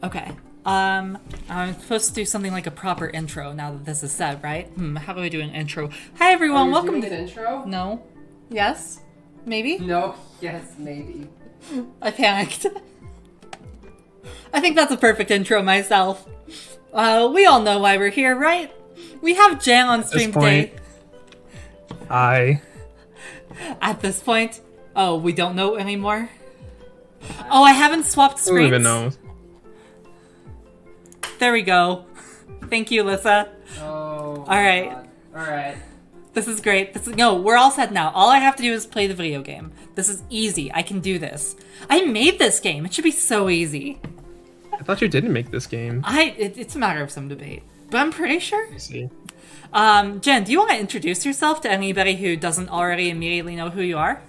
Okay. I'm supposed to do something like a proper intro now that this is said, right? How do I do an intro? Hi everyone, welcome to an intro. No. Yes. Maybe. No. Yes. Maybe. I panicked. I think that's a perfect intro myself. We all know why we're here, right? We have Jan on stream today. Hi. At this point, oh, we don't know anymore. Oh, I haven't swapped screens. Who even knows? There we go. Thank you, Lissa. Oh. All right. God. All right. This is great. No, we're all set now. All I have to do is play the video game. This is easy. I can do this. I made this game. It should be so easy. I thought you didn't make this game. It's a matter of some debate, but I'm pretty sure. I see. Jen, do you want to introduce yourself to anybody who doesn't already immediately know who you are?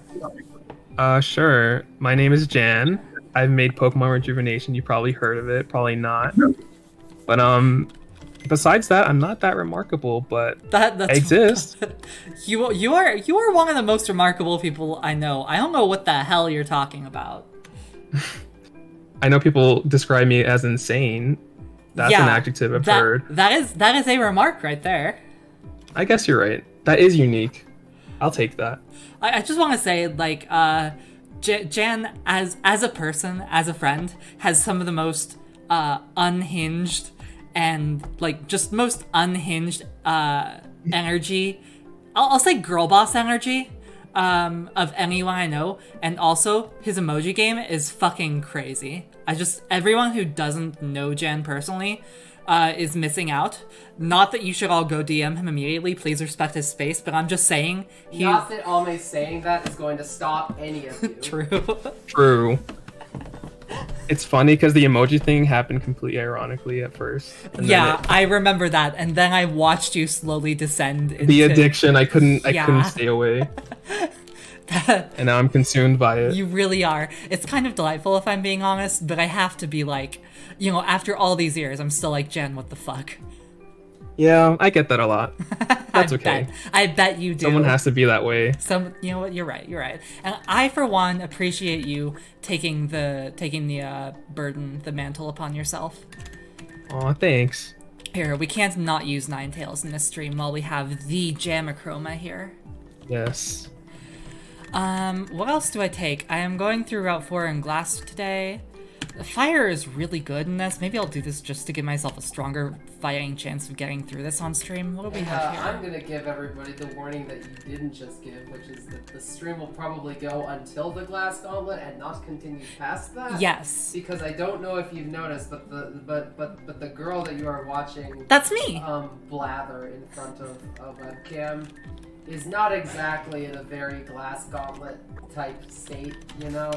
Sure. My name is Jan. I've made Pokemon Rejuvenation. You probably heard of it, probably not. But besides that, I'm not that remarkable, but that's, I exist. You are one of the most remarkable people I know. I don't know what the hell you're talking about. I know people describe me as insane. That's an adjective I've heard. That is a remark right there. I guess you're right. That is unique. I'll take that. I just want to say, like, Jan, as a person, as a friend, has some of the most unhinged and, like, just most unhinged energy. I'll say girl boss energy of anyone I know. And also, his emoji game is fucking crazy. Everyone who doesn't know Jan personally is missing out. Not that you should all go DM him immediately, please respect his space, but I'm just saying Not that always saying that is going to stop any of you. True. It's funny because the emoji thing happened completely ironically at first. Yeah, I remember that, and then I watched you slowly descend into... The addiction, I couldn't stay away. And now I'm consumed by it. You really are. It's kind of delightful if I'm being honest, but I have to be like, you know, after all these years, I'm still like, Jen, what the fuck? Yeah, I get that a lot. That's okay. I bet you do. Someone has to be that way. You know what? You're right. And I, for one, appreciate you taking the burden, the mantle upon yourself. Aw, thanks. Here, we can't not use Ninetales in this stream while we have the Jamachroma here. Yes. What else do I take? I am going through Route 4 in Glass today. The fire is really good in this. Maybe I'll do this just to give myself a stronger fighting chance of getting through this on stream. What do we have here? I'm gonna give everybody the warning that you didn't just give, which is that the stream will probably go until the Glass Gauntlet and not continue past that. Yes. Because I don't know if you've noticed, but the girl that you are watching, that's me. Blather in front of webcam is not exactly in a very Glass Gauntlet type state, you know?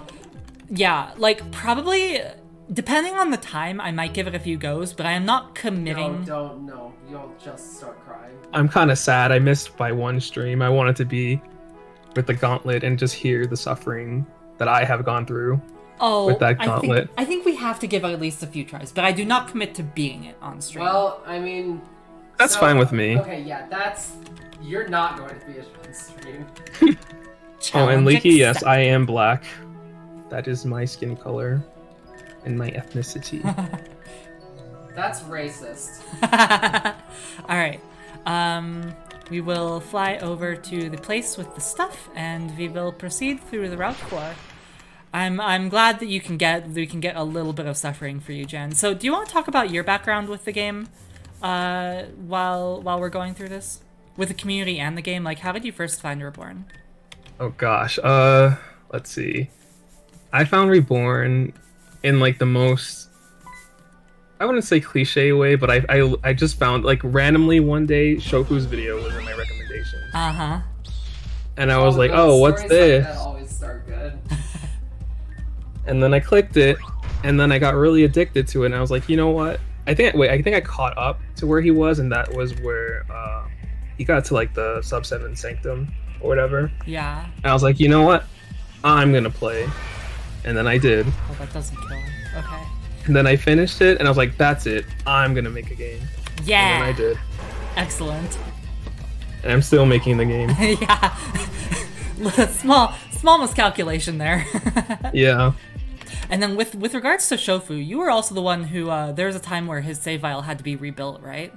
Yeah, like, probably, depending on the time, I might give it a few goes, but I am not committing. No, you'll just start crying. I'm kind of sad. I missed by one stream. I wanted to be with the Gauntlet and just hear the suffering that I have gone through with that Gauntlet. I think we have to give it at least a few tries, but I do not commit to being it on stream. Well, I mean... That's fine with me. Okay, yeah, you're not going to be on stream. Oh, and Leaky, yes, I am black. That is my skin color and my ethnicity. That's racist. Alright. We will fly over to the place with the stuff, and we will proceed through the Route 4. I'm glad that we can get a little bit of suffering for you, Jen. So, do you want to talk about your background with the game while we're going through this? With the community and the game? Like, how did you first find Reborn? Oh gosh, let's see. I found Reborn in like the most, I wouldn't say cliche way, but I just found like randomly one day Shoku's video was in my recommendations. Uh-huh. And I was like, oh, what's this? Like that always start good. And then I clicked it, and then I got really addicted to it, and I was like, you know what? I think I caught up to where he was, and that was where he got to like the sub 7 Sanctum or whatever. Yeah. And I was like, you know what? I'm gonna play. And then I did. Oh, that doesn't kill him. Okay. And then I finished it, and I was like, that's it. I'm gonna make a game. Yeah. And then I did. Excellent. And I'm still making the game. Yeah. Small miscalculation there. Yeah. And then with regards to Shofu, you were also the one who there was a time where his save file had to be rebuilt, right?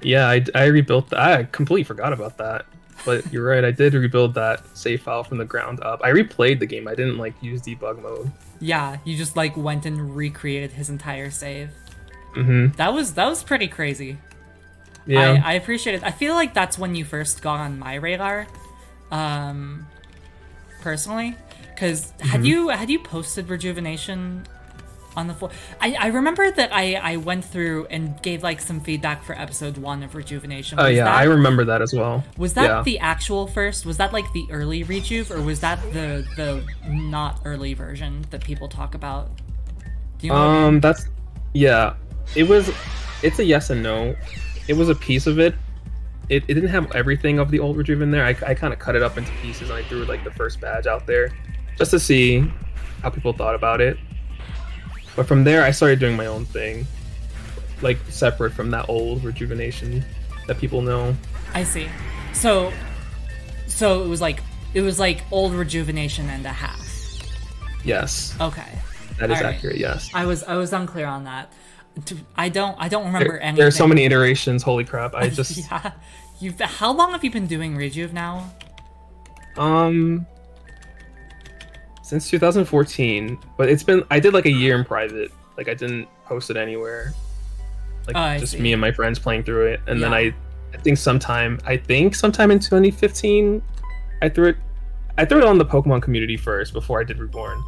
Yeah, I rebuilt that. I completely forgot about that. But you're right, I did rebuild that save file from the ground up. I replayed the game. I didn't like use debug mode. Yeah, you just like went and recreated his entire save. Mm-hmm. That was pretty crazy. Yeah. I appreciate it. I feel like that's when you first got on my radar, personally, because had you posted Rejuvenation on the floor? I remember that I went through and gave like some feedback for episode 1 of Rejuvenation. Oh yeah, I remember that as well. Was that the actual first? Was that like the early Rejuve, or was that the not early version that people talk about? Do you know what I mean? That's it's a yes and no. It was a piece of it. It didn't have everything of the old Rejuve in there. I kind of cut it up into pieces and I threw like the first badge out there just to see how people thought about it. But from there, I started doing my own thing, like separate from that old Rejuvenation that people know. I see. So it was like old Rejuvenation and a half. Yes. Okay. That is accurate. Yes. I was unclear on that. I don't remember anything. There are so many iterations. Holy crap! I just yeah. How long have you been doing Rejuve now? Since 2014, but I did like a year in private. Like I didn't post it anywhere. Like just me and my friends playing through it, and then I think sometime in 2015, I threw it on the Pokemon community first before I did Reborn,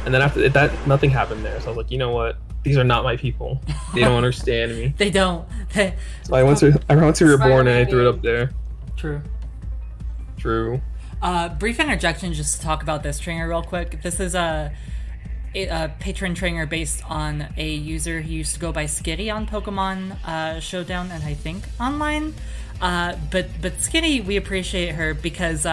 and then after that, nothing happened there. So I was like, you know what? These are not my people. They don't understand me. They don't. So I went to Reborn and I threw it up there. True. Brief interjection just to talk about this trainer real quick. This is a patron trainer based on a user who used to go by Skitty on Pokemon Showdown and I think online. But Skitty, we appreciate her because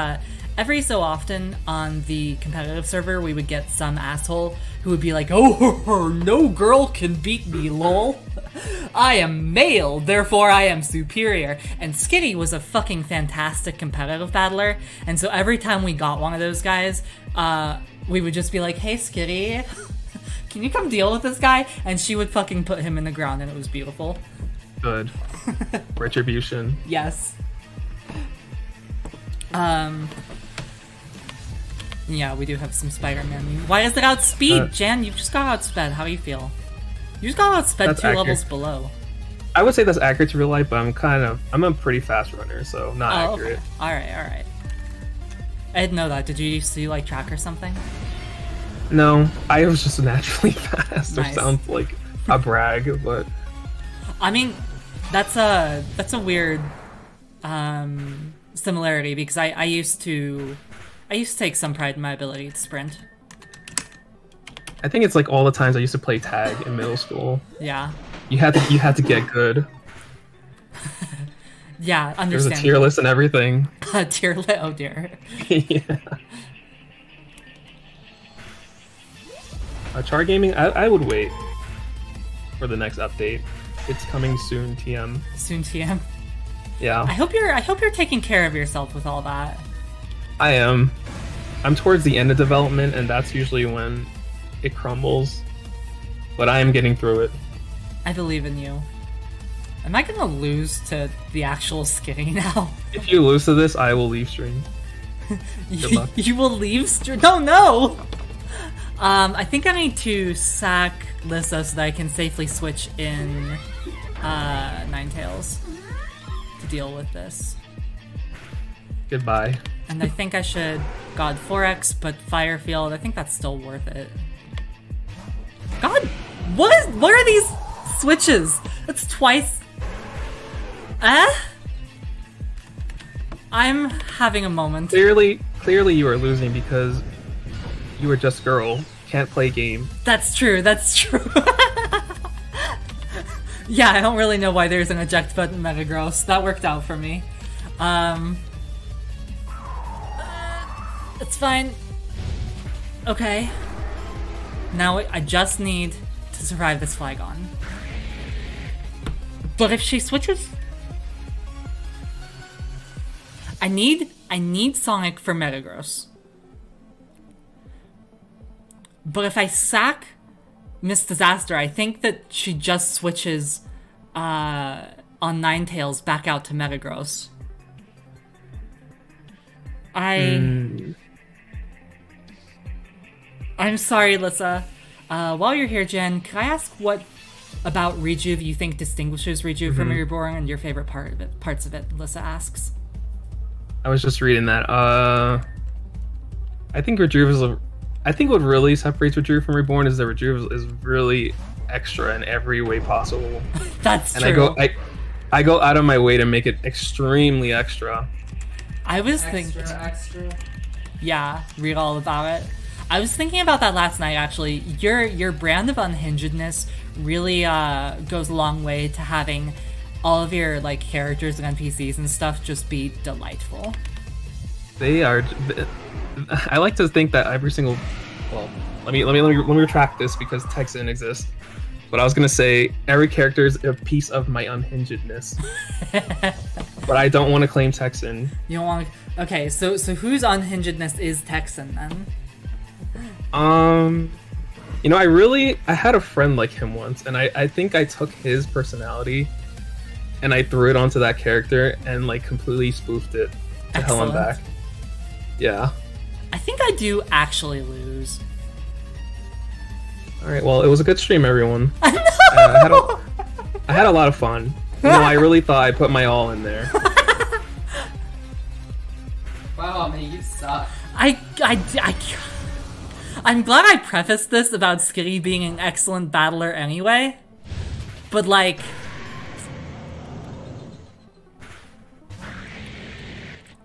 every so often on the competitive server we would get some asshole who would be like, oh, no girl can beat me, lol. I am male, therefore I am superior. And Skitty was a fucking fantastic competitive battler, and so every time we got one of those guys, we would just be like, hey Skitty, can you come deal with this guy? And she would fucking put him in the ground, and it was beautiful. Good. Retribution. Yes. Yeah, we do have some Spider-Man. Why is it outspeed, Jan? You just got outsped. How do you feel? You just got outsped 2 levels below. I would say that's accurate to real life, but I'm a pretty fast runner, so not accurate. Okay. Alright. I didn't know that. Did you used to like track or something? No, I was just naturally fast. Nice. It sounds like a brag, but I mean, that's a weird similarity because I used to take some pride in my ability to sprint. I think it's like all the times I used to play tag in middle school. Yeah. You had to get good. Yeah, understand. There's a tier list and everything. A tier list? Oh dear. Yeah. Char Gaming, I would wait for the next update. It's coming soon, TM. Soon, TM. Yeah. I hope you're taking care of yourself with all that. I am. I'm towards the end of development, and that's usually when it crumbles. But I am getting through it. I believe in you. Am I gonna lose to the actual Skitty now? If you lose to this, I will leave stream. Good luck. You will leave stream? No! I think I need to sack Lissa so that I can safely switch in Ninetales to deal with this. Goodbye. And I think I should God 4X, but Fire Field, I think that's still worth it. God, what are these switches? That's twice. I'm having a moment. Clearly you are losing because you are just girl. Can't play game. That's true. Yeah, I don't really know why there's an eject button Metagross. That worked out for me. It's fine. Okay. Now I just need to survive this Flygon. But if she switches... I need Sonic for Metagross. But if I sack Miss Disaster, I think that she just switches on Ninetales back out to Metagross. I'm sorry, Lissa. While you're here, Jen, can I ask what about Rejuve you think distinguishes Rejuve from Reborn and your favorite parts of it? Lissa asks. I was just reading that. I think Rejuve is I think what really separates Rejuve from Reborn is that Rejuve is really extra in every way possible. That's and true. I go out of my way to make it extremely extra. I was thinking. Extra. Yeah, read all about it. I was thinking about that last night, actually. Your brand of unhingedness really goes a long way to having all of your like characters and NPCs and stuff just be delightful. They are. I like to think that every single. Well, let me retract this because Texan exists. But I was gonna say every character is a piece of my unhingedness. But I don't want to claim Texan. You don't want to. Okay, so whose unhingedness is Texan then? You know, I had a friend like him once, and I think I took his personality and I threw it onto that character and like completely spoofed it to hell and back. Yeah. I think I do actually lose. All right. Well, it was a good stream, everyone. No! I had a lot of fun. You know, I really thought I put my all in there. Wow, man, you suck. I'm glad I prefaced this about Skitty being an excellent battler anyway, but like,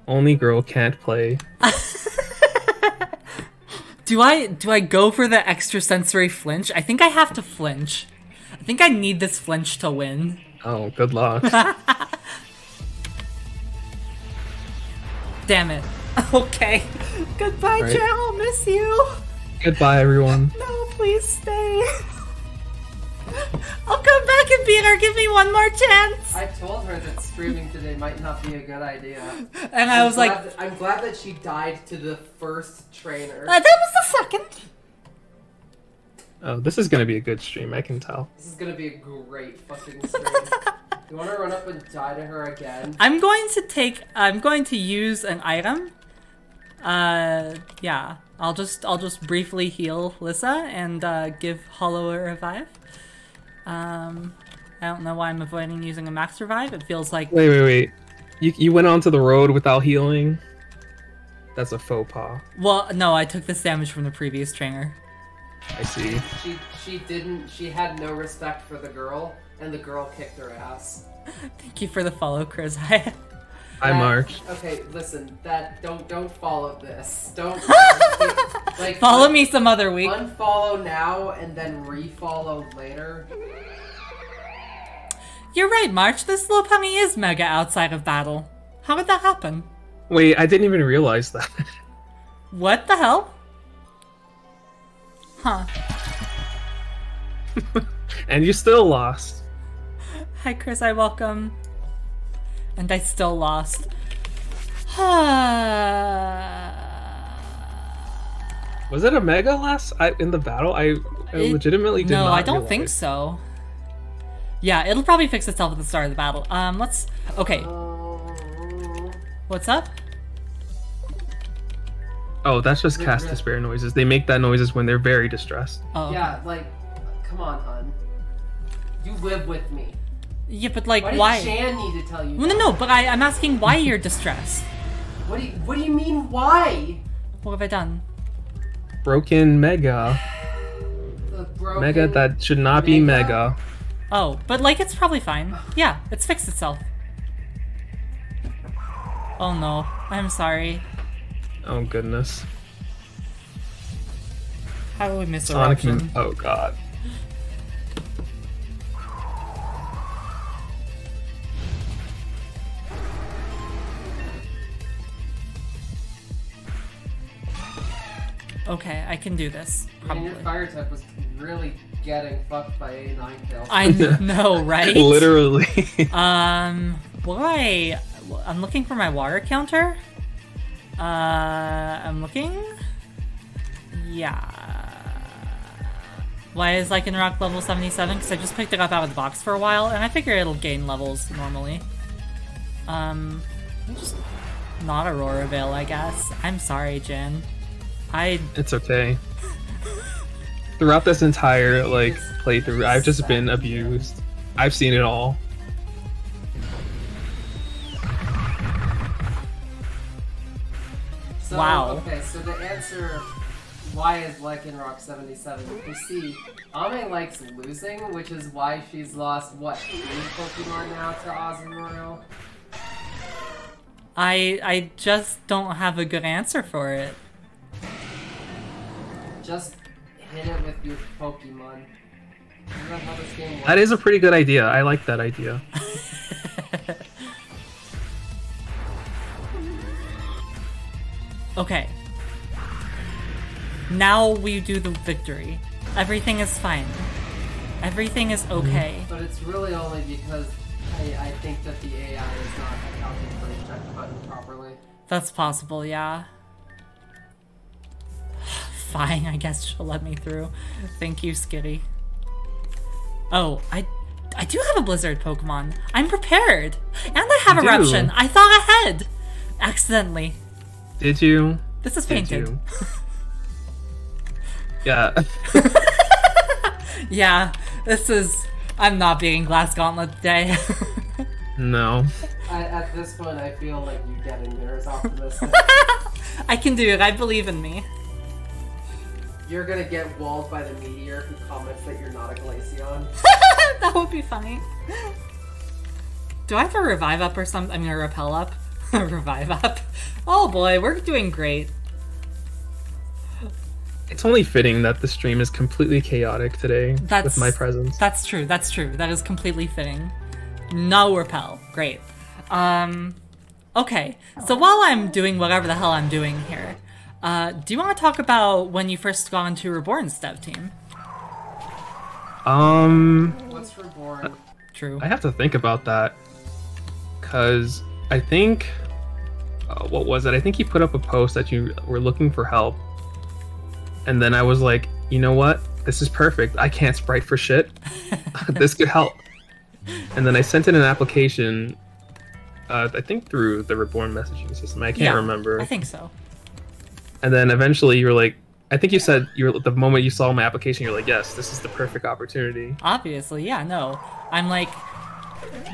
only girl can't play. do I go for the extrasensory flinch? I think I have to flinch. I think I need this flinch to win. Oh, good luck. Damn it. Okay. Goodbye, Right. Jen. I'll miss you. Goodbye, everyone. No, please stay. I'll come back and beat her. Give me one more chance. I told her that streaming today might not be a good idea. And I was like, I'm glad that she died to the first trainer. that was the second. Oh, this is gonna be a good stream. I can tell. This is gonna be a great fucking stream. You want to run up and die to her again? I'm going to use an item. Yeah. I'll just briefly heal Lissa and give Hollow a revive. I don't know why I'm avoiding using a max revive. It feels like Wait. You went onto the road without healing? That's a faux pas. well, no, I took this damage from the previous trainer. I see. She had no respect for the girl, and the girl kicked her ass. Thank you for the follow, Chris. Hi, March. Okay, listen, don't follow this. Don't like Follow me some other week. Unfollow now and then refollow later. You're right, March. This little pony is mega outside of battle. How did that happen? Wait, I didn't even realize that. What the hell? Huh. And you still lost. Hi, Chris. I welcome. And I still lost. Was it a mega last in the battle? I legitimately did not No, I don't realize. think so. Yeah, it'll probably fix itself at the start of the battle. Let's... Okay. What's up? Oh, that's just cast despair noises. They make that noises when they're very distressed. Oh. Yeah, like, come on, hun. You live with me. Yeah, but like, Why why? did Jan need to tell you? No, but I'm asking why you're distressed. What do you mean, why? What have I done? Broken mega. The broken Mega that should not be mega. Oh, but like, it's probably fine. Yeah, it's fixed itself. Oh no, I'm sorry. Oh goodness. How do we miss Sonic Eruption? Oh god. Okay, I can do this. And Probably. your fire type was really getting fucked by a 9-tail. I know, right? Literally. What do I'm looking for my water counter. I'm looking. Yeah. Why is Lycanroc level 77? Because I just picked it up out of the box for a while, and I figure it'll gain levels normally. Just not Aurora Veil, I guess. I'm sorry, Jan. It's okay. Throughout this entire, like, playthrough, I've just been abused. I've seen it all. So, wow. Okay, so the answer why is Lycanroc 77? You see, Ame likes losing, which is why she's lost, what, 3 Pokemon now to Azumarill? I just don't have a good answer for it. Just hit it with your Pokemon. Isn't that how this game works? That is a pretty good idea. I like that idea. Okay. Now we do the victory. Everything is fine. Everything is okay. But it's really only because I think that the AI is not accounting for the check button properly. That's possible, yeah. Fine, I guess she'll let me through. Thank you, Skitty. Oh, I do have a Blizzard Pokemon. I'm prepared. And I have Eruption. I thought ahead. Accidentally. Did you? This is painted. You? Yeah. Yeah, this is... I'm not beating Glass Gauntlet today. No. At this point, I feel like you getting there is optimistic. I can do it. I believe in me. You're gonna get walled by the meteor who comments that you're not a Glaceon. That would be funny. Do I have a revive up or something? I mean, a repel up? A revive up? Oh boy, we're doing great. It's only fitting that the stream is completely chaotic today with my presence. That's true. That's true. That is completely fitting. No repel. Great. Okay. So while I'm doing whatever the hell I'm doing here, do you want to talk about when you first got into Reborn's dev team? What's Reborn? True. I have to think about that. Because I think... what was it? I think you put up a post that you were looking for help. And then I was like, you know what? This is perfect. I can't sprite for shit. This could help. And then I sent in an application, I think through the Reborn messaging system. I can't remember. I think so. And then eventually you were like, I think you said, the moment you saw my application, you're like, yes, this is the perfect opportunity. Obviously, yeah, no. I'm like,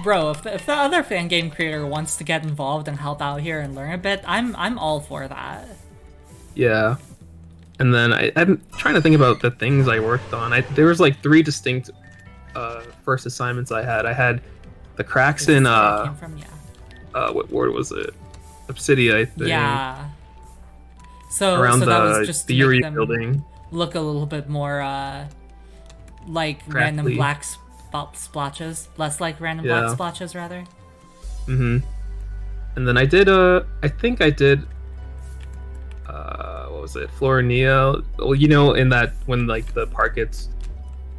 bro, if the other fan game creator wants to get involved and help out here and learn a bit, I'm all for that. Yeah. And then I'm trying to think about the things I worked on. There was like 3 distinct first assignments I had. I had the cracks in what ward was it? Obsidia, I think. Yeah. So around that was just the to make Yuri them building. Look a little bit more like Crackly. random black splotches, less like random black splotches rather. Mhm. And then I did I think I did what was it? Florania. Well, you know, in that when like the park gets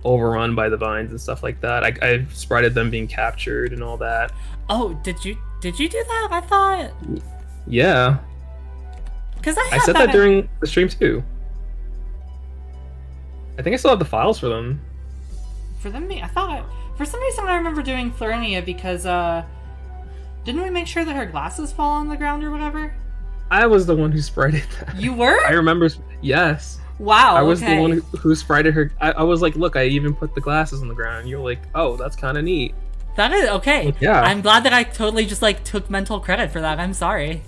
overrun by the vines and stuff like that, I sprited them being captured and all that. Oh, did you do that? I thought. Yeah. Because I said that during the stream too. I think I still have the files for them. For them, I thought for some reason I remember doing Florinia because didn't we make sure that her glasses fall on the ground or whatever? I was the one who sprited that. You were? I remember. Yes. Wow. I was the one who sprited her. I was like, look, I even put the glasses on the ground. And you're like, oh, that's kind of neat. That is okay. Like, yeah. I'm glad that I totally just like took mental credit for that. I'm sorry.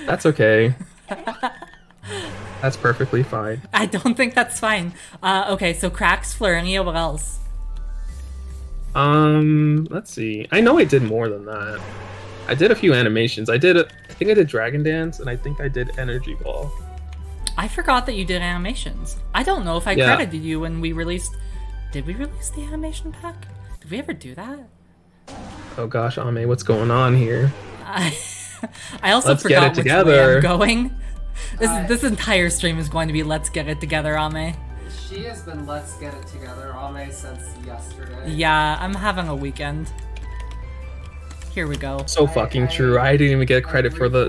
That's okay. That's perfectly fine. I don't think that's fine. Okay, so cracks, Florinia, what else? Let's see. I know I did more than that. I did a few animations. I think I did Dragon Dance, and I think I did Energy Ball. I forgot that you did animations. I don't know if I credited you when we released... Did we release the animation pack? Did we ever do that? Oh gosh, Ame, what's going on here? I also Let's forgot get it which together. way I'm going. This entire stream is going to be Let's Get It Together, Ame. She has been Let's Get It Together, Ame, since yesterday. Yeah, I'm having a weekend. Here we go. So fucking true. I didn't even get credit for the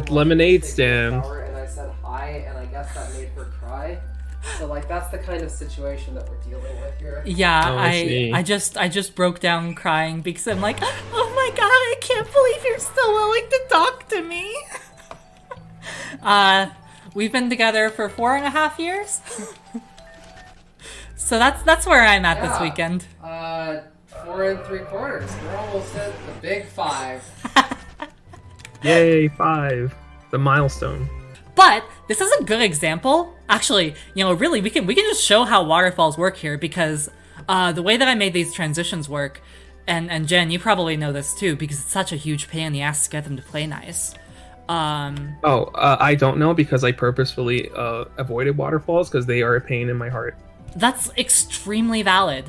lemonade stand. and I said hi, and I guess that made her cry. So like that's the kind of situation that we're dealing with here. Yeah, Oh, I see. I just broke down crying because I'm like, oh my god, I can't believe you're still willing to talk to me. We've been together for 4.5 years. So that's where I'm at this weekend. 4 3/4. We're almost at the big 5. Yay, 5. The milestone. But this is a good example. Actually, really, we can just show how waterfalls work here because the way that I made these transitions work, and Jen, you probably know this too because it's such a huge pain in the ass to get them to play nice. I don't know because I purposefully avoided waterfalls because they are a pain in my heart. That's extremely valid.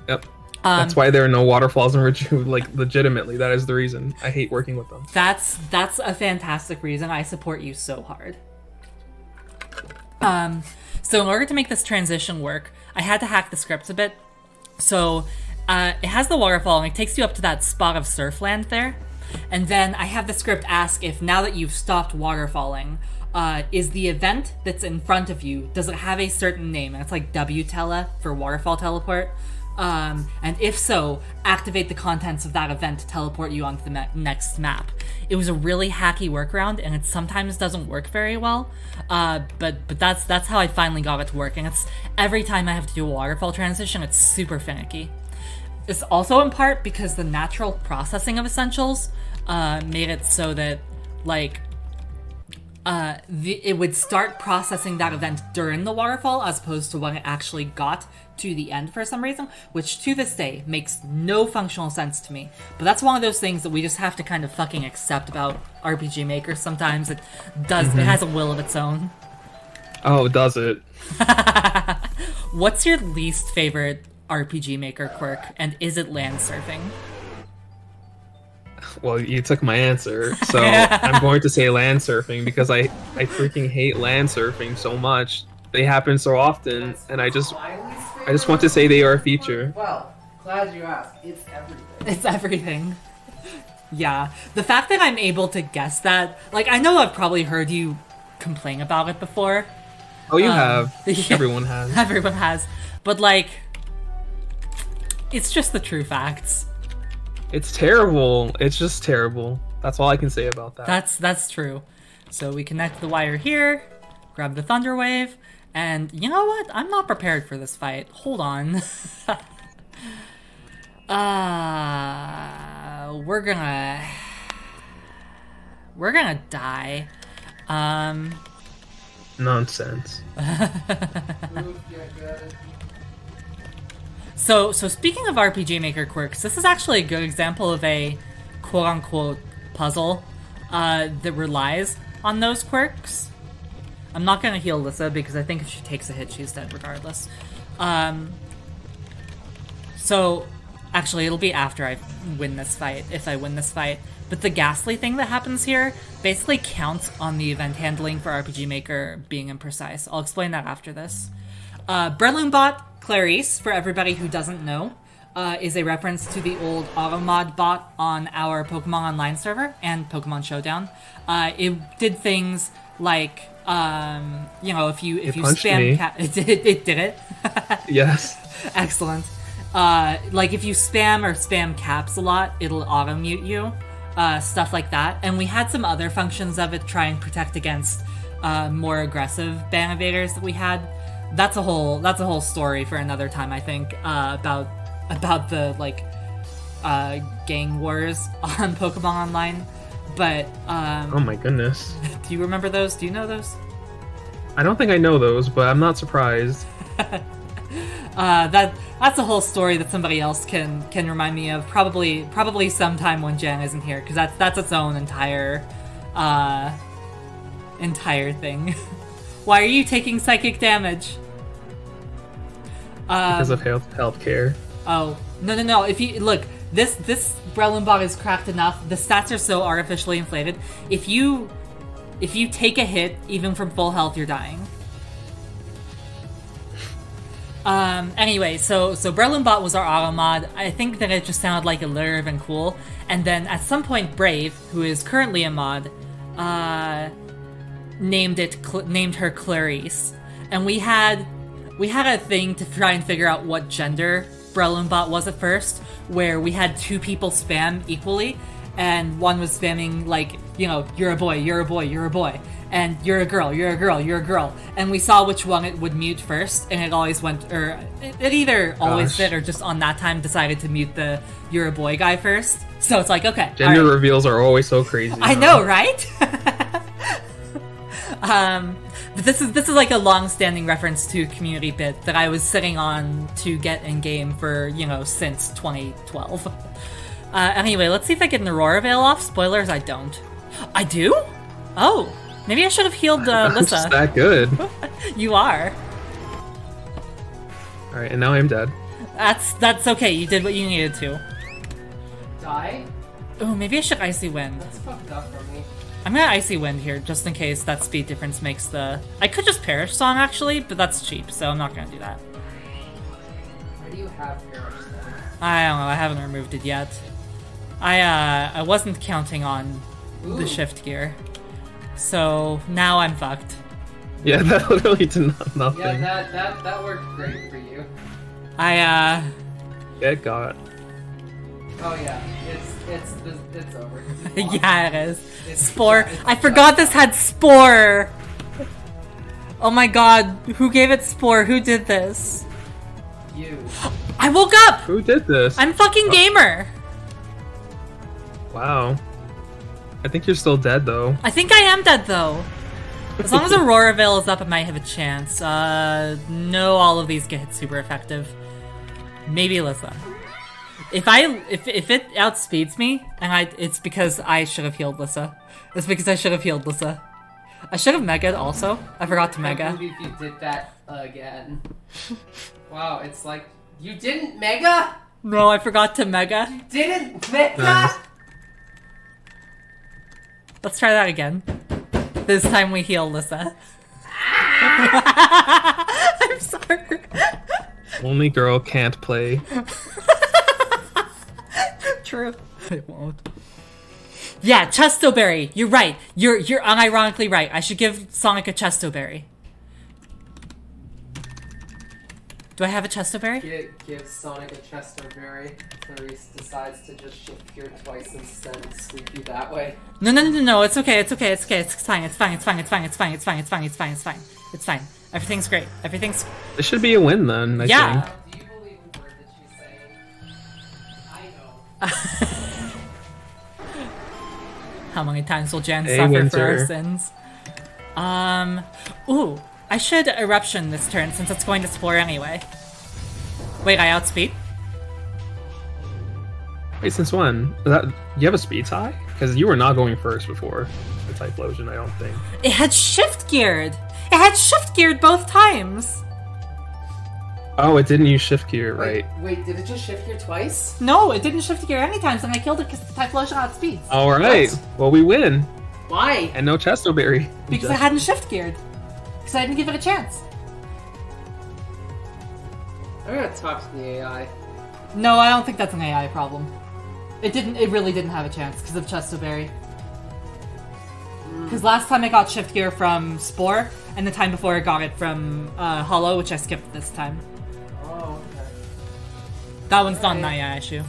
Yep. That's why there are no waterfalls in Reju. Like, legitimately, that is the reason. I hate working with them. That's a fantastic reason. I support you so hard. So in order to make this transition work, I had to hack the script a bit. So it has the waterfall, and it takes you up to that spot of surfland there. And then I have the script ask if now that you've stopped waterfalling, is the event that's in front of you, does it have a certain name? And it's like W-tele for waterfall teleport. And if so, activate the contents of that event to teleport you onto the next map. It was a really hacky workaround, and it sometimes doesn't work very well. But that's how I finally got it to work. And it's every time I have to do a waterfall transition, it's super finicky. It's also in part because the natural processing of essentials made it so that like it would start processing that event during the waterfall as opposed to when it actually got to the end for some reason, which to this day makes no functional sense to me. But that's one of those things that we just have to kind of fucking accept about RPG Maker sometimes. It does, it has a will of its own. Oh, does it? What's your least favorite RPG Maker quirk, and is it land surfing? Well, you took my answer, so I'm going to say land surfing because I freaking hate land surfing so much. They happen so often, and I just want to say they are a feature. Well, glad you asked. It's everything. It's everything. Yeah, the fact that I'm able to guess that, like, I know I've probably heard you complain about it before. Oh, you have. Yeah, Everyone has. Everyone has. But, like, it's just the true facts. It's terrible. It's just terrible. That's all I can say about that. That's true. So we connect the wire here, grab the thunder wave, and you know what? I'm not prepared for this fight. Hold on. We're gonna die. Nonsense. So speaking of RPG Maker quirks, this is actually a good example of a quote-unquote puzzle that relies on those quirks. I'm not gonna heal Lissa because I think if she takes a hit, she's dead regardless. So actually, it'll be after I win this fight, if I win this fight. But the ghastly thing that happens here basically counts on the event handling for RPG Maker being imprecise. I'll explain that after this. Breloom bot Clarice, for everybody who doesn't know, is a reference to the old Automod bot on our Pokemon Online server and Pokemon Showdown. It did things like, if you spam it did it. Yes. Excellent. Like if you spam caps a lot, it'll auto-mute you. Stuff like that. And we had some other functions of it try and protect against more aggressive ban evaders that we had. That's a whole story for another time, I think, about the gang wars on Pokemon Online. But oh my goodness. Do you remember those? Do you know those? I don't think I know those, but I'm not surprised. That's a whole story that somebody else can remind me of. Probably sometime when Jen isn't here, because that's its own entire thing. Why are you taking psychic damage? Because of healthcare. Oh no! If you look, this Breloom bot is cracked enough. The stats are so artificially inflated. If you take a hit, even from full health, you're dying. Anyway, so Breloom bot was our auto mod. I think that it just sounded like alliterative and cool. And then at some point, Brave, who is currently a mod, named her Clarice. and we had a thing to try and figure out what gender Brelumbot was at first, where we had two people spam equally, and one was spamming like, you know, you're a boy, you're a boy, you're a boy, and you're a girl, you're a girl, you're a girl, and we saw which one it would mute first, and it always went, or it either always did or just on that time decided to mute the you're a boy guy first. So it's like, okay, Gender reveals are always so crazy. I know, right? But this is like a long-standing reference to a community bit that I was sitting on to get in game for, you know, since 2012. Anyway, let's see if I get an Aurora Veil off. Spoilers, I don't. I do? Oh, maybe I should have healed I'm Lissa. just that good. You are. All right, and now I'm dead. That's okay. You did what you needed to. Die? Oh, maybe I should Icy Wind. That's fucked up for me. I'm gonna Icy Wind here, just in case that speed difference makes the... I could just Perish Song, actually, but that's cheap, so I'm not gonna do that. Why do you have Perish then? I don't know, I haven't removed it yet. I wasn't counting on the shift gear. So, now I'm fucked. Yeah, that literally did nothing. Yeah, that worked great for you. Get got. Oh yeah, it's over. Yeah, it is. Spore. I forgot this had Spore! Oh my god, who gave it Spore? Who did this? You. I woke up! Who did this? I'm fucking gamer! Wow. I think you're still dead, though. I think I am dead, though. As long as Aurora Veil is up, I might have a chance. No, all of these get super effective. Maybe Lissa. If it outspeeds me, and it's because I should have healed Lissa. It's because I should have healed Lissa. I should have Mega'd also. I forgot to I Mega. can't believe you did that again. Wow, it's like, you didn't Mega? No, I forgot to Mega. You didn't Mega? Nice. Let's try that again. This time we heal Lissa. I'm sorry. Only girl can't play. True. It won't. Yeah, Chestoberry. You're right. You're unironically right. I should give Sonic a Chestoberry. Do I have a Chestoberry? Give Sonic a Chestoberry. Clarice decides to just shift gear twice instead and sweep you that way. No. It's okay. It's okay. It's okay. It's fine. It's fine. It's fine. It's fine. It's fine. It's fine. It's fine. It's fine. It's fine. It's fine. Everything's great. Everything's... This should be a win, then, I think. Do you believe the word that she's saying? I know. How many times will Jan Hey, suffer Winter. for our sins? Ooh. I should Eruption this turn since it's going to Spore anyway. Wait, I outspeed? Wait, since when? You have a speed tie? Because you were not going first before the Typhlosion, I don't think. It had shift geared! It had shift geared both times! Oh, it didn't use shift gear, right? Wait, did it just shift gear twice? No, it didn't shift gear any times, and I killed it because the Typhlosion outspeeds. Alright, well we win. Why? And no Chestoberry. Because I hadn't shift geared. Because I didn't give it a chance. I'm gonna talk to the AI. No, I don't think that's an AI problem. It really didn't have a chance because of Chestoberry. Because last time I got shift gear from Spore, and the time before I got it from Hollow, which I skipped this time. Oh, okay. That one's not an AI issue.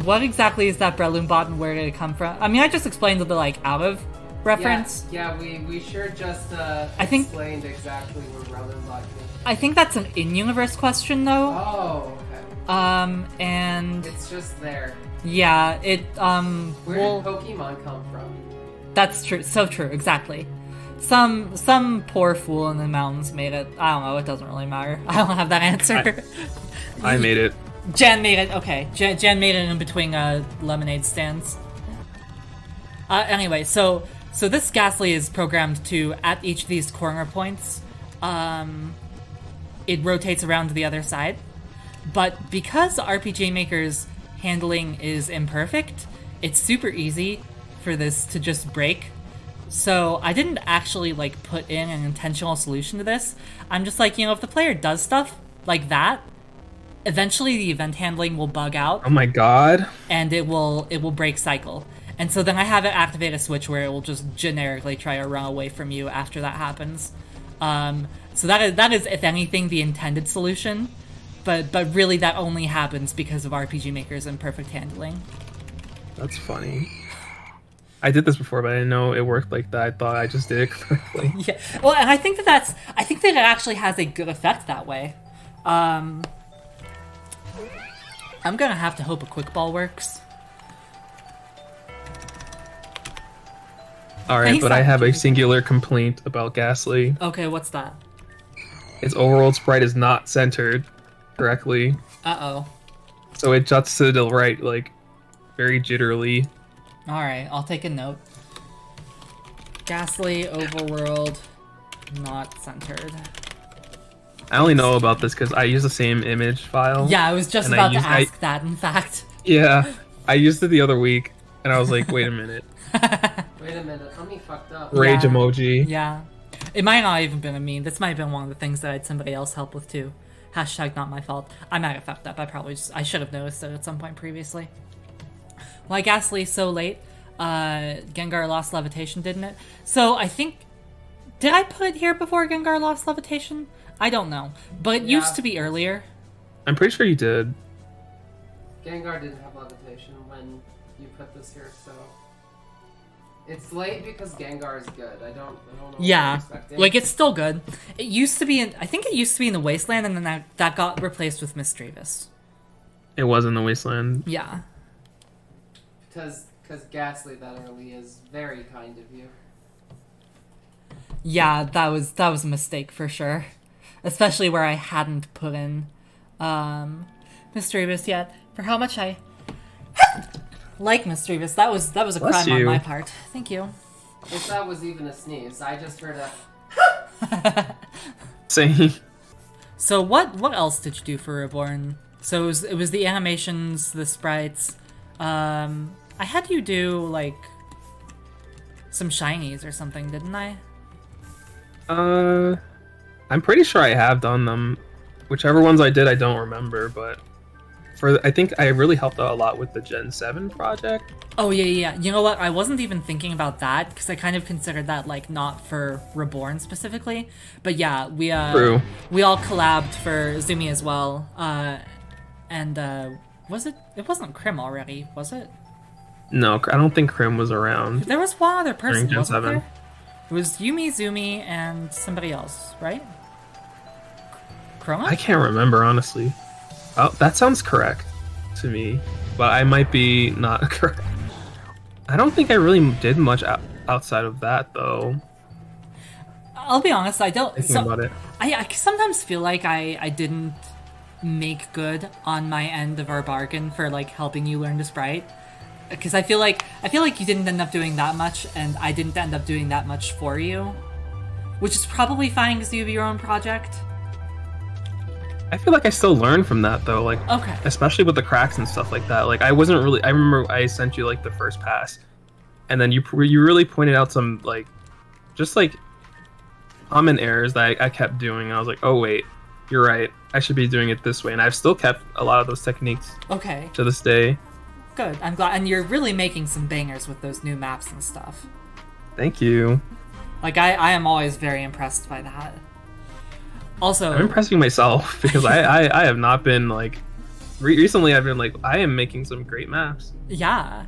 What exactly is that Breloom bot and where did it come from? I mean, I just explained the like out of reference. Yeah, we sure just explained exactly where Breloom bot came. I think that's an in-universe question though. Oh, okay. And It's just there. yeah, it Where well, did Pokemon come from? that's true. So true. Exactly. Some poor fool in the mountains made it. I don't know. It doesn't really matter. I don't have that answer. I made it. Jan made it. Okay, Jan made it in between lemonade stands. Anyway, so this Ghastly is programmed to at each of these corner points, it rotates around to the other side. But because RPG Maker's handling is imperfect, it's super easy for this to just break. So I didn't actually like put in an intentional solution to this. I'm just like, you know, if the player does stuff like that, eventually the event handling will bug out Oh my god. and it will break cycle. And so then I have it activate a switch where it will just generically try to run away from you after that happens. So that is, if anything, the intended solution. But really, that only happens because of RPG Maker's imperfect handling. That's funny. I did this before, but I didn't know it worked like that. I thought I just did it correctly. Yeah. Well, and I think that it actually has a good effect that way. I'm gonna have to hope a quick ball works. Alright, but I have a singular complaint about Ghastly. Okay, what's that? Its overworld sprite is not centered correctly. Uh-oh. So it juts to the right, like, very jitterily. Alright, I'll take a note. Ghastly, overworld, not centered. I only know about this because I use the same image file. Yeah, I was just about to ask that, in fact. Yeah, I used it the other week, and I was like, wait a minute. Wait a minute, let me fucked up. Rage emoji. Yeah. It might not even been a meme. This might have been one of the things that I had somebody else help with too. Hashtag not my fault. I might have fucked up. I should have noticed it at some point previously. Why Ghastly so late? Gengar lost levitation, didn't it? So I think... Did I put it here before Gengar lost levitation? I don't know. But it used to be earlier. I'm pretty sure you did. Gengar didn't have levitation when you put this here, so... It's late because Gengar is good. I don't know what you're expecting. Like, it's still good. It used to be in... I think it used to be in the Wasteland, and then that got replaced with Misdreavus. It was in the Wasteland. Yeah. Because Ghastly that early is very kind of you. Yeah, that was a mistake for sure. Especially where I hadn't put in Misdreavus yet. For how much I like Misdreavus. That was a crime on my part. Thank you. If that was even a sneeze, I just heard a Same. So what else did you do for Reborn? So it was the animations, the sprites. I had you do like some shinies or something, didn't I? I'm pretty sure I have done them. Whichever ones I did, I don't remember, but I think I really helped out a lot with the Gen 7 project. Oh, yeah. You know what? I wasn't even thinking about that, because I kind of considered that, like, not for Reborn specifically. But yeah, we all collabed for Zumi as well. Was it? It wasn't Krim already, was it? No, I don't think Krim was around. There was one other person, Gen wasn't 7. there? It was Yumi, Zumi, and somebody else, right? Chroma? I can't remember, honestly. Oh, that sounds correct to me, but I might be not correct. I don't think I really did much outside of that, though. I'll be honest, I don't... Thinking about it. I sometimes feel like I didn't make good on my end of our bargain for, like, helping you learn to sprite. Because I feel like you didn't end up doing that much, and I didn't end up doing that much for you. Which is probably fine because you have your own project. I feel like I still learn from that, though, like, okay. Especially with the cracks and stuff like that. Like, I wasn't really... I remember I sent you, like, the first pass, and then you really pointed out some, like, just, like, common errors that I kept doing. I was like, oh, wait, you're right. I should be doing it this way. And I've still kept a lot of those techniques to this day. Good. I'm glad. And you're really making some bangers with those new maps and stuff. Thank you. Like, I am always very impressed by that. Also, I'm impressing myself because I have not been, like... Recently, I've been like, I am making some great maps. Yeah.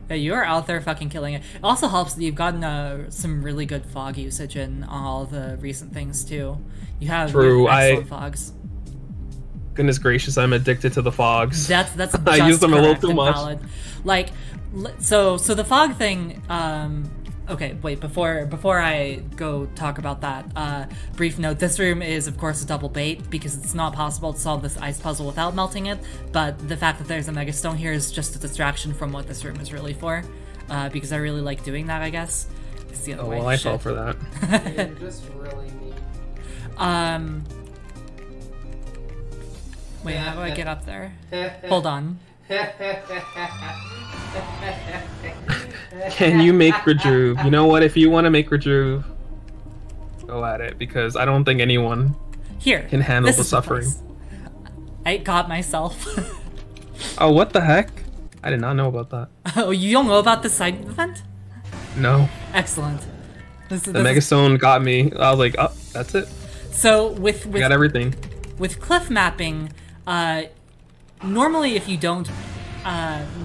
Yeah, you are out there fucking killing it. It also helps that you've gotten some really good fog usage in all the recent things, too. You have excellent fogs. Goodness gracious, I'm addicted to the fogs. That's just I use them a little too much. Valid. Like, so the fog thing. Okay, wait. Before I go talk about that, brief note: this room is, of course, a double bait because it's not possible to solve this ice puzzle without melting it. But the fact that there's a mega stone here is just a distraction from what this room is really for. Because I really like doing that. I guess. It's the other way. Well, I fell for that. You're just really mean. Wait, how do I get up there? Hold on. Can you make Redruve? You know what? If you want to make Redruve, go at it, because I don't think anyone can handle the suffering. I got myself. Oh, what the heck? I did not know about that. Oh, you don't know about the side event? No. Excellent. The Megastone got me. I was like, oh, that's it. So with I got everything. With cliff mapping, normally if you don't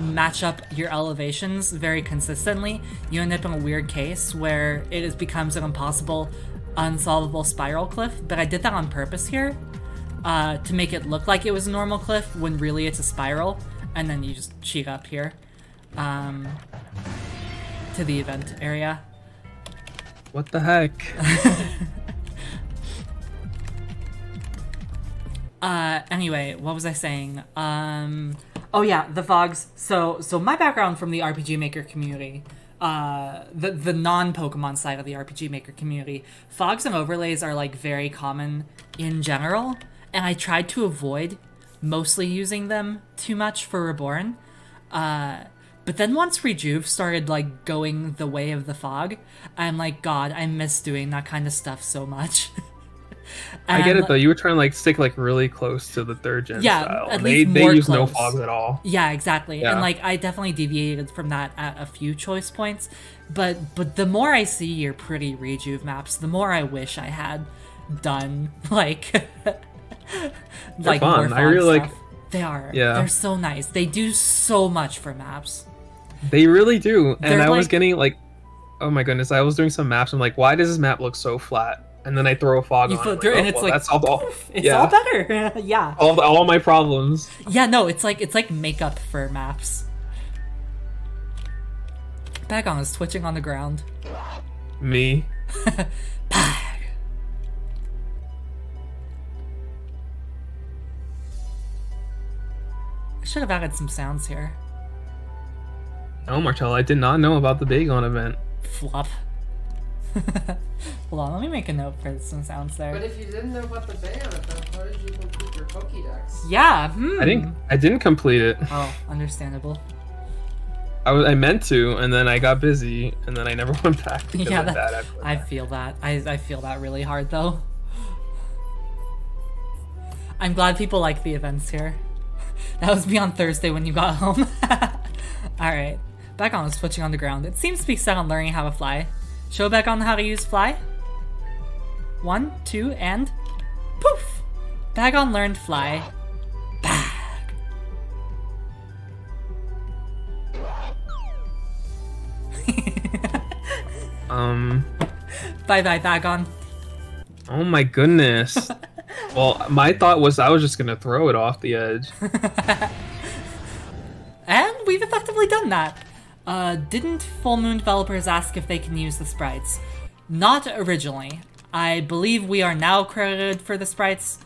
match up your elevations very consistently, you end up in a weird case where becomes an impossible, unsolvable spiral cliff. But I did that on purpose here to make it look like it was a normal cliff when really it's a spiral, and then you just cheat up here to the event area. What the heck? Anyway, what was I saying? Oh yeah, the fogs. So my background from the RPG Maker community, the non-Pokemon side of the RPG Maker community, fogs and overlays are like very common in general, and I tried to avoid mostly using them too much for Reborn. But then once Rejuve started like going the way of the fog, I'm like, God, I miss doing that kind of stuff so much. I get it though. You were trying to like stick like really close to the 3rd gen style. At They least more use close. no fogs at all. Yeah, exactly. Yeah. And like I definitely deviated from that at a few choice points. But the more I see your pretty Rejuve maps, the more I wish I had done like like fun. more fog I really stuff. They are. Yeah. They're so nice. They do so much for maps. They really do. And They're I was like- getting like, oh my goodness, I was doing some maps. I'm like, why does this map look so flat? And then I throw a fog You on flip it. through Like, and oh, it's well, like, that's all. It's Yeah. all better. Yeah. All my problems. Yeah, no, it's like makeup for maps. Bagon is twitching on the ground. Me. Pag. I should have added some sounds here. Oh, Marcel, I did not know about the Bagon event. Flop. Hold on, let me make a note for some sounds there. But if you didn't know about the Bayon event, how did you complete your Pokédex? Yeah, I didn't complete it. Oh, understandable. I meant to, and then I got busy, and then I never went back. because Yeah, of that. I feel that. I feel that really hard, though. I'm glad people like the events here. That was me on Thursday when you got home. Alright. Bagon is twitching on the ground. It seems to be set on learning how to fly. Show Bagon how to use fly. 1, 2, and... poof! Bagon learned fly. Bag. Bye-bye, Bagon. Oh my goodness. Well, my thought was I was just gonna throw it off the edge. And we've effectively done that. Didn't Full Moon developers ask if they can use the sprites? Not originally. I believe we are now credited for the sprites.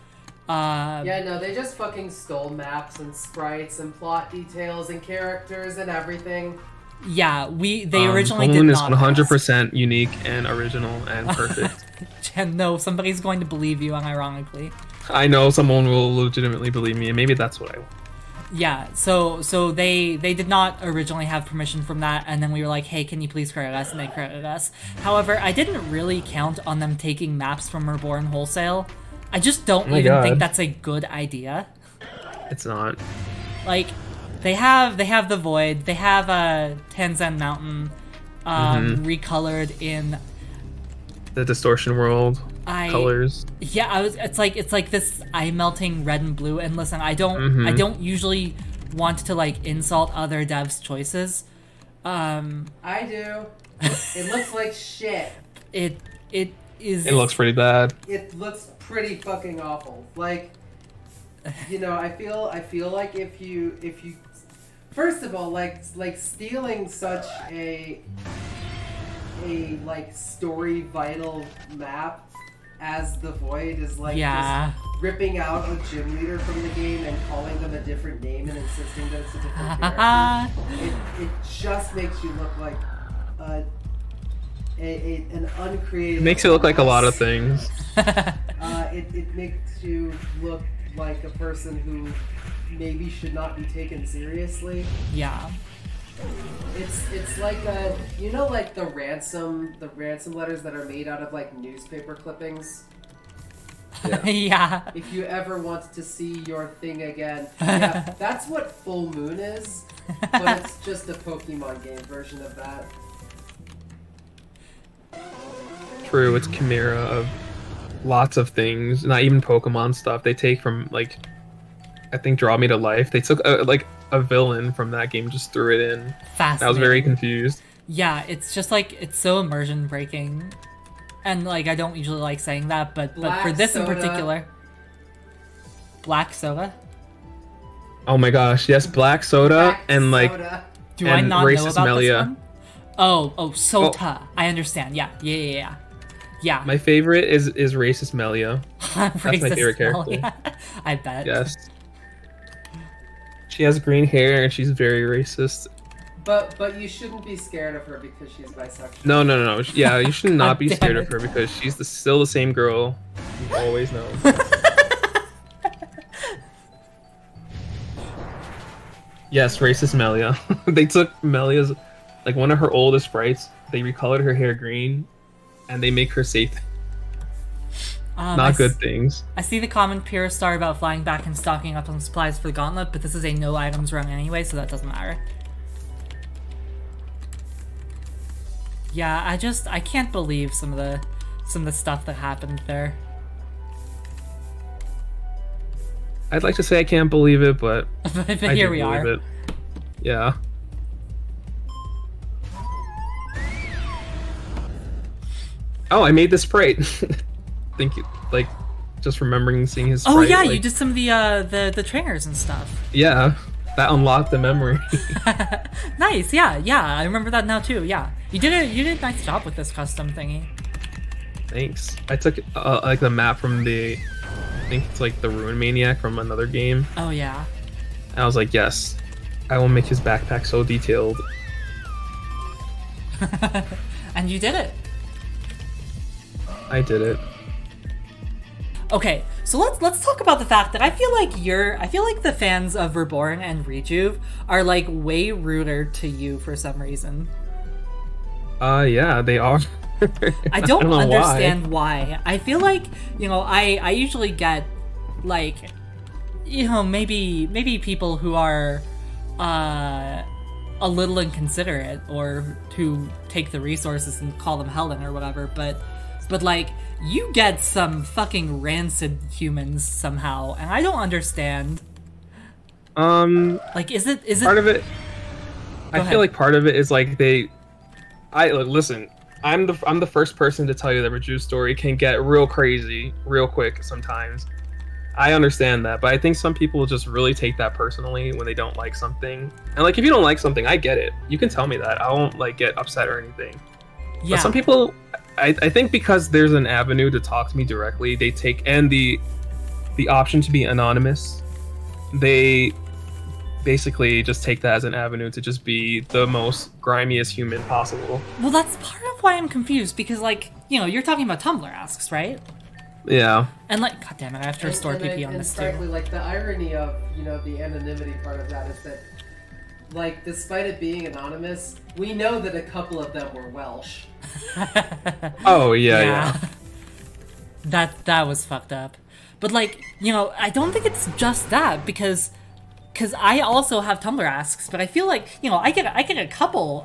Yeah, no, they just fucking stole maps and sprites and plot details and characters and everything. Yeah, they originally Full did Moon not. is 100% unique and original and perfect. Jen, no, somebody's going to believe you unironically. I know someone will legitimately believe me, and maybe that's what I want. Yeah, so they did not originally have permission from that, and then we were like, hey, can you please credit us? And they credited us. However, I didn't really count on them taking maps from Reborn wholesale. I just don't even think that's a good idea. It's not. Like, they have the Void, they have Tanzan Mountain recolored in The Distortion World colors. Yeah, it's like this eye melting red and blue. And listen, I don't usually want to like insult other devs' choices. I do. It looks like shit. It is. It looks pretty bad. It looks pretty fucking awful. Like, you know, I feel like if you first of all, like stealing such a like story vital map as the Void is like just ripping out a gym leader from the game and calling them a different name and insisting that it's a different character. It just makes you look like an uncreative. It makes it look like a lot of things. It makes you look like a person who maybe should not be taken seriously. Yeah. It's like like the ransom letters that are made out of like newspaper clippings. Yeah. If you ever want to see your thing again, yeah, that's what Full Moon is, but it's just a Pokemon game version of that. true. It's chimera of lots of things, not even Pokemon stuff. They take from like, I think Draw Me to Life. They took like a villain from that game, just threw it in. Fascinating. I was very confused. Yeah, it's just like it's so immersion breaking, and like I don't usually like saying that, but for this soda. in particular, black soda. Oh my gosh, yes, black soda and like Do I not know racist about Melia. this one? Oh, Sota. I understand. Yeah. My favorite is racist Melia. That's my favorite character. I bet. Yes. She has green hair and she's very racist. But you shouldn't be scared of her because she's bisexual. No. Yeah, you should not be scared of her because she's still the same girl you've always known. Yes, racist Melia. They took Melia's, like one of her oldest sprites, they recolored her hair green, and they make her say not good things. I see the comment Pure Star about flying back and stocking up on supplies for the Gauntlet, but this is a no items run anyway, so that doesn't matter. Yeah, I can't believe some of the stuff that happened there. I'd like to say I can't believe it, but but I here do we believe are. it. Yeah. Oh, I made this sprite. Thank you. Like, just remembering seeing his sprite. Oh yeah, like, you did some of the trainers and stuff. Yeah, that unlocked the memory. Nice. Yeah. I remember that now too. Yeah, you did a nice job with this custom thingy. Thanks. I took like the map from I think it's like the Ruin Maniac from another game. Oh yeah. And I was like, yes, I will make his backpack so detailed. And you did it. I did it. Okay, so let's talk about the fact that I feel like the fans of Reborn and Rejuve are like way ruder to you for some reason. Yeah, they are. I don't know understand why. I feel like, I usually get like, maybe people who are a little inconsiderate or who take the resources and call them Helen or whatever, but like you get some fucking rancid humans somehow, and I don't understand. Like, is it part of it? I ahead. feel like part of it is like listen. I'm the first person to tell you that Rejuve's story can get real crazy real quick sometimes. I understand that, but I think some people just really take that personally when they don't like something. And like, if you don't like something, I get it. You can tell me that. I won't like get upset or anything. Yeah. But some people, I think because there's an avenue to talk to me directly, they take, and the option to be anonymous, they basically just take that as an avenue to just be the most grimiest human possible. Well, that's part of why I'm confused, because like, you're talking about Tumblr asks, right? Yeah. And like, god damn it, I have to restore PP on this frankly, too. like the irony of the anonymity part of that is that, like, despite it being anonymous, we know that a couple of them were Welsh. Oh yeah. That was fucked up. But like, I don't think it's just that, because I also have Tumblr asks, but I feel like, I get a couple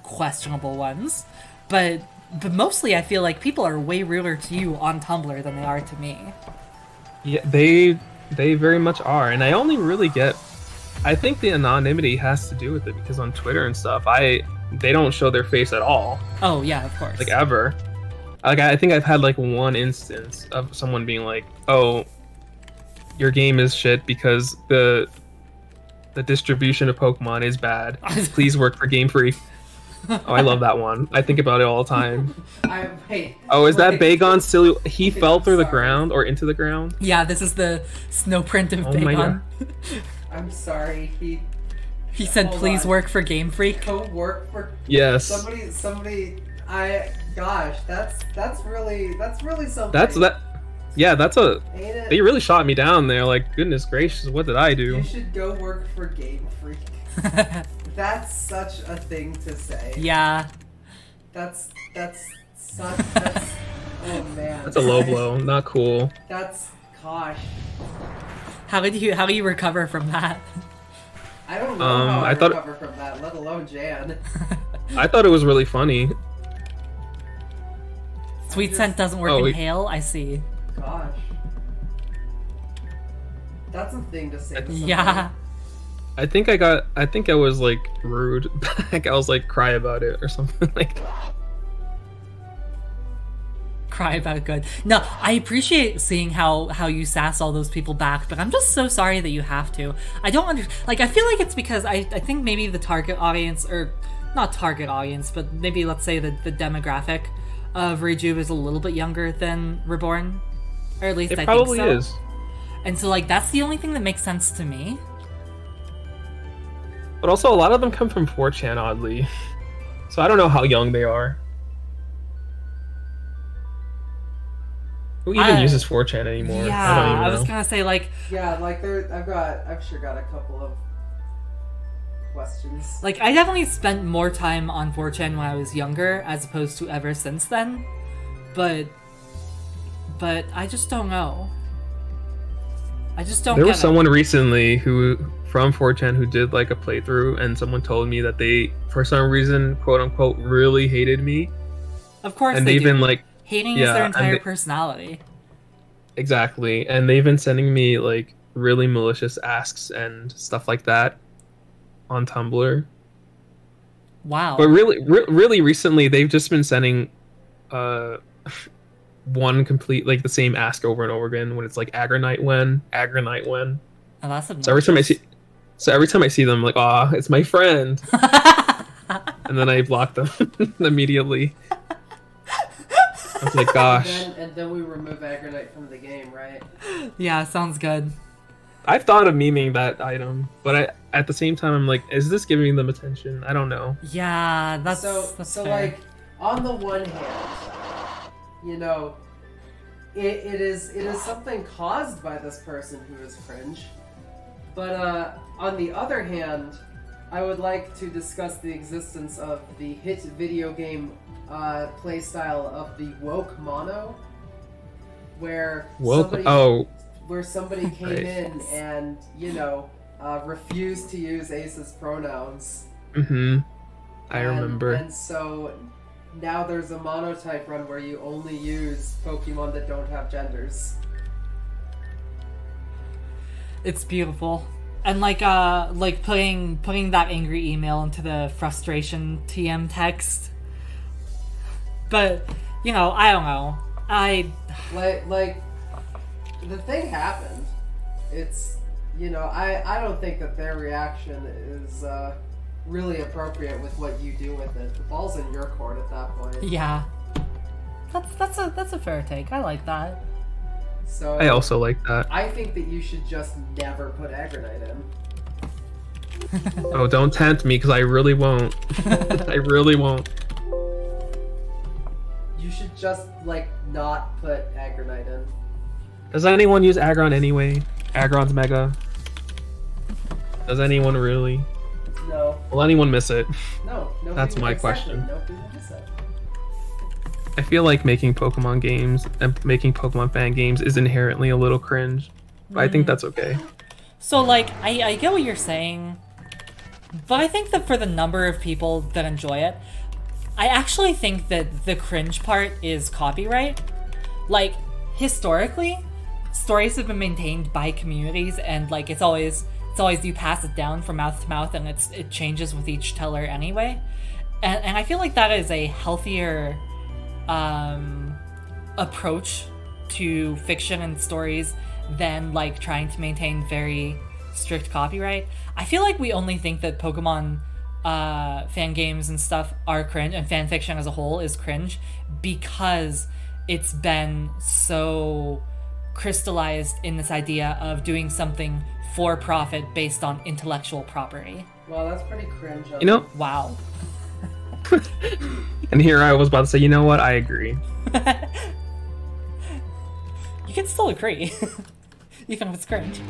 questionable ones, but mostly I feel like people are way ruder to you on Tumblr than they are to me. Yeah, they very much are, and I only really get. I think the anonymity has to do with it because on Twitter and stuff, they don't show their face at all. Oh yeah, of course. Like ever. Like I think I've had like one instance of someone being like, "Oh, your game is shit because the distribution of Pokemon is bad. Please work for Game Freak." Oh, I love that one. I think about it all the time. That Bagon still? He fell through the ground or into the ground? Yeah, this is the snow print of Bagon. My God. I'm sorry. He said, "Please work for Game Freak." Go work for. Yes. Somebody. Gosh, that's really something. That's that. Yeah, that's a. Ain't it? They really shot me down there. Like, goodness gracious, what did I do? You should go work for Game Freak. That's such a thing to say. Yeah. That's such. Oh man. That's a low blow. Not cool. That's gosh. How do you recover from that? I don't know how I recover from that, let alone Jan. I thought it was really funny. Sweet scent doesn't work in hail? I see. Gosh. That's a thing to say to somebody. Yeah. I think I was like rude back. I was like cry about it or something like that. Cry about good. No, I appreciate seeing how you sass all those people back, but I'm just so sorry that you have to. I don't like, I feel like it's because I think maybe the target audience, or not target audience, but maybe let's say the demographic of Rejuve is a little bit younger than Reborn. Or at least I think so. It probably is. And so like that's the only thing that makes sense to me. But also a lot of them come from 4chan, oddly. So I don't know how young they are. Who even uses 4chan anymore? Yeah, I was gonna say like. Yeah, like I've sure got a couple of questions. Like I definitely spent more time on 4chan when I was younger, as opposed to ever since then. But I just don't know. I just don't. There was someone recently who from 4chan who did like a playthrough, and someone told me that they, for some reason, quote unquote, really hated me. Of course, and they've been like. Hating is their entire personality. Exactly, and they've been sending me like really malicious asks and stuff like that on Tumblr. Wow. But really recently, they've just been sending one complete, like the same ask over and over again when it's like Agronite when. Oh, that's obnoxious. So every time I see them, I'm like, "Ah, it's my friend," and then I block them immediately. I was like, gosh. And then we remove Agronite from the game, right? Yeah, sounds good. I've thought of memeing that item, but at the same time, I'm like, is this giving them attention? I don't know. Yeah, that's so fair. like, on the one hand, you know, it is something caused by this person who is cringe, but on the other hand, I would like to discuss the existence of the hit video game playstyle of the woke mono, where somebody came in and, you know, refused to use Ace's pronouns. Mm-hmm. I remember. And so now there's a monotype run where you only use Pokemon that don't have genders. It's beautiful. And like putting that angry email into the frustration TM text. But, you know, I don't know. Like the thing happened. It's, you know, I don't think that their reaction is really appropriate with what you do with it. The ball's in your court at that point. Yeah. That's a fair take. I like that. So I also like that. I think that you should just never put Agronite in. Oh, don't tempt me, because I really won't. I really won't. You should just, like, not put Agronite in. Does anyone use Aggron anyway? Aggron's mega. Does anyone really? No. Will anyone miss it? No. That's my question. No people miss it. I feel like making Pokemon games and making Pokemon fan games is inherently a little cringe, but I think that's okay. So, like, I get what you're saying, but I think that for the number of people that enjoy it, I actually think that the cringe part is copyright. Like, historically, stories have been maintained by communities, and like it's always you pass it down from mouth to mouth, and it changes with each teller anyway. And I feel like that is a healthier approach to fiction and stories than like trying to maintain very strict copyright. I feel like we only think that Pokemon fan games and stuff are cringe, and fan fiction as a whole is cringe, because it's been so crystallized in this idea of doing something for profit based on intellectual property. Well, that's pretty cringe. You know? Wow. And here I was about to say, you know what? I agree. You can still agree, even if it's cringe.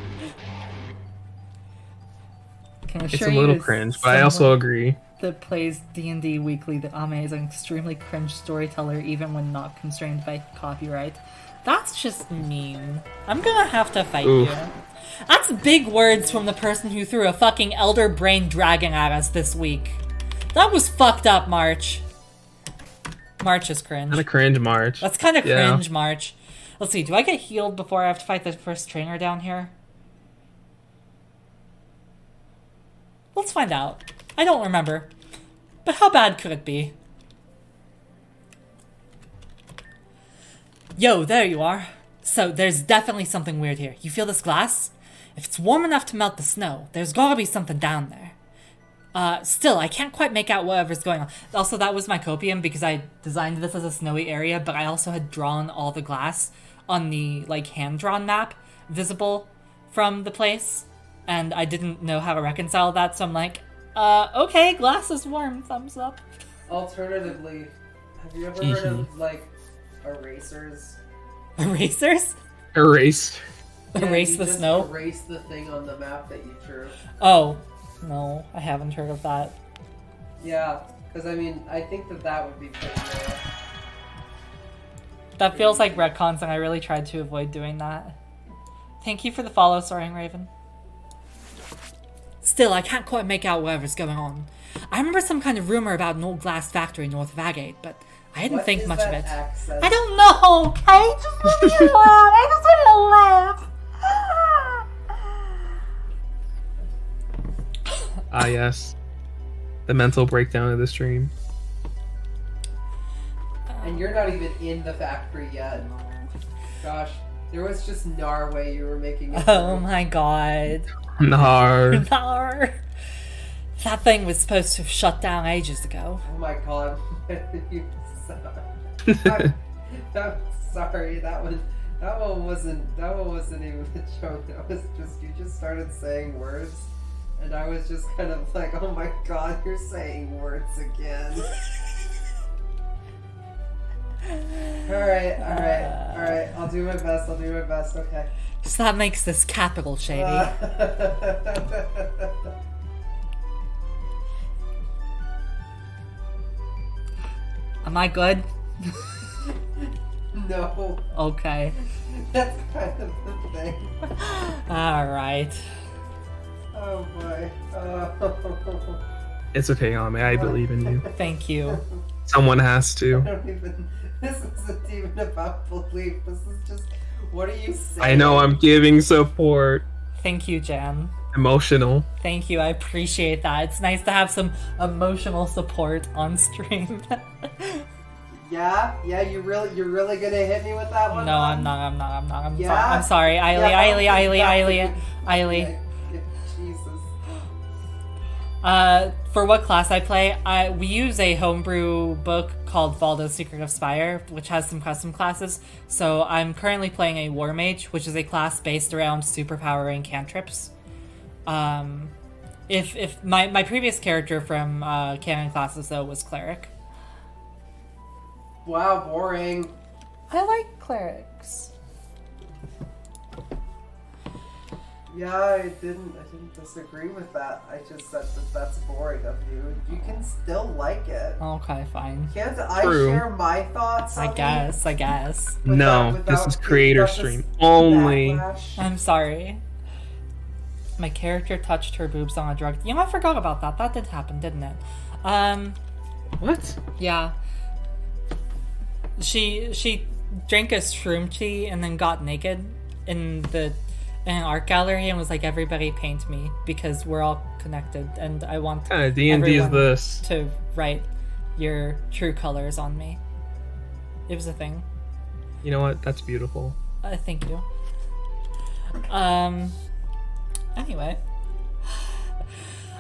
It's a little cringe, but I also agree. That plays D&D weekly, that Ame is an extremely cringe storyteller even when not constrained by copyright. That's just mean. I'm gonna have to fight you. That's big words from the person who threw a fucking Elder Brain Dragon at us this week. That was fucked up, March. March is cringe. Kind of cringe March. That's kind of cringe March. Let's see, do I get healed before I have to fight the first trainer down here? Let's find out. I don't remember. But how bad could it be? Yo, there you are. So, there's definitely something weird here. You feel this glass? If it's warm enough to melt the snow, there's gotta be something down there. Still, I can't quite make out whatever's going on. Also, that was my copium because I designed this as a snowy area, but I also had drawn all the glass on the, like, hand-drawn map visible from the place, and I didn't know how to reconcile that, so I'm like, okay, glass is warm, thumbs up. Alternatively, have you ever heard of, like, erasers? Erasers? Erase. Yeah, Erase the snow? Erase the thing on the map that you drew. Oh. No, I haven't heard of that. Yeah, because I mean, I think that would be pretty good. That feels like retcons, and I really tried to avoid doing that. Thank you for the follow, Soaring Raven. Still, I can't quite make out whatever's going on. I remember some kind of rumor about an old glass factory north of Agate, but I didn't think much of it. Accent? I don't know, okay? Just leave me alone. I just want to live. Ah, yes. The mental breakdown of the stream. And you're not even in the factory yet. Gosh, there was just Norway you were making it Oh through. my god. Nar. Nar. That thing was supposed to have shut down ages ago. Oh my god. You I'm sorry, that one wasn't even a joke. That was just, you just started saying words. And I was just kind of like, oh my god, you're saying words again. Alright. I'll do my best, okay. So that makes this capital shady. Am I good? No. Okay. That's kind of the thing. Alright. Oh boy. It's okay, Ame. I believe in you. Thank you. Someone has I to. don't even. This isn't even about belief. This is just. What are you saying? I know I'm giving support. Thank you, Jan. Emotional. Thank you, I appreciate that. It's nice to have some emotional support on stream. Yeah, you're really gonna hit me with that one? No, I'm not. Yeah? I'm sorry. Eiley. Jesus. For what class I play, we use a homebrew book called Valdo's Secret of Spire, which has some custom classes. So I'm currently playing a War Mage, which is a class based around superpower and cantrips. If my previous character from canon classes though was Cleric. Wow, boring. I like clerics. Yeah, I didn't disagree with that. I just said that's boring of you. You can still like it. Okay, fine. Can't I True. share my thoughts? I guess. No, this is creator stream only. Backlash? I'm sorry. My character touched her boobs on a drug. You know, I forgot about that. That did happen, didn't it? What? Yeah. She drank a shroom tea and then got naked in an art gallery and was like, "Everybody paint me because we're all connected and I want What kind of D&D is everyone this? to write your true colors on me." It was a thing. You know what? That's beautiful. Thank you. Anyway.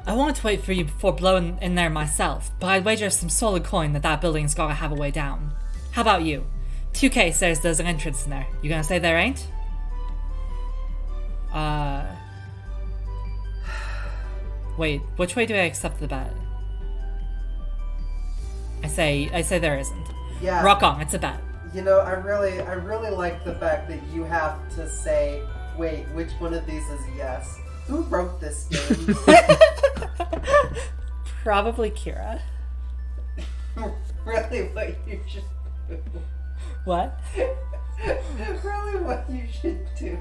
I wanted to wait for you before blowing in there myself, but I'd wager some solid coin that building's gotta have a way down. How about you? 2K says there's an entrance in there. You gonna say there ain't? Wait, which way do I accept the bet? I say there isn't. Yeah. Rock on, it's a bet. You know, I really like the fact that you have to say, wait, which one of these is yes? Who wrote this game? Probably Kira. Really, what you should do. What? Really, what you should do.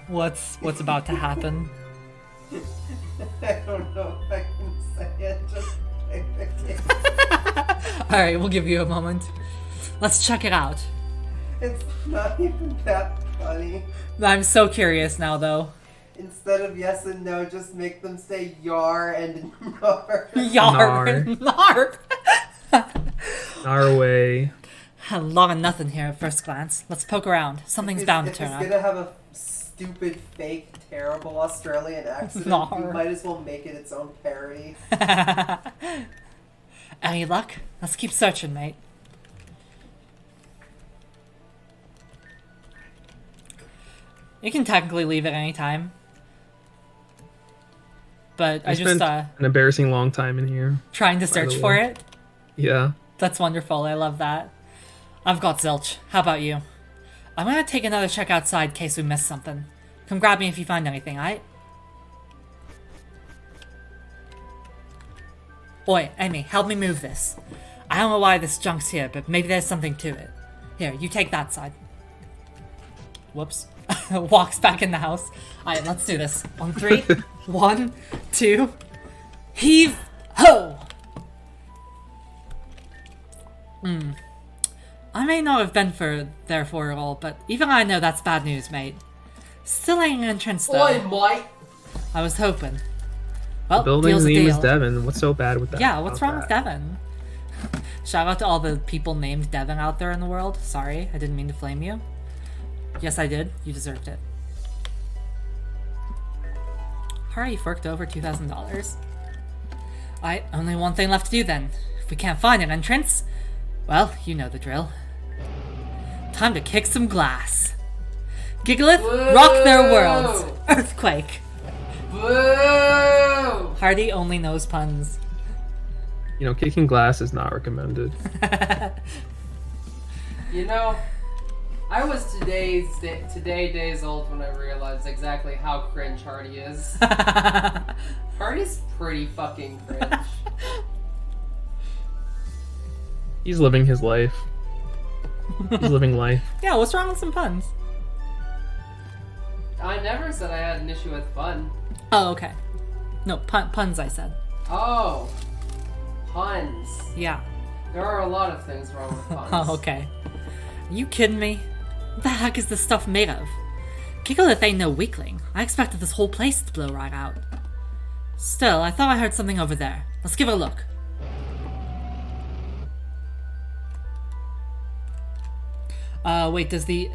What's about to happen? I don't know if I can say it. Just say Alright, we'll give you a moment. Let's check it out. It's not even that funny. I'm so curious now, though. Instead of yes and no, just make them say yar and nar. Yar and nar. Narway. A lot of nothing here at first glance. Let's poke around. Something's bound to turn up. If it's gonna have a stupid, fake, terrible Australian accent, you might as well make it its own parody. Any luck? Let's keep searching, mate. You can technically leave at any time. But I just an embarrassing long time in here. Trying to search for it? Yeah. That's wonderful. I love that. I've got zilch. How about you? I'm gonna take another check outside in case we missed something. Come grab me if you find anything, aight? Oi, Amy, help me move this. I don't know why this junk's here, but maybe there's something to it. Here, you take that side. Whoops. Walks back in the house. Alright, let's do this. On 3. 1, 2. Heave! Ho! I may not have been there for it all, but even I know that's bad news, mate. Still ain't an entrance, though. Oi, mate! I was hoping. Well, the building's name is Devon. What's so bad with that? Yeah, what's wrong with Devon? Shout out to all the people named Devon out there in the world. Sorry, I didn't mean to flame you. Yes, I did. You deserved it. Hurry, you forked over $2,000. Alright, only one thing left to do then. If we can't find an entrance, well, you know the drill. Time to kick some glass. Gigalith, Whoa! rock their worlds. Earthquake. Whoa! Hardy only knows puns. You know, kicking glass is not recommended. You know, I was today days old when I realized exactly how cringe Hardy is. Hardy's pretty fucking cringe. He's living his life. He's living life. Yeah, what's wrong with some puns? I never said I had an issue with fun. Oh, okay. No, puns I said. Oh. Puns. Yeah. There are a lot of things wrong with puns. Oh, okay. You kidding me? What the heck is this stuff made of? Gigalith ain't no weakling. I expected this whole place to blow right out. Still, I thought I heard something over there. Let's give it a look. Wait, does the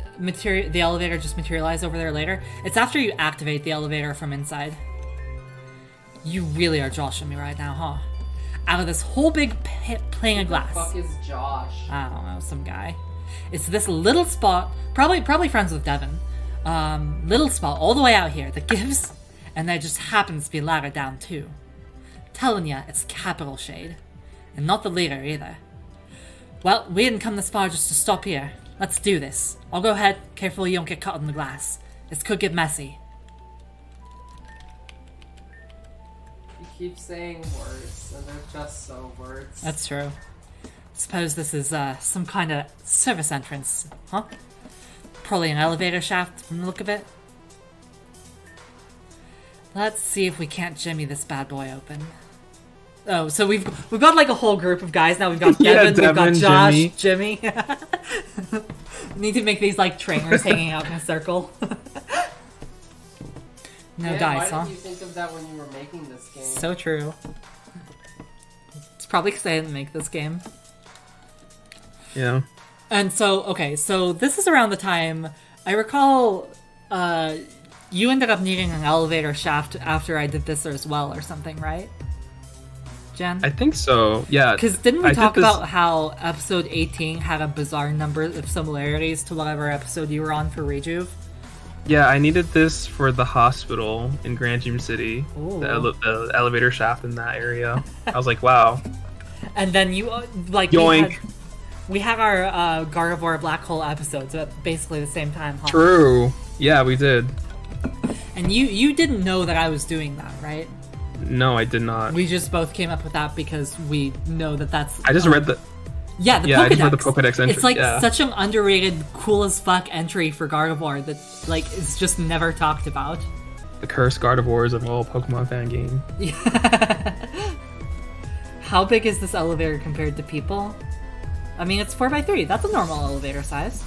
elevator just materialize over there later? It's after you activate the elevator from inside. You really are joshing me right now, huh? Out of this whole big plane of glass. Who the fuck is Josh? I don't know, some guy. It's this little spot, probably friends with Devon. Little spot all the way out here that gives, and there just happens to be a ladder down too. Telling ya, it's capital shade. And not the leader either. Well, we didn't come this far just to stop here. Let's do this. I'll go ahead, careful you don't get caught in the glass. This could get messy. You keep saying words, and they're just so words. That's true. Suppose this is some kind of service entrance, huh? Probably an elevator shaft from the look of it. Let's see if we can't jimmy this bad boy open. Oh, so we've got like a whole group of guys now. We've got Devon, we've got Josh, Jimmy. We need to make these like trainers hanging out in a circle. No dice, huh? Why didn't you think of that when you were making this game? So true. It's probably because I didn't make this game. Yeah. And so, okay, so this is around the time, I recall, you ended up needing an elevator shaft after I did this as well or something, right? Jen? I think so, yeah. Because didn't we talk about how episode 18 had a bizarre number of similarities to whatever episode you were on for Rejuve? Yeah, I needed this for the hospital in Grand Dream City. The elevator shaft in that area. I was like, wow. And then you, like, Yoink. we had our Gardevoir Black Hole episodes at basically the same time, huh? True. Yeah, we did. And you didn't know that I was doing that, right? No, I did not. We just both came up with that because we know that that's... I just read the... Yeah, the Pokedex. I just read the Pokedex entry. It's like such an underrated, cool as fuck entry for Gardevoir that like is just never talked about. The cursed Gardevoirs of all Pokemon fan game. How big is this elevator compared to people? I mean, it's 4x3. That's a normal elevator size.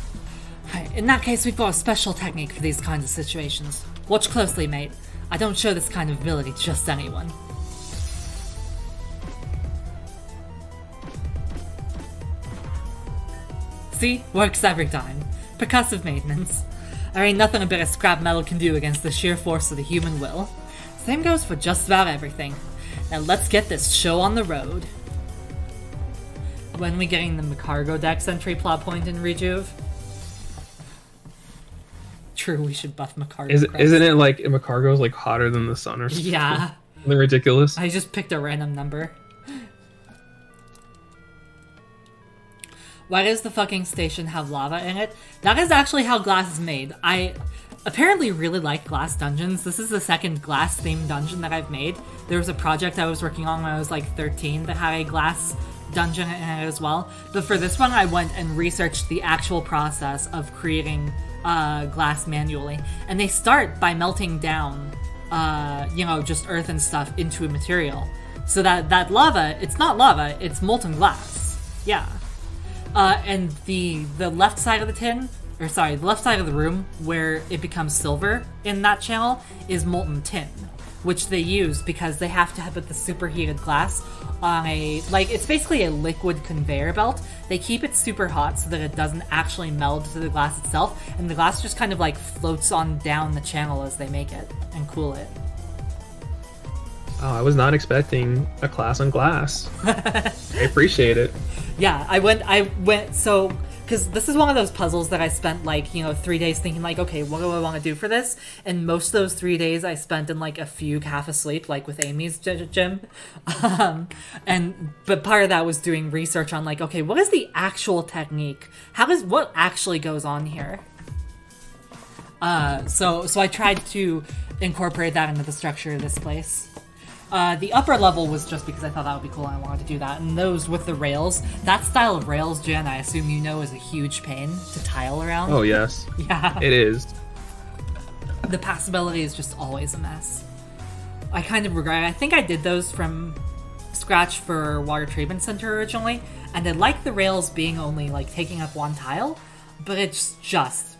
In that case, we've got a special technique for these kinds of situations. Watch closely, mate. I don't show this kind of ability to just anyone. See? Works every time. Percussive maintenance. There ain't nothing a bit of scrap metal can do against the sheer force of the human will. Same goes for just about everything. Now let's get this show on the road. When we getting the cargo dex entry plot point in Rejuve? True, we should buff Macargo. Isn't it like Macargo's like hotter than the sun or something? Yeah. Something ridiculous. I just picked a random number. Why does the fucking station have lava in it? That is actually how glass is made. I apparently really like glass dungeons. This is the second glass-themed dungeon that I've made. There was a project I was working on when I was like 13 that had a glass dungeon in it as well. But for this one, I went and researched the actual process of creating glass manually. And they start by melting down, you know, just earth and stuff into a material. So that lava, it's not lava, it's molten glass. Yeah. And the left side of the tin, or sorry, the left side of the room where it becomes silver in that channel is molten tin, which they use because they have to put the superheated glass on a, like, it's basically a liquid conveyor belt. They keep it super hot so that it doesn't actually meld to the glass itself, and the glass just kind of like floats on down the channel as they make it and cool it. Oh, I was not expecting a class on glass. I appreciate it. Yeah, I went, so, because this is one of those puzzles that I spent, like, you know, 3 days thinking, like, okay, what do I want to do for this? And most of those 3 days I spent in, like, a fugue, half asleep, like, with Amy's gym. But part of that was doing research on, like, okay, what is the actual technique? What actually goes on here? So I tried to incorporate that into the structure of this place. The upper level was just because I thought that would be cool and I wanted to do that. And those with the rails, that style of rails, Jen, I assume you know is a huge pain to tile around. Oh, yes. Yeah. It is. The passability is just always a mess. I kind of regret it. I think I did those from scratch for Water Treatment Center originally, and I like the rails being only, like, taking up one tile, but it's just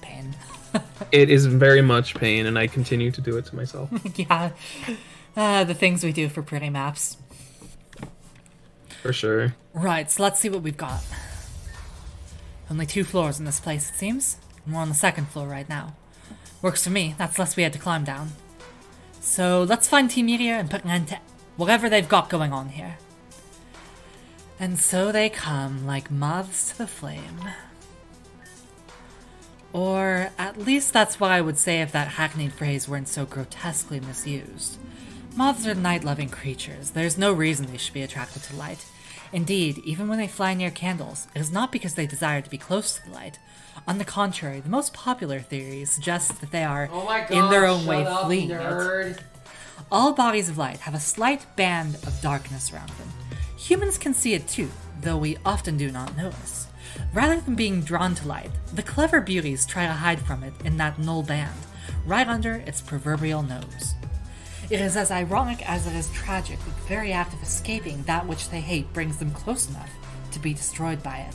pain. It is very much pain, and I continue to do it to myself. Yeah. The things we do for pretty maps. For sure. Right, so let's see what we've got. Only 2 floors in this place, it seems. And we're on the 2nd floor right now. Works for me, that's less we had to climb down. So let's find Team Meteor and put an end to whatever they've got going on here. And so they come, like moths to the flame. Or at least that's what I would say if that hackneyed phrase weren't so grotesquely misused. Moths are night-loving creatures. There's no reason they should be attracted to light. Indeed, even when they fly near candles, it is not because they desire to be close to the light. On the contrary, the most popular theory suggests that they are, in their own way, fleeing it. All bodies of light have a slight band of darkness around them. Humans can see it too, though we often do not notice. Rather than being drawn to light, the clever beauties try to hide from it in that null band, right under its proverbial nose. It is as ironic as it is tragic that the very act of escaping that which they hate brings them close enough to be destroyed by it.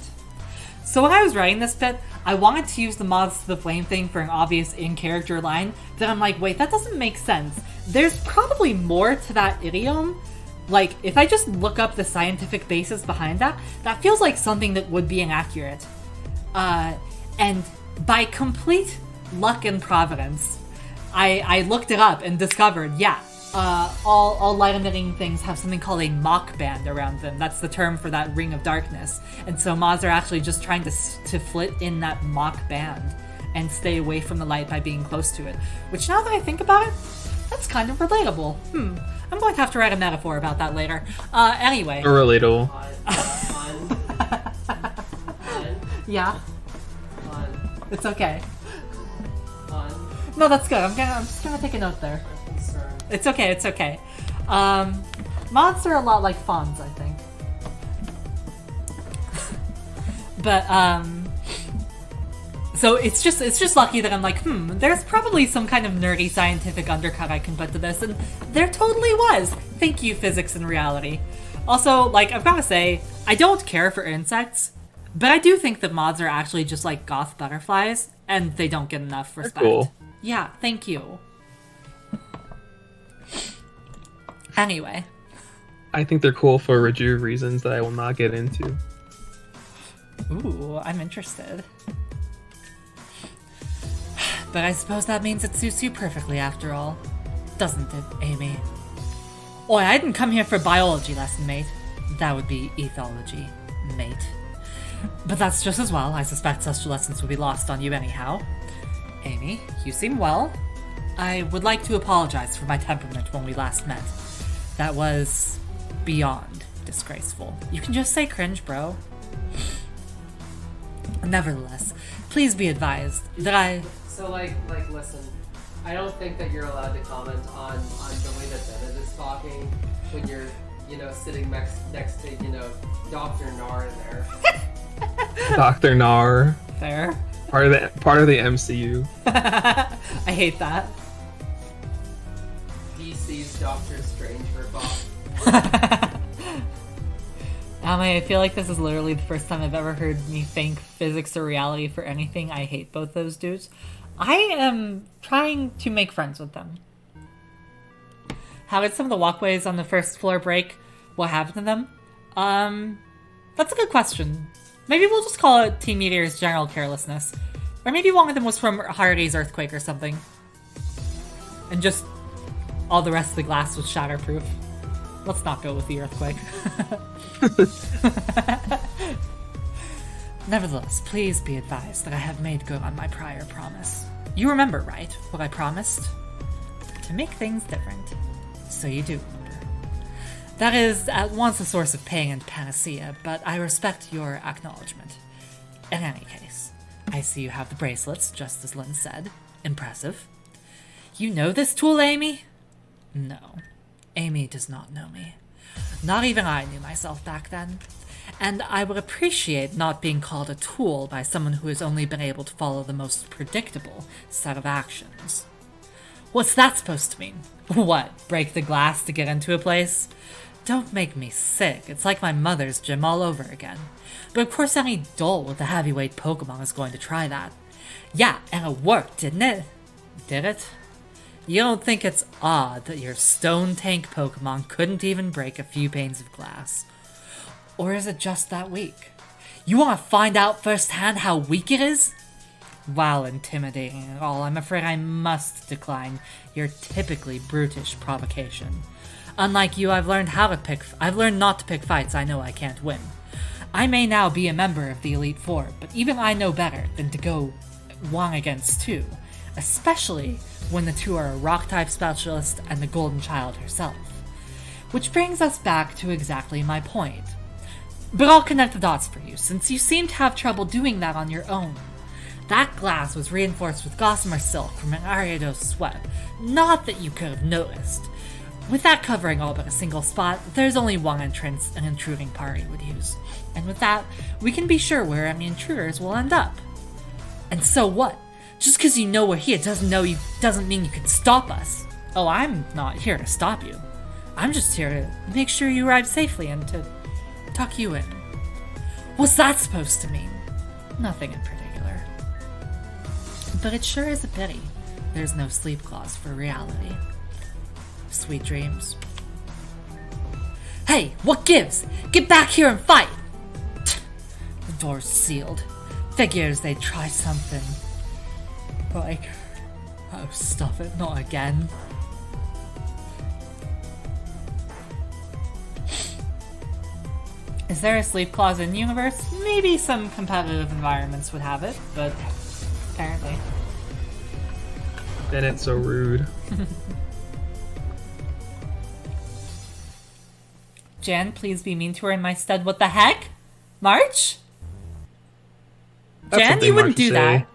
So when I was writing this bit, I wanted to use the moths to the flame thing for an obvious in-character line, but I'm like, wait, that doesn't make sense. There's probably more to that idiom. Like, if I just look up the scientific basis behind that, that feels like something that would be inaccurate. And by complete luck and providence, I looked it up and discovered, yeah, all light-emitting things have something called a Mach band around them. That's the term for that ring of darkness. And so moths are actually just trying to flit in that Mach band and stay away from the light by being close to it. Which, now that I think about it, that's kind of relatable. I'm going to have to write a metaphor about that later. Anyway. Relatable. Yeah. It's okay. No, that's good. I'm just gonna take a note there. It's okay, it's okay. Moths are a lot like fawns, I think. But, so it's just lucky that I'm like, there's probably some kind of nerdy scientific undercut I can put to this, and there totally was. Thank you, physics and reality. Also, like, I've gotta say, I don't care for insects, but I do think that moths are actually just like goth butterflies, and they don't get enough respect. Cool. Yeah, thank you. Anyway. I think they're cool for Raju reasons that I will not get into. Ooh, I'm interested. But I suppose that means it suits you perfectly after all. Doesn't it, Amy? Oi, I didn't come here for biology lesson, mate. That would be ethology, mate. But that's just as well. I suspect such lessons would be lost on you anyhow. Amy, you seem well. I would like to apologize for my temperament when we last met. That was beyond disgraceful. You can just say cringe, bro. Nevertheless, please be advised that I... So, listen. I don't think that you're allowed to comment on the way that Bennett is talking when you're, sitting next to, Dr. Nar there. Dr. Nar. Fair. Part of the MCU. I hate that. DC's Doctor Strange ripoff. I feel like this is literally the first time I've ever heard me thank physics or reality for anything. I hate both those dudes. I am trying to make friends with them. How did some of the walkways on the first floor break? What happened to them? That's a good question. Maybe we'll just call it Team Meteor's general carelessness. Or maybe one of them was from Hardy's earthquake or something. And just all the rest of the glass was shatterproof. Let's not go with the earthquake. Nevertheless, please be advised that I have made good on my prior promise. You remember, right, what I promised? To make things different. So you do remember. That is at once a source of pain and panacea, but I respect your acknowledgement. In any case, I see you have the bracelets, just as Lynn said. Impressive. You know this tool, Amy? No. Amy does not know me. Not even I knew myself back then. And I would appreciate not being called a tool by someone who has only been able to follow the most predictable set of actions. What's that supposed to mean? What, break the glass to get into a place? Don't make me sick. It's like my mother's gym all over again. But of course any doll with a heavyweight Pokemon is going to try that. Yeah, and it worked, didn't it? Did it? You don't think it's odd that your stone tank Pokemon couldn't even break a few panes of glass? Or is it just that weak? You want to find out firsthand how weak it is? While intimidating and all, I'm afraid I must decline your typically brutish provocation. Unlike you, I've learned not to pick fights I know I can't win. I may now be a member of the Elite Four, but even I know better than to go 1 against 2, especially when the two are a Rock-type specialist and the Golden Child herself. Which brings us back to exactly my point. But I'll connect the dots for you, since you seem to have trouble doing that on your own. That glass was reinforced with gossamer silk from an Ariados web, not that you could have noticed. With that covering all but a single spot, there's only one entrance an intruding party would use. And with that, we can be sure where any intruders will end up. And so what? Just because you know we're here doesn't mean you can stop us. Oh, I'm not here to stop you. I'm just here to make sure you arrive safely and to tuck you in. What's that supposed to mean? Nothing in particular. But it sure is a pity there's no sleep clause for reality. Sweet dreams. Hey, what gives? Get back here and fight! The door's sealed. Figures they'd try something. Like, oh, stuff it, not again. Is there a sleep clause in the universe? Maybe some competitive environments would have it, but apparently. Then it's so rude. Jan, please be mean to her in my stead. What the heck? March? That's Jan, you wouldn't do that.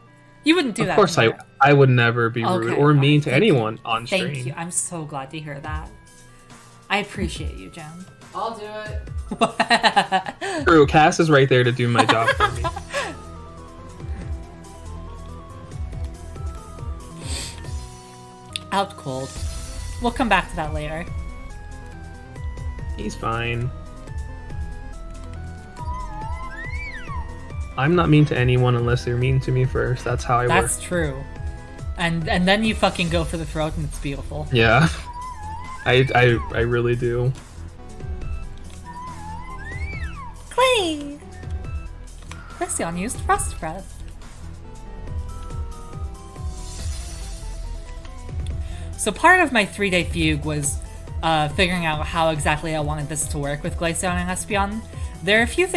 You wouldn't do that. Of course I would never be rude or mean to anyone on stream. Thank you. I'm so glad to hear that. I appreciate you, Jan. I'll do it. True, Cass is right there to do my job for me. Out cold. We'll come back to that later. He's fine. I'm not mean to anyone unless they're mean to me first. That's how I work. That's true. And then you fucking go for the throat and it's beautiful. Yeah. I really do. Clay! Glaceon used Frost Breath. So part of my 3-day fugue was figuring out how exactly I wanted this to work with Glaceon and Espeon. There are a few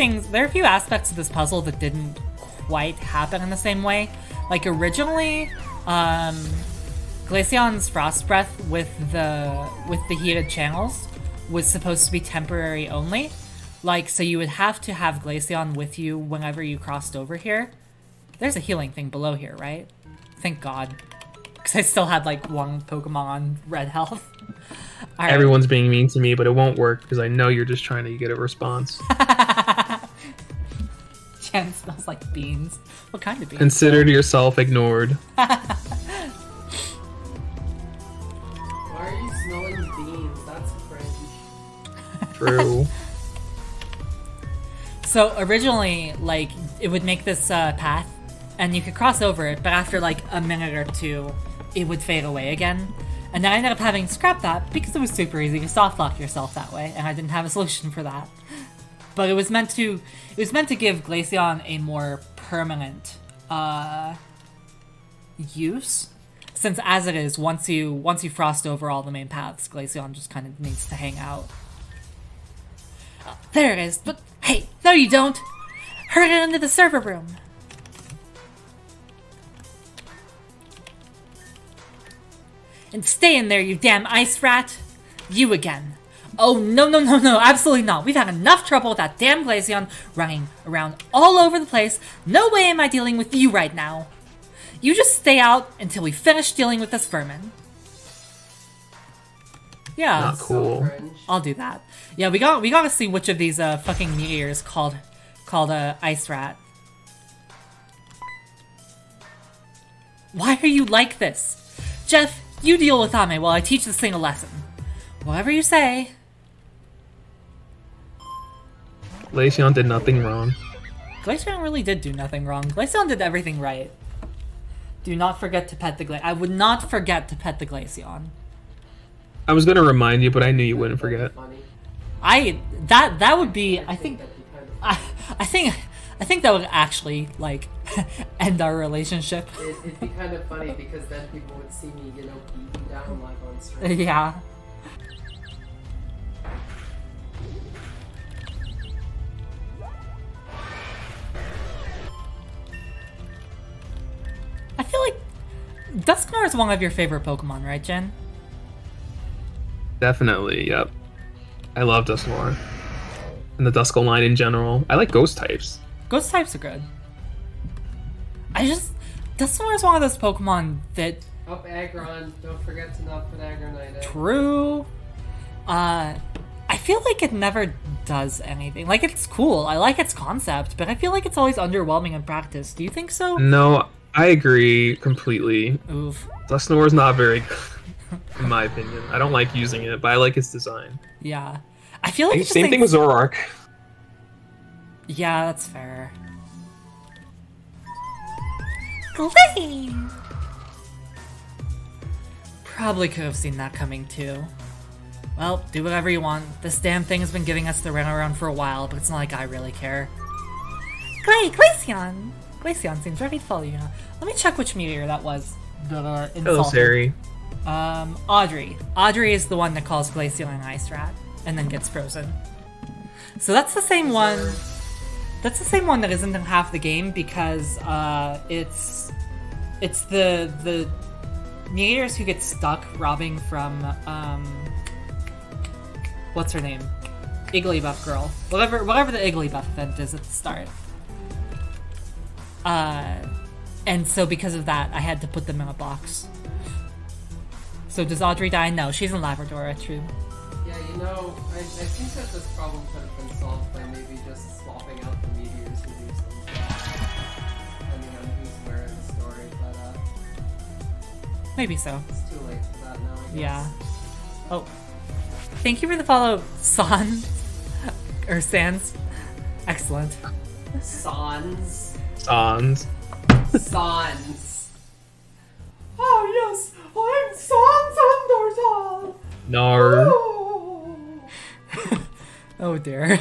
aspects of this puzzle that didn't quite happen in the same way. Like originally, Glaceon's Frost Breath with the heated channels was supposed to be temporary only. Like, so you would have to have Glaceon with you whenever you crossed over here. There's a healing thing below here, right? Thank God. Because I still had, like, one Pokemon on red health. Right. Everyone's being mean to me, but it won't work because I know you're just trying to get a response. Jen smells like beans. What kind of beans? Consider yourself ignored. Why are you smelling beans? That's cringe. True. So originally, like, it would make this path, and you could cross over it, but after like a minute or two, it would fade away again. And then I ended up having to scrap that because it was super easy to soft lock yourself that way, and I didn't have a solution for that. But it was meant to give Glaceon a more permanent use, since as it is, once you frost over all the main paths, Glaceon just kind of needs to hang out. There it is, but hey, no you don't! Hurry into the server room! And stay in there, you damn ice rat! You again. Oh, no, absolutely not. We've had enough trouble with that damn Glaceon running around all over the place. No way am I dealing with you right now. You just stay out until we finish dealing with this vermin. Yeah. Not cool. I'll do that. Yeah, we gotta see which of these fucking meteors called Ice Rat. Why are you like this? Jeff, you deal with Ame while I teach this thing a lesson. Whatever you say. Glaceon did nothing wrong. Glaceon really did do nothing wrong. Glaceon did everything right. Do not forget to pet the Glaceon. I would not forget to pet the Glaceon. I was gonna remind you, but I knew you wouldn't forget. That would be, I think that would actually, like, end our relationship. It'd be kind of funny because then people would see me, beating down like on stream. Yeah. I feel like Dusknoir is one of your favorite Pokemon, right, Jen? Definitely, yep. I love Dusknoir. And the Duskull line in general. I like ghost types. Ghost types are good. Dusknoir is one of those Pokemon that... Up Aggron. Don't forget to not put Aggronite in. True. I feel like it never does anything. Like, it's cool. I like its concept, but I feel like it's always underwhelming in practice. Do you think so? No, I agree completely. Oof. Dusknoir is not very good, in my opinion. I don't like using it, but I like its design. Yeah. I feel like Same thing with Zoroark. Yeah, that's fair. Gleam! Probably could have seen that coming too. Well, do whatever you want. This damn thing has been giving us the runaround for a while, but it's not like I really care. Glaceon! Glaceon seems ready to follow you now. Let me check which meteor that was. Hello, Sari. Audrey. Audrey is the one that calls Glaceon an ice rat, and then gets frozen. So that's the same one. That's the same one that isn't in half the game because it's the meteors who get stuck robbing from what's her name? Igglybuff girl. Whatever the Igglybuff event is at the start. And so because of that, I had to put them in a box. So does Audrey die? No, she's in Labrador, true. Yeah, I think that this problem could have been solved by maybe just swapping out the meteors who do some depending on who's where in the story, but maybe so. It's too late for that now, I guess. Yeah. Oh. Thank you for the follow, Sans. Or Sans. Excellent. Sans. Sans. Sans. Oh yes, I'm Sans Undertale. Nar. Oh. Oh dear.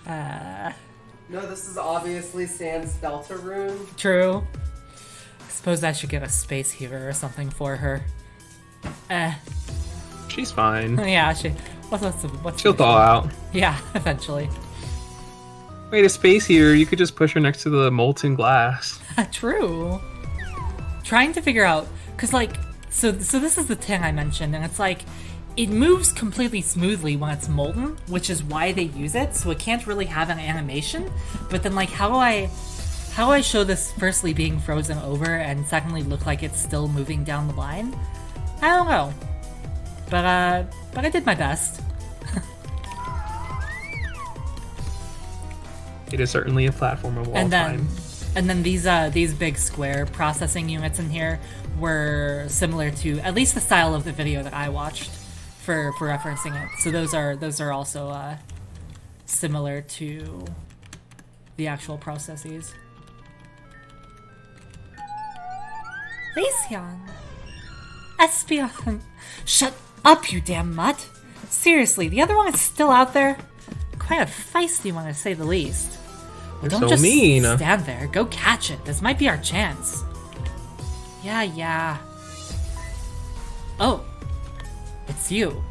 No, this is obviously Sans Deltarune. True. I suppose I should get a space heater or something for her. She's fine. Yeah, what's She'll thaw out. Yeah, eventually. Wait, a space heater, you could just push her next to the molten glass. True. Trying to figure out, cause like, so this is the thing I mentioned, and it's like, it moves completely smoothly when it's molten, which is why they use it, so it can't really have an animation. But then like, how do I show this firstly being frozen over, and secondly look like it's still moving down the line? I don't know. But I did my best. It is certainly a platform of all time. And then these big square processing units in here were similar to at least the style of the video that I watched for referencing it. So those are also similar to the actual processes. Lesion. Espion. Shut up, you damn mutt. Seriously, the other one is still out there? Quite a feisty one, to say the least. Well, don't so just mean. stand there. Go catch it. This might be our chance. Yeah. Oh. It's you.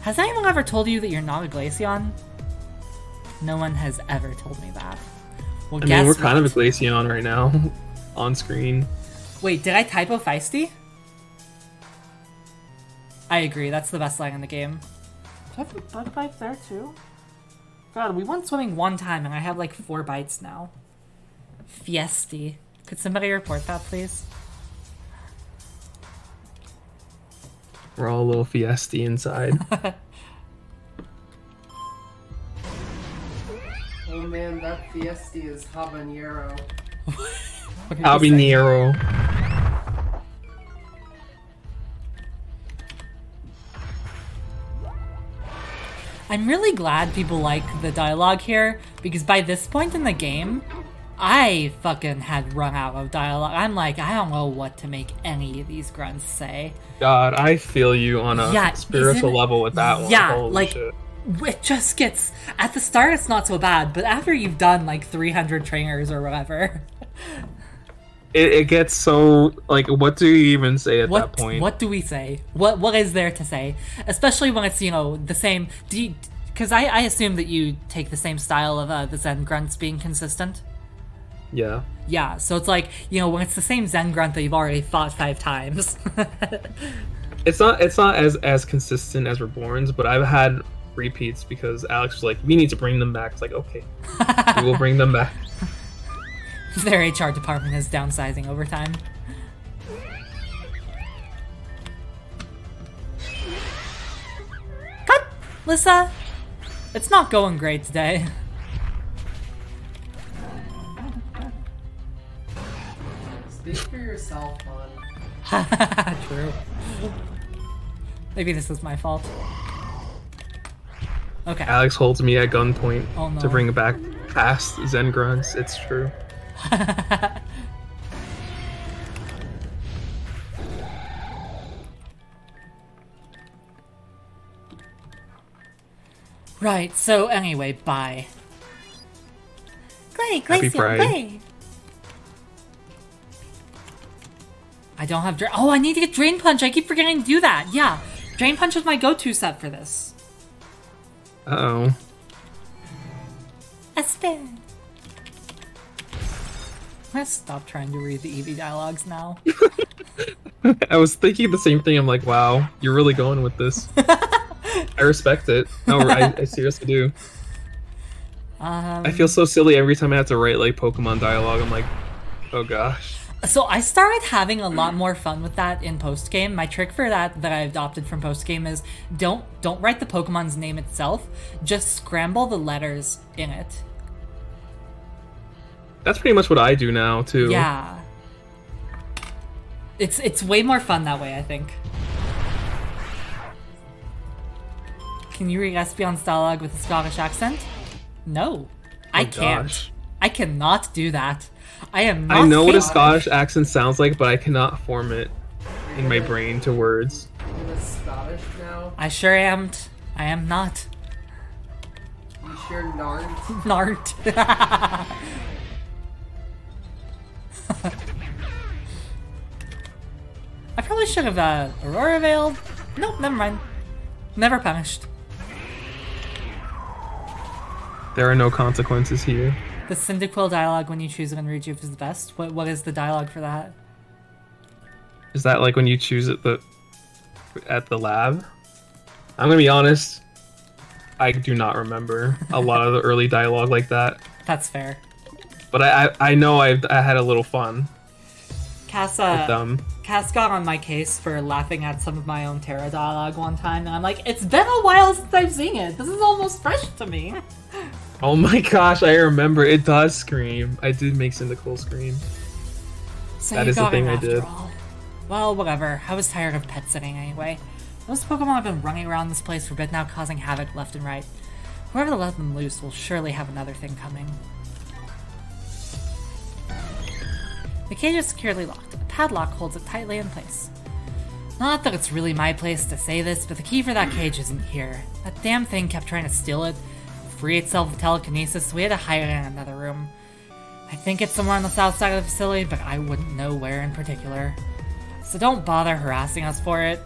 Has anyone ever told you that you're not a Glaceon? No one has ever told me that. Well, I mean, we're kind of a Glaceon right now. On screen. Wait, did I typo feisty? I agree, that's the best line in the game. Do I have a bug bite there too? God, we went swimming one time and I have like 4 bites now. Fiesty. Could somebody report that, please? We're all a little fiesty inside. Oh man, that Fiesty is habanero. Habanero. I'm really glad people like the dialogue here, because by this point in the game, I fucking had run out of dialogue. I'm like, I don't know what to make any of these grunts say. God, I feel you on a spiritual level with that one. Yeah, Holy like, shit. it just gets... At the start, it's not so bad, but after you've done, like, 300 trainers or whatever... It gets so... Like, what do you even say at that point? What do we say? What is there to say? Especially when it's, you know, the same... Because I assume that you take the same style of the Zen grunts being consistent. Yeah. Yeah, so it's like, you know, when it's the same Zen grunt that you've already fought 5 times. It's not as consistent as Reborn's, but I've had repeats because Alex was like, we need to bring them back. It's like, okay, we will bring them back. Their HR department is downsizing over time. Cut! Lissa! It's not going great today. Speak for yourself, hon. True. Maybe this is my fault. Okay. Alex holds me at gunpoint no. to bring back past Zen grunts. It's true. Right, so anyway, bye. Happy Pride. I don't have I need to get Drain Punch! I keep forgetting to do that! Yeah, Drain Punch is my go-to set for this. Uh-oh. A spin. I'm gonna stop trying to read the Eevee dialogues now. I was thinking the same thing. I'm like, wow, you're really going with this. I respect it. No, I seriously do. I feel so silly every time I have to write like Pokemon dialogue. I'm like, oh gosh. So I started having a lot more fun with that in post-game. My trick for that I adopted from post-game is don't write the Pokemon's name itself. Just scramble the letters in it. That's pretty much what I do now too. Yeah. It's way more fun that way, I think. Can you read Espion's dialogue with a Scottish accent? No, I can't. Gosh. I cannot do that. I am not I know what a capable. Scottish accent sounds like, but I cannot form it in my brain to words. Are you Scottish now? I sure am. I am not. You sure narnt? Nart. I probably should have Aurora Veiled. Nope, never mind. Never punished. There are no consequences here. The Cyndaquil dialogue when you choose an Rejuve is the best. What is the dialogue for that? Is that like when you choose at the lab? I'm gonna be honest. I do not remember a lot of the early dialogue like that. That's fair. But I know I had a little fun Cass, with them. Cass got on my case for laughing at some of my own Terra dialogue one time, and I'm like, it's been a while since I've seen it. This is almost fresh to me. Oh my gosh, I remember. It does scream. I did make Cyndaquil scream. So That you is the got thing it I after did. all. Well, whatever. I was tired of pet sitting anyway. Those Pokemon have been running around this place for a bit now, causing havoc left and right. Whoever let them loose will surely have another thing coming. The cage is securely locked. A padlock holds it tightly in place. Not that it's really my place to say this, but the key for that cage isn't here. That damn thing kept trying to steal it, free itself of telekinesis, so we had to hide it in another room. I think it's somewhere on the south side of the facility, but I wouldn't know where in particular. So don't bother harassing us for it.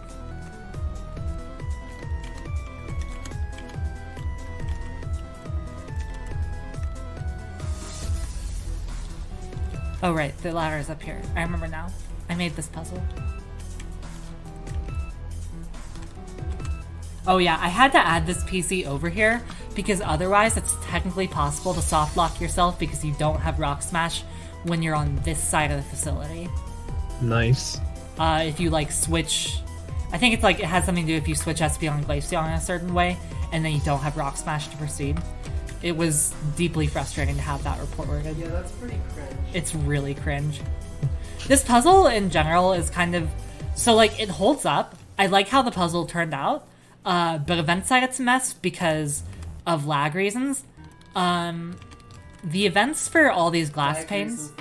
Oh right, the ladder is up here. I remember now. I made this puzzle. Oh yeah, I had to add this PC over here because otherwise it's technically possible to soft lock yourself because you don't have Rock Smash when you're on this side of the facility. Nice. If you like switch, I think it's like it has something to do if you switch Espeon and Glaceon in a certain way and then you don't have Rock Smash to proceed. It was deeply frustrating to have that report worded. Yeah, that's pretty cringe. It's really cringe. This puzzle in general is kind of... So, like, it holds up. I like how the puzzle turned out. But event side it's a mess because of lag reasons. The events for all these glass Lag panes... reasons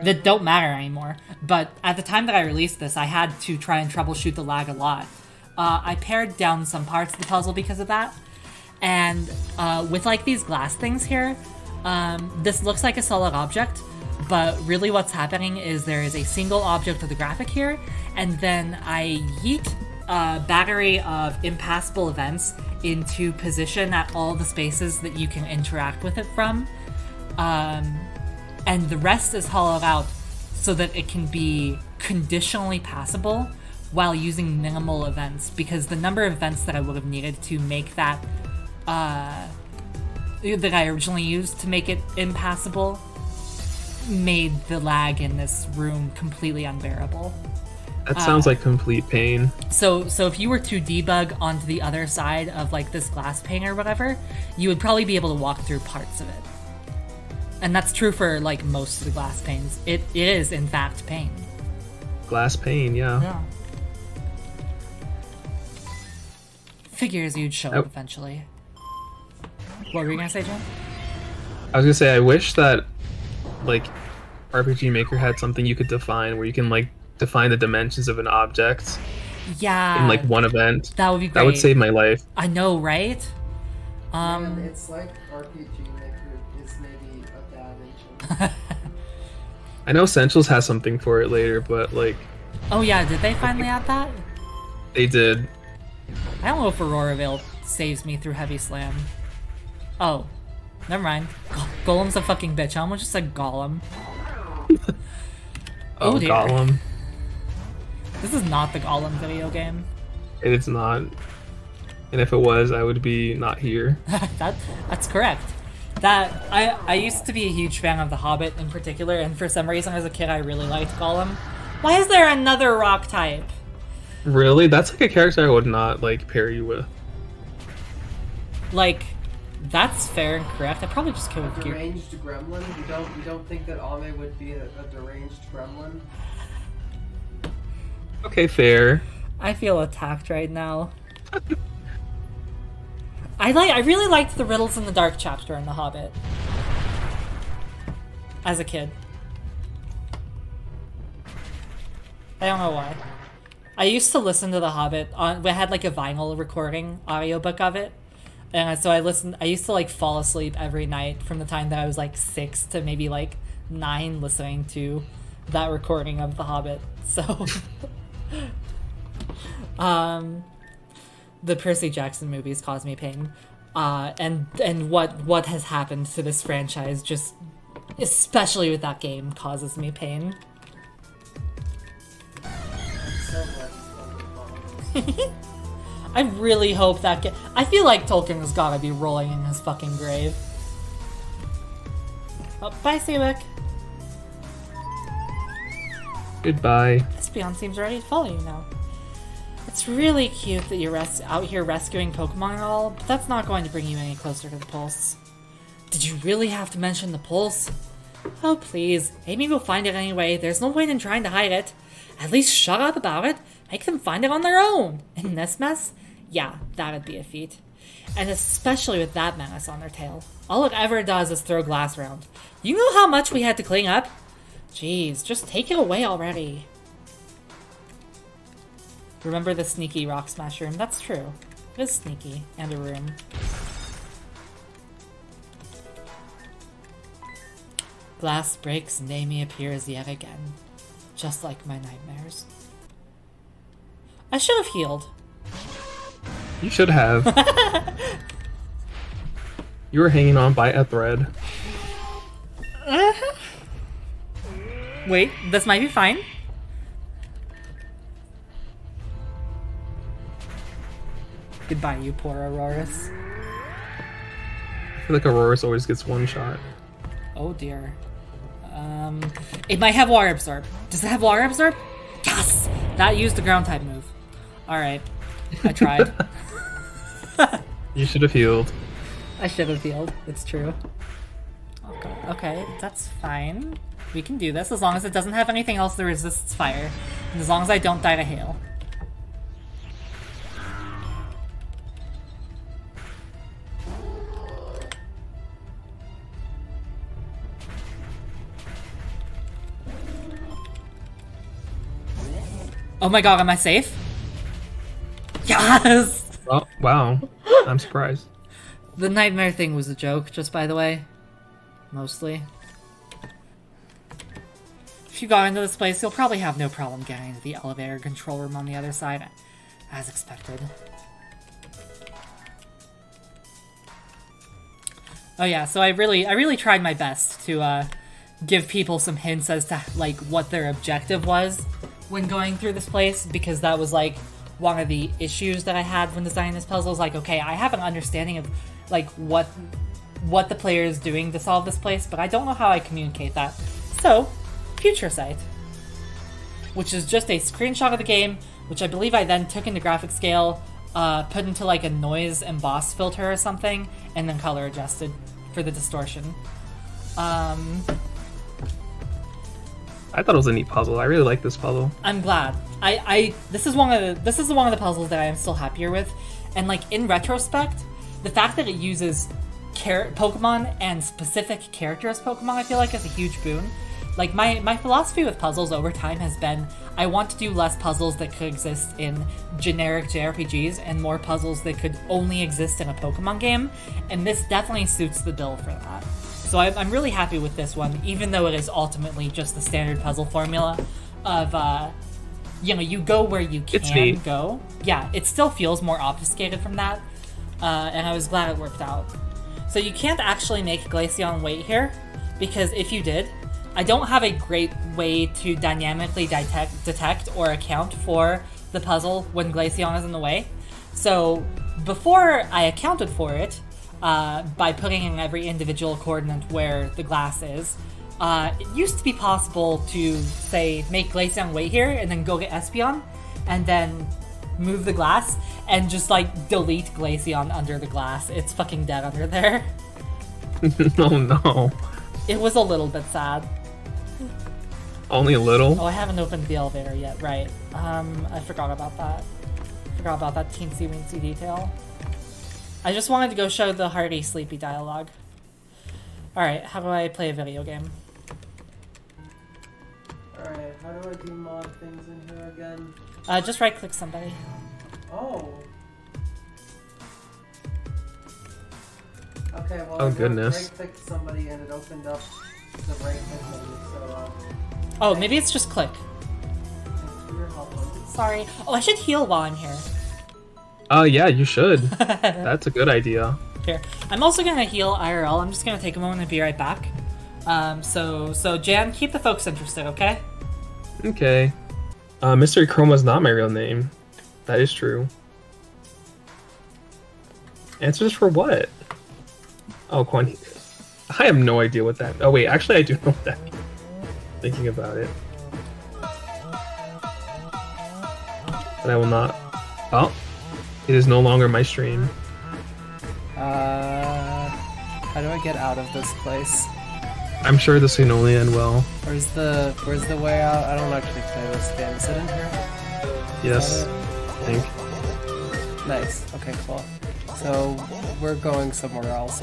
that don't matter anymore. But at the time that I released this, I had to try and troubleshoot the lag a lot. I pared down some parts of the puzzle because of that. And with like these glass things here, this looks like a solid object, but really what's happening is there is a single object of the graphic here, and then I yeet a battery of impassable events into position at all the spaces that you can interact with it from. And the rest is hollowed out so that it can be conditionally passable while using minimal events, because the number of events that I would have needed to make that that I originally used to make it impassable made the lag in this room completely unbearable. That sounds like complete pain. So if you were to debug onto the other side of like this glass pane or whatever, you would probably be able to walk through parts of it. And that's true for like most of the glass panes. It is in fact pain. Glass pane, yeah. Yeah. Figures you'd show up eventually. What were you gonna say, John? I was gonna say, I wish that, like, RPG Maker had something you could define where you can, like, define the dimensions of an object Yeah. in, like, one event. That would be great. That would save my life. I know, right? Man, it's like RPG Maker is maybe a bad engine. I know Essentials has something for it later, but, like... Oh yeah, did they finally add that? They did. I don't know if Aurora Veil saves me through Heavy Slam. Oh. Never mind. Golem's a fucking bitch. I almost just said Golem. Oh, dear. Gollum. This is not the Golem video game. It is not. And if it was, I would be not here. That's correct. I used to be a huge fan of The Hobbit in particular, and for some reason as a kid I really liked Gollum. Why is there another rock type? Really? That's like a character I would not, like, pair you with. Like, that's fair and correct. I probably just kill with Gear. Deranged gremlin? You don't think that Ame would be a deranged gremlin? Okay, fair. I feel attacked right now. I really liked the Riddles in the Dark chapter in The Hobbit. as a kid. I don't know why. I used to listen to The Hobbit on. We had like a vinyl recording audiobook of it, and so I used to like fall asleep every night from the time that I was like 6 to maybe like 9, listening to that recording of The Hobbit. So, the Percy Jackson movies cause me pain, and what has happened to this franchise, just especially with that game, causes me pain. I really hope that I feel like Tolkien has gotta be rolling in his fucking grave. Oh, bye, Seawick. Goodbye. Espeon seems ready to follow you now. It's really cute that you're out here rescuing Pokemon and all, but that's not going to bring you any closer to the Pulse. Did you really have to mention the Pulse? Oh, please. Amy will find it anyway. There's no point in trying to hide it. At least shut up about it. Make them find it on their own. In this mess? Yeah, that'd be a feat. And especially with that menace on their tail. All it ever does is throw glass around. You know how much we had to clean up? Jeez, just take it away already. Remember the sneaky rock smash room? That's true. It is sneaky. And a room. Glass breaks and Amy appears yet again. Just like my nightmares. I should have healed. You should have. You were hanging on by a thread. Wait, this might be fine. Goodbye, you poor Auroras. I feel like Auroras always gets one shot. Oh dear. It might have Water Absorb. Does it have Water Absorb? Yes! That used the ground type move. Alright. I tried. You should have healed. I should have healed. It's true. Okay, okay, that's fine. We can do this as long as it doesn't have anything else that resists fire. And as long as I don't die to hail. Oh my god, am I safe? Yes! Oh, wow. I'm surprised. The nightmare thing was a joke, just by the way. Mostly. If you got into this place, you'll probably have no problem getting into the elevator control room on the other side, as expected. Oh yeah, so I really tried my best to give people some hints as to like what their objective was when going through this place, because that was like one of the issues that I had when designing this puzzle. Is like, okay, I have an understanding of like what the player is doing to solve this place, but I don't know how I communicate that. So, Future Sight, which is just a screenshot of the game, which I believe I then took into graphic scale, put into like a noise emboss filter or something, and then color adjusted for the distortion. I thought it was a neat puzzle. I really like this puzzle. I'm glad. This is one of the puzzles that I am still happier with, and like in retrospect, the fact that it uses Pokemon and specific characters Pokemon, I feel like is a huge boon. Like my philosophy with puzzles over time has been, I want to do less puzzles that could exist in generic JRPGs and more puzzles that could only exist in a Pokemon game, and this definitely suits the bill for that. So I'm really happy with this one, even though it is ultimately just the standard puzzle formula of, you know, you go where you can go. Yeah, it still feels more obfuscated from that, and I was glad it worked out. So you can't actually make Glaceon wait here, because if you did, I don't have a great way to dynamically detect or account for the puzzle when Glaceon is in the way. So before I accounted for it, by putting in every individual coordinate where the glass is, it used to be possible to, say, make Glaceon wait here and then go get Espeon, and then move the glass, and just, like, delete Glaceon under the glass. It's fucking dead under there. Oh no. It was a little bit sad. Only a little? Oh, I haven't opened the elevator yet, right. I forgot about that. Forgot about that teensy-weensy detail. I just wanted to go show the hearty, sleepy dialogue. Alright, how do I play a video game? how do I do mod things in here again? Just right-click somebody. Oh. Okay, well, oh I goodness. right-clicked somebody and it opened up the right-click menu, so, Oh, maybe it's just click. Sorry. Oh, I should heal while I'm here. Yeah, you should. That's a good idea. Here. I'm also gonna heal IRL. I'm just gonna take a moment and be right back. So Jan, keep the folks interested, okay? Okay. Mystery Chroma's not my real name. That is true. Answers for what? Oh, Quan. I have no idea what that. Oh wait, actually I do know what that means. Thinking about it. But I will not. Oh, it is no longer my stream. How do I get out of this place? I'm sure this can only end well. Where's the way out? I don't actually play this game. Is it in here? Yes, I think. Nice. Okay, cool. So we're going somewhere else.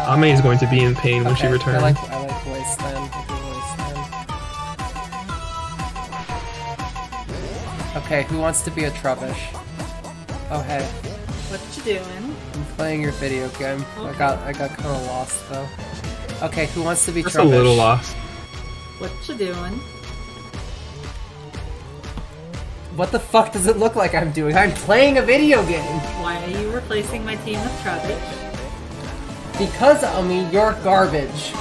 Ame is going to be in pain when she returns. I like Wasteland. Okay, who wants to be a Trubbish? Oh hey. What you doing? I'm playing your video game. Okay. I got kind of lost though. Okay, who wants to be Just Trubbish? a little lost. What you doing? What the fuck does it look like I'm doing? I'm playing a video game! Why are you replacing my team with Trubbish? Because, you're garbage.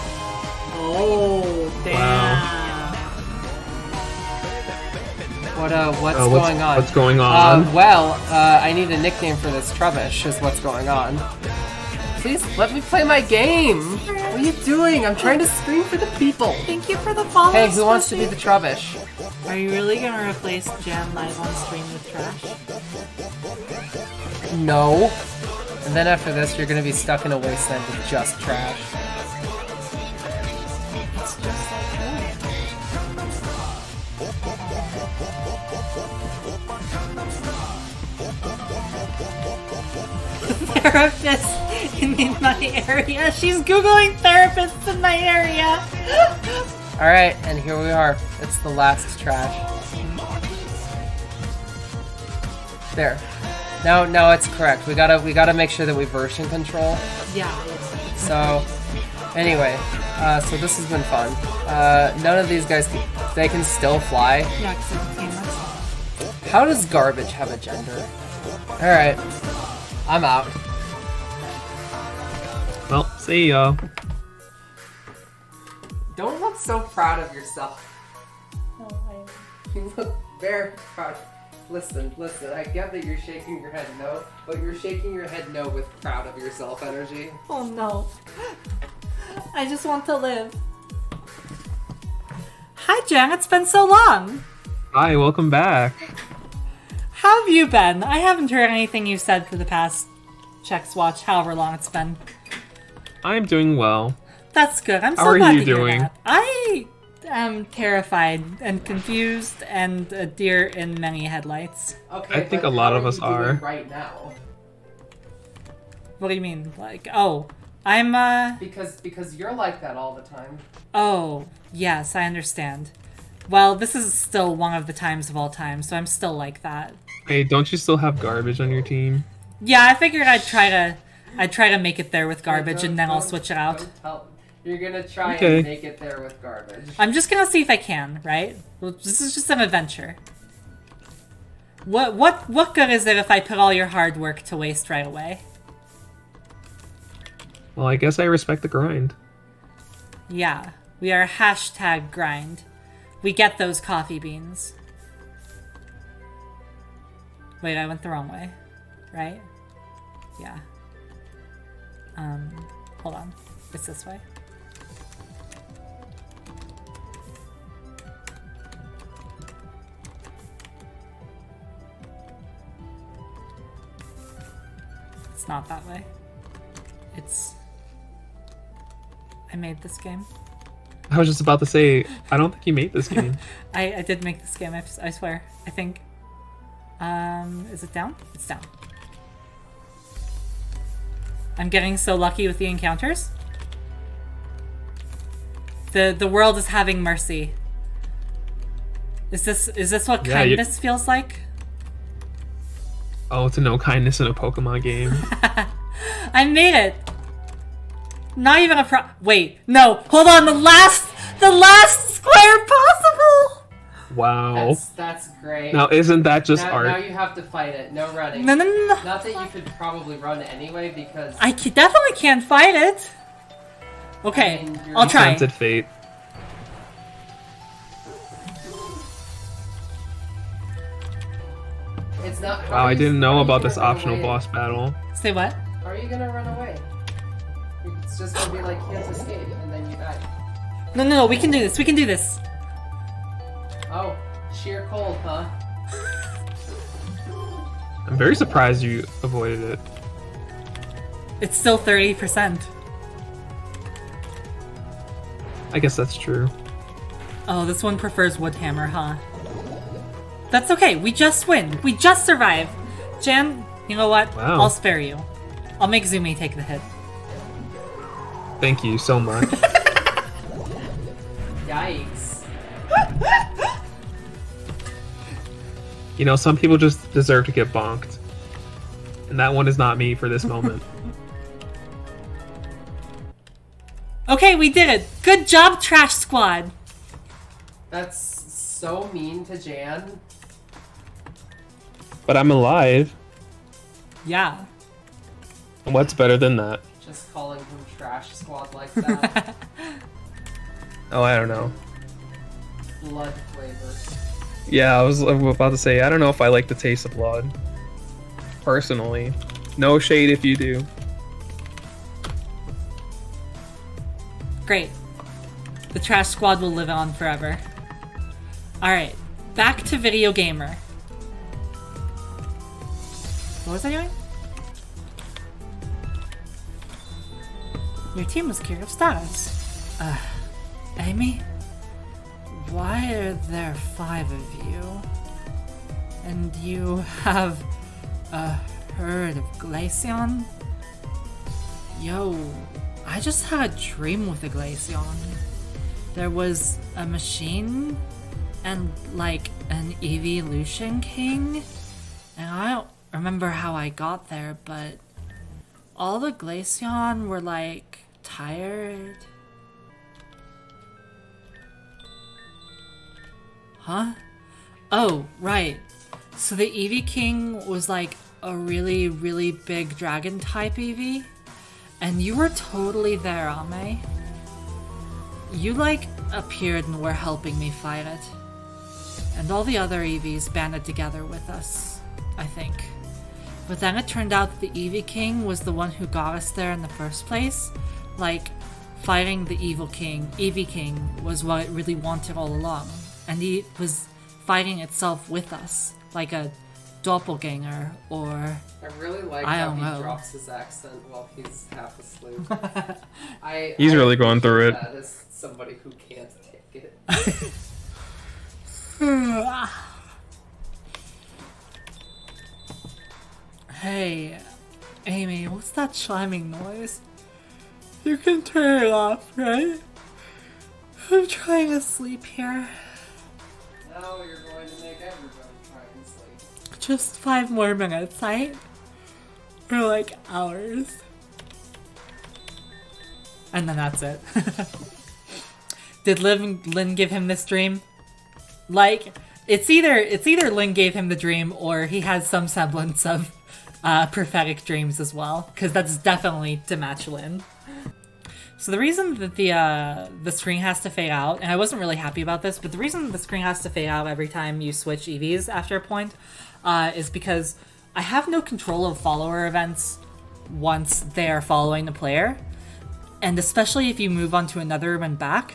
Oh, damn. What's going on? What's going on? I need a nickname for this Trubbish, is what's going on. Please, let me play my game! What are you doing? I'm trying to scream for the people! Thank you for the follow. Hey, who wants to be the Trubbish? Are you really gonna replace Jan live on stream with trash? No. And then after this, you're gonna be stuck in a wasteland with just trash. It's just like Therapist in my area. She's Googling therapists in my area. Alright, and here we are. It's the last trash. There. No, it's correct. We gotta make sure that we version control. Yeah. So, anyway, so this has been fun. None of these guys, they can still fly. Yeah, because it's painless. How does garbage have a gender? Alright, I'm out. Well, see ya. Don't look so proud of yourself. No, You look very proud. Listen, I get that you're shaking your head no, but you're shaking your head no with proud of yourself energy. Oh no. I just want to live. Hi Jan, it's been so long. Hi, welcome back. How have you been? I haven't heard anything you've said for the past Check's Watch, however long it's been. I'm doing well. That's good. I'm so How are glad you to hear doing? that. I am terrified and confused and a deer in many headlights. Okay, I think but a lot how of are us you doing are. right now. What do you mean? Like, oh, I'm, Because you're like that all the time. oh, yes, I understand. Well, this is still one of the times of all time, so I'm still like that. Hey, don't you still have garbage on your team? Yeah, I figured I'd try to make it there with garbage and then I'll switch it out. You're gonna try Okay. and make it there with garbage. I'm just gonna see if I can, right? Well, this is just an adventure. What good is it if I put all your hard work to waste right away? Well, I guess I respect the grind. Yeah, we are hashtag grind. We get those coffee beans. Wait, I went the wrong way, right? Yeah. Hold on. It's this way. It's not that way. It's... I made this game. I was just about to say, I don't think you made this game. I did make this game, I swear. I think. Is it down? It's down. I'm getting so lucky with the encounters. The world is having mercy Is this what Yeah, kindness feels like? Oh, to know kindness in a Pokemon game. I made it. Not even a wait, no, hold on, the last square possible. Wow. That's great. Now isn't that just art? Now you have to fight it. No running. No. Not that you could probably run anyway because I definitely can't fight it. Okay, I mean, I'll try. Tempted fate. It's not. Wow, I didn't know about this optional boss battle. Say what? How are you gonna run away? It's just gonna be like can't escape, and then you die. No, we can do this. We can do this. Oh, sheer cold, huh? I'm very surprised you avoided it. It's still 30%. I guess that's true. Oh, this one prefers Woodhammer, huh? That's okay. We just win. We just survive. Jan, you know what? Wow. I'll spare you. I'll make Zumi take the hit. Thank you so much. Yikes. You know, some people just deserve to get bonked. And that one is not me for this moment. Okay, we did it. Good job, Trash Squad. That's so mean to Jan. But I'm alive. Yeah. And what's better than that? Just calling him Trash Squad like that. Oh, I don't know. Blood flavor. Yeah, I was about to say, I don't know if I like the taste of blood. Personally. No shade if you do. Great. The Trash Squad will live on forever. Alright, back to Video Gamer. What was I doing? Your team was cured of status. Amy? Why are there 5 of you? And you have a herd of Glaceon? Yo, I just had a dream with a Glaceon. There was a machine and like an evolution king, and I don't remember how I got there, but all the Glaceon were like tired. Huh? Oh, right. So the Eevee King was like a really, really big dragon type Eevee, and you were totally there, Ame. You like appeared and were helping me fight it. And all the other Eevees banded together with us, I think. But then it turned out that the Eevee King was the one who got us there in the first place. Like, fighting the Eevee King was what it really wanted all along. And he was fighting itself with us, like a doppelganger, or... I really like how he drops his accent while he's half asleep. He's really going through it. That is somebody who can't take it. Hey, Amy, what's that chiming noise? You can turn it off, right? I'm trying to sleep here. Now you're going to make everybody try and sleep. Just 5 more minutes, right? Or like hours. And then that's it. Did Lynn give him this dream? Like, it's either Lynn gave him the dream or he has some semblance of prophetic dreams as well, because that's definitely to match Lynn. So the reason that the screen has to fade out, and I wasn't really happy about this, but the reason the screen has to fade out every time you switch EVs after a point is because I have no control of follower events once they are following the player. And especially if you move on to another room and back,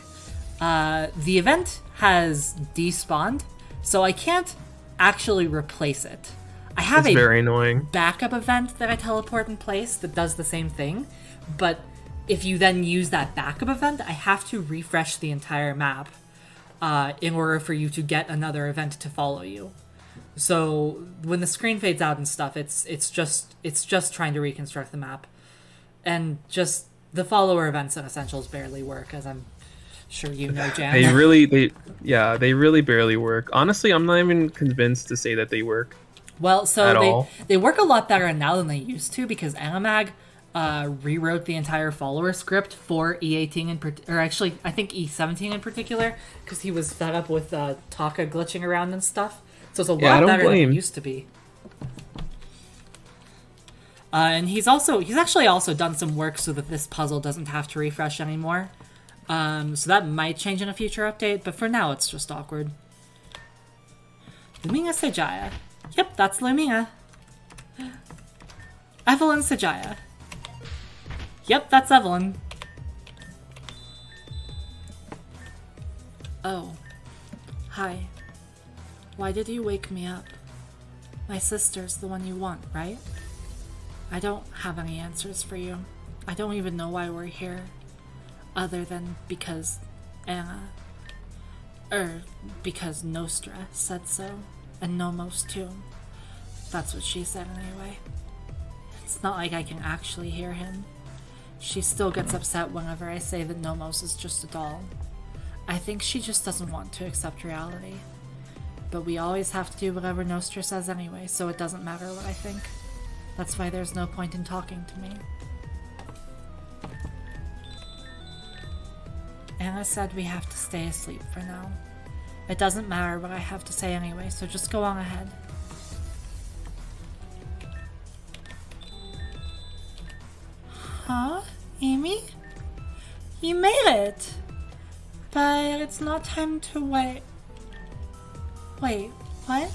the event has despawned, so I can't actually replace it. I have very annoying backup event that I teleport in place that does the same thing, but if you then use that backup event, I have to refresh the entire map in order for you to get another event to follow you. So when the screen fades out and stuff, it's just trying to reconstruct the map, and just the follower events and essentials barely work, as I'm Sure, you know, Jan. they really barely work. Honestly, I'm not even convinced to say that they work. Well, so all. they work a lot better now than they used to because Animag rewrote the entire follower script for E18 or actually I think E17 in particular because he was fed up with Taka glitching around and stuff. So it's a lot better than it used to be. And he's actually also done some work so that this puzzle doesn't have to refresh anymore. So that might change in a future update, but for now it's just awkward. Lumina Sejaya. Yep, that's Lumina. Evelyn Sejaya. Yep, that's Evelyn. Oh. Hi. Why did you wake me up? My sister's the one you want, right? I don't have any answers for you. I don't even know why we're here. Other than because Anna... because Nostra said so. And Nomos too. That's what she said anyway. It's not like I can actually hear him. She still gets upset whenever I say that Nomos is just a doll. I think she just doesn't want to accept reality. But we always have to do whatever Nostra says anyway, so it doesn't matter what I think. That's why there's no point in talking to me. Anna said we have to stay asleep for now. It doesn't matter what I have to say anyway, so just go on ahead. Huh? Amy? You made it! But it's not time to wait. Wait, what?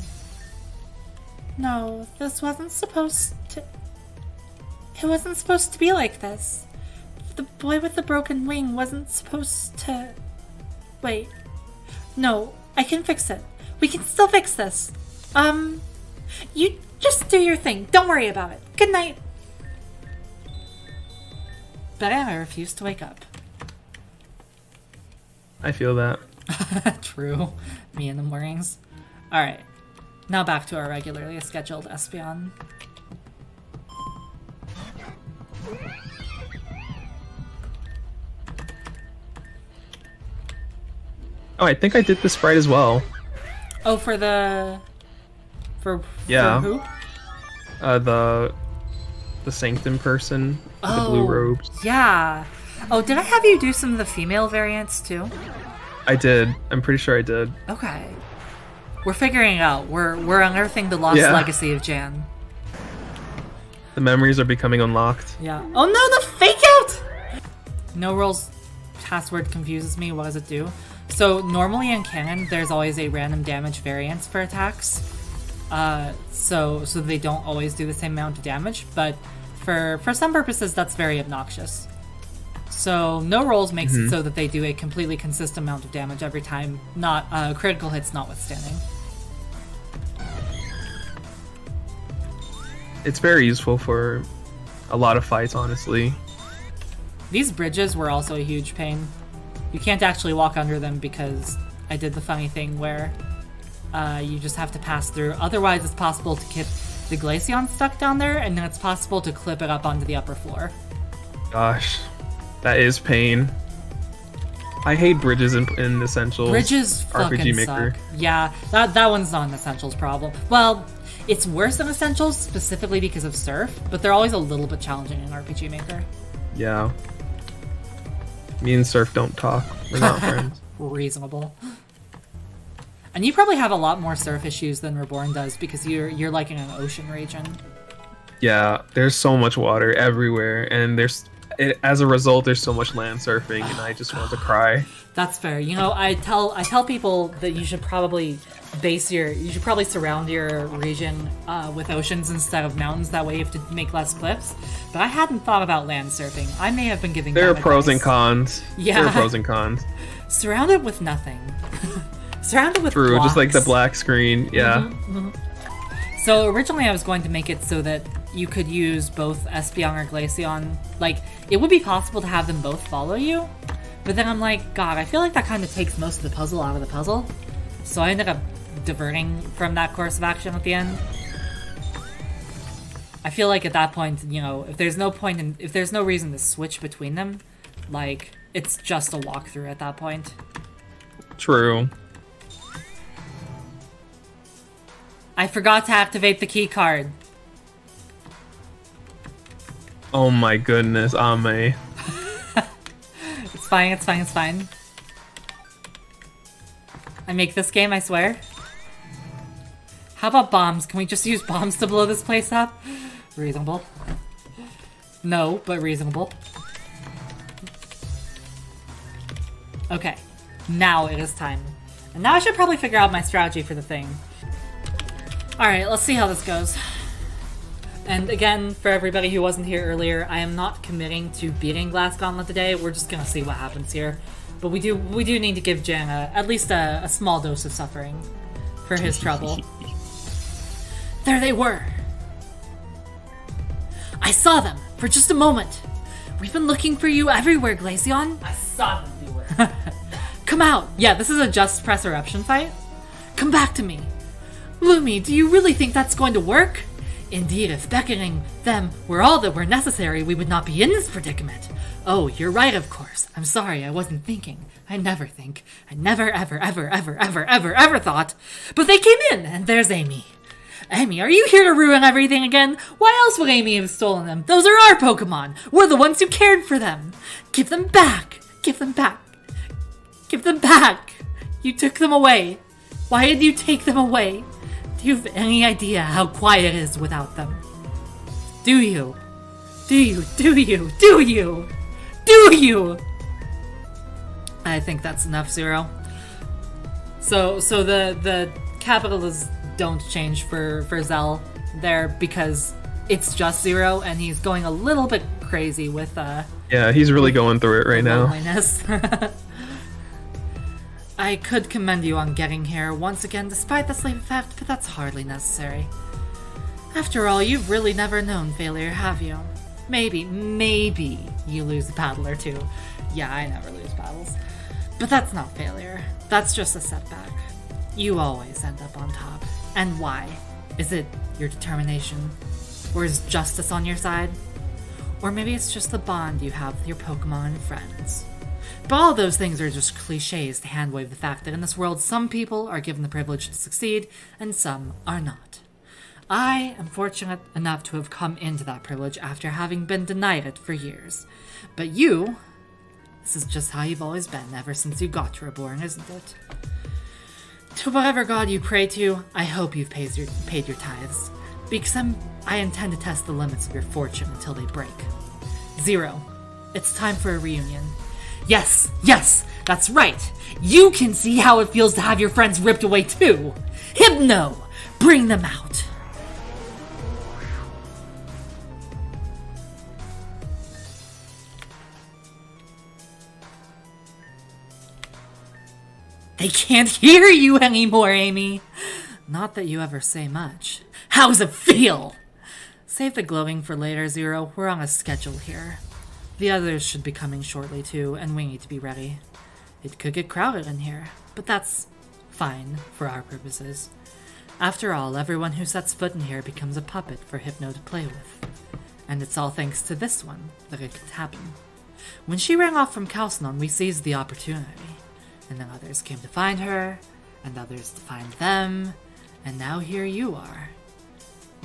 No, this wasn't supposed to... It wasn't supposed to be like this. The boy with the broken wing wasn't supposed to... Wait. No, I can fix it. We can still fix this. You just do your thing. Don't worry about it. Good night. But Anna refused to wake up. I feel that. True. Me in the mornings. Alright. Now back to our regularly scheduled Espeon. Oh, I think I did the sprite as well. Oh, for the... For who? The Sanctum person with the blue robes. Yeah. Oh, did I have you do some of the female variants too? I did. I'm pretty sure I did. Okay. We're figuring it out. We're unearthing the lost legacy of Jan. The memories are becoming unlocked. Yeah. Oh no, the fake out! No Roll's password confuses me. What does it do? So normally in canon, there's always a random damage variance for attacks. So they don't always do the same amount of damage, but for some purposes, that's very obnoxious. So No Rolls makes it so that they do a completely consistent amount of damage every time, not critical hits notwithstanding. It's very useful for a lot of fights, honestly. These bridges were also a huge pain. You can't actually walk under them because I did the funny thing where you just have to pass through. Otherwise, it's possible to get the Glaceon stuck down there, and then it's possible to clip it up onto the upper floor. Gosh, that is pain. I hate bridges in Essentials. Bridges fucking RPG Maker. suck. Yeah, that one's not an Essentials problem. Well, it's worse than Essentials, specifically because of Surf, but they're always a little bit challenging in RPG Maker. Yeah. Me and Surf don't talk. We're not friends. Reasonable. And you probably have a lot more surf issues than Reborn does because you're like in an ocean region. Yeah, there's so much water everywhere, and as a result, there's so much land surfing, and I just want to cry. That's fair. You know, I tell people that you should probably surround your region with oceans instead of mountains. That way, you have to make less cliffs. But I hadn't thought about land surfing. I may have been giving. There are pros and cons. Yeah, there are pros and cons. Surrounded with nothing. Surrounded with True, blocks. just like the black screen. Yeah. So originally, I was going to make it so that you could use both Espeon or Glaceon. Like, it would be possible to have them both follow you. But then I'm like, God, I feel like that kind of takes most of the puzzle out of the puzzle. So I ended up diverting from that course of action at the end. I feel like at that point, you know, if there's no reason to switch between them, like, it's just a walkthrough at that point. True. I forgot to activate the key card. Oh my goodness, Ame. It's fine, it's fine, it's fine. I make this game, I swear. How about bombs? Can we just use bombs to blow this place up? Reasonable. No, but reasonable. Okay, now it is time. And now I should probably figure out my strategy for the thing. Alright, let's see how this goes. And again, for everybody who wasn't here earlier, I am not committing to beating Glass Gauntlet today. We're just gonna see what happens here. But we do need to give Jan at least a small dose of suffering for his trouble. There they were! I saw them for just a moment. We've been looking for you everywhere, Glaceon. I saw them, you were. Come out! Yeah, this is a just press eruption fight. Come back to me. Lumi, do you really think that's going to work? Indeed, if beckoning them were all that were necessary, we would not be in this predicament. Oh, you're right, of course. I'm sorry, I wasn't thinking. I never think. I never, ever, ever, ever, ever, ever, ever thought. But they came in, and there's Amy. Amy, are you here to ruin everything again? Why else would Amy have stolen them? Those are our Pokemon. We're the ones who cared for them. Give them back. Give them back. Give them back. You took them away. Why did you take them away? Do you have any idea how quiet it is without them? Do you? Do you? Do you? Do you? Do you? I think that's enough, Zero. So the capital is don't change for Zell there because it's just Zero and he's going a little bit crazy with yeah, he's really going through it right now. I could commend you on getting here once again despite the sleep effect, but that's hardly necessary. After all, you've really never known failure, have you? Maybe you lose a battle or two. Yeah, I never lose battles. But that's not failure. That's just a setback. You always end up on top. And why? Is it your determination? Or is justice on your side? Or maybe it's just the bond you have with your Pokemon and friends. But all those things are just cliches to handwave the fact that in this world some people are given the privilege to succeed and some are not. I am fortunate enough to have come into that privilege after having been denied it for years. But you, this is just how you've always been ever since you got to Reborn, isn't it? To whatever god you pray to, I hope you've paid your tithes, because I intend to test the limits of your fortune until they break. Zero, it's time for a reunion. Yes, that's right! You can see how it feels to have your friends ripped away too! Hypno! Bring them out! They can't hear you anymore, Amy! Not that you ever say much. How's it feel? Save the glowing for later, Zero. We're on a schedule here. The others should be coming shortly too, and we need to be ready. It could get crowded in here, but that's fine for our purposes. After all, everyone who sets foot in here becomes a puppet for Hypno to play with. And it's all thanks to this one that it could happen. When she ran off from Calcinon, we seized the opportunity. And then others came to find her, and others to find them, and now here you are.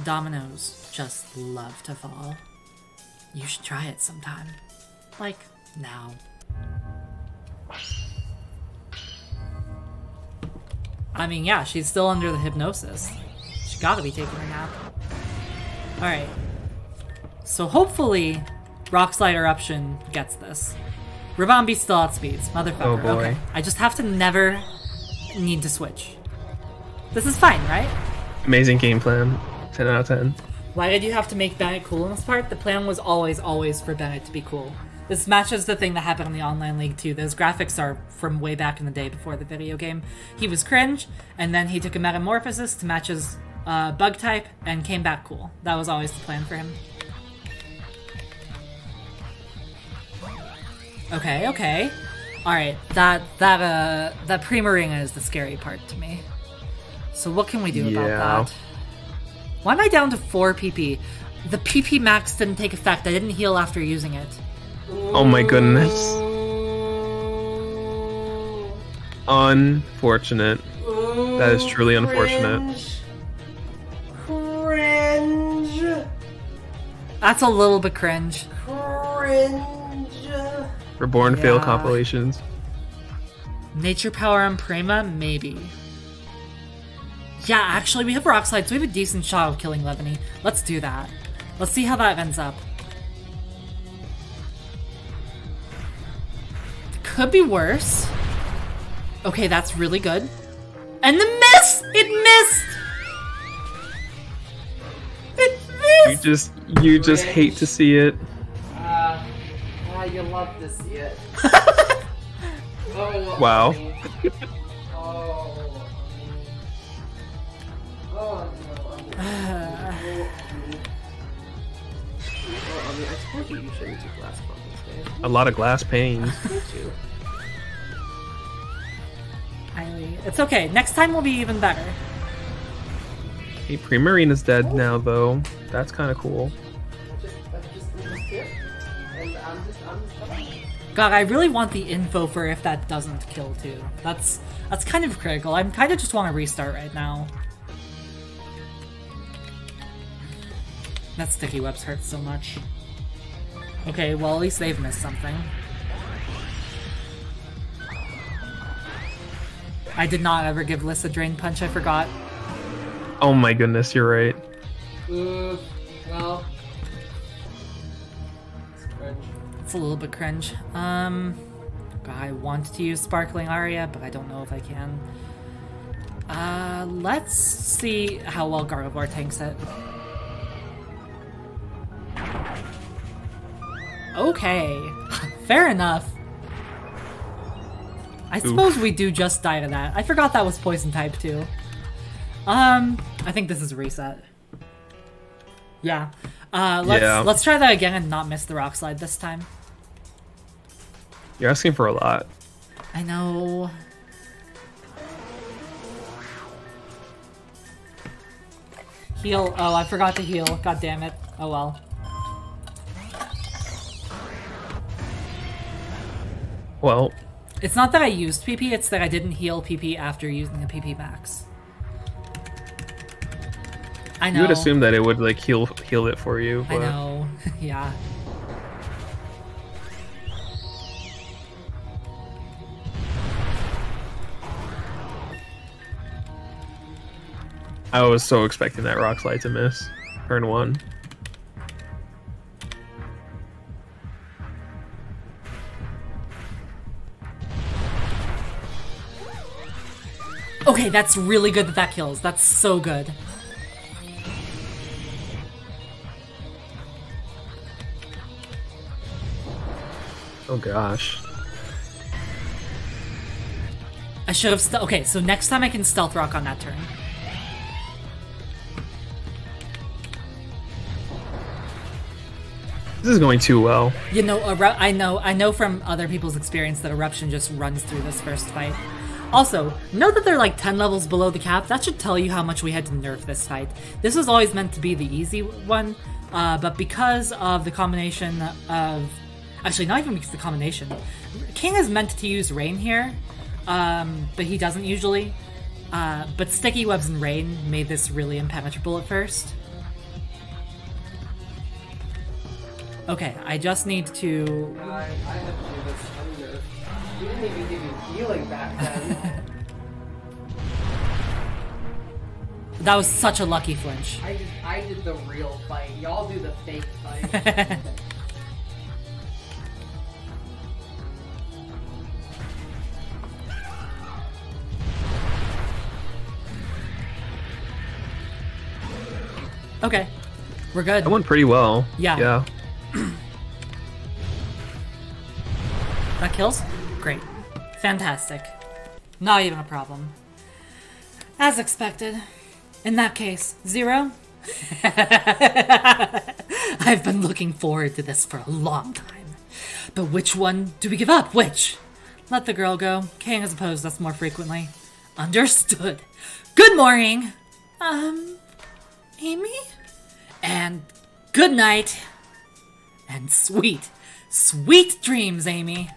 Dominoes just love to fall. You should try it sometime. Like, now. I mean, yeah, she's still under the hypnosis. She gotta be taking a nap. Alright. So hopefully, Rock Slide Eruption gets this. Ribombee still outspeeds. Motherfucker. Oh boy. Okay. I just have to never need to switch. This is fine, right? Amazing game plan. 10 out of 10. Why did you have to make Bennett cool in this part? The plan was always for Bennett to be cool. This matches the thing that happened in the online league too. Those graphics are from way back in the day before the video game. He was cringe, and then he took a metamorphosis to match his bug type, and came back cool. That was always the plan for him. Okay. Alright, that Primarina is the scary part to me. So what can we do about that? Why am I down to 4 PP? The PP max didn't take effect. I didn't heal after using it. Oh my goodness. unfortunate. Ooh, That is truly unfortunate. Cringe. That's a little bit cringe. Cringe. Reborn fail Yeah. compilations. Nature Power and Prima? Maybe. Yeah, actually, we have Rock Slide, so we have a decent shot of killing Levany. Let's do that. Let's see how that ends up. Could be worse. Okay, that's really good. And the miss! It missed! It missed! You just hate to see it. You love to see it. Oh, Wow. honey. Oh, honey. Oh, no, honey. I told you shouldn't do glass buttons, man. A lot of glass panes. It's okay. Next time will be even better. Hey, Primarina's dead now, though. That's kind of cool. God, I really want the info for if that doesn't kill too. That's kind of critical. I kind of just want to restart right now. That sticky webs hurt so much. Okay, well at least they've missed something. I did not ever give Liss a Drain Punch, I forgot. Oh my goodness, you're right. Well. It's a little bit cringe. God, I want to use Sparkling Aria, but I don't know if I can. Let's see how well Gardevoir tanks it. Okay, fair enough. I suppose we do just die to that. I forgot that was poison type too. I think this is a reset. Yeah. Let's try that again and not miss the Rock Slide this time. You're asking for a lot. I know. Heal. Oh, I forgot to heal. God damn it. Oh well. Well, It's not that I used PP, it's that I didn't heal PP after using the PP max. I know. you would assume that it would like heal it for you. But... I know. Yeah. I was so expecting that Rock Slide to miss. Turn 1. Okay, that's really good that kills. That's so good. Oh gosh. I should have okay, so next time I can Stealth Rock on that turn. This is going too well. You know, I know from other people's experience that Eruption just runs through this first fight. Also, know that they're like 10 levels below the cap. That should tell you how much we had to nerf this fight. This was always meant to be the easy one, but because of the combination of... Actually, not even because of the combination. King is meant to use Rain here, but he doesn't usually. But Sticky Webs and Rain made this really impenetrable at first. Okay, I just need to... I had to do this under. We didn't even give you healing back then. That was such a lucky flinch. I did the real fight. Y'all do the fake fight. Okay, we're good. That went pretty well. Yeah. Yeah. That kills? Great. Fantastic. Not even a problem. As expected. In that case, 0? I've been looking forward to this for a long time. But which one do we give up? Which? Let the girl go. King has opposed us more frequently. Understood. Good morning. Amy? And good night. And sweet, sweet dreams, Amy.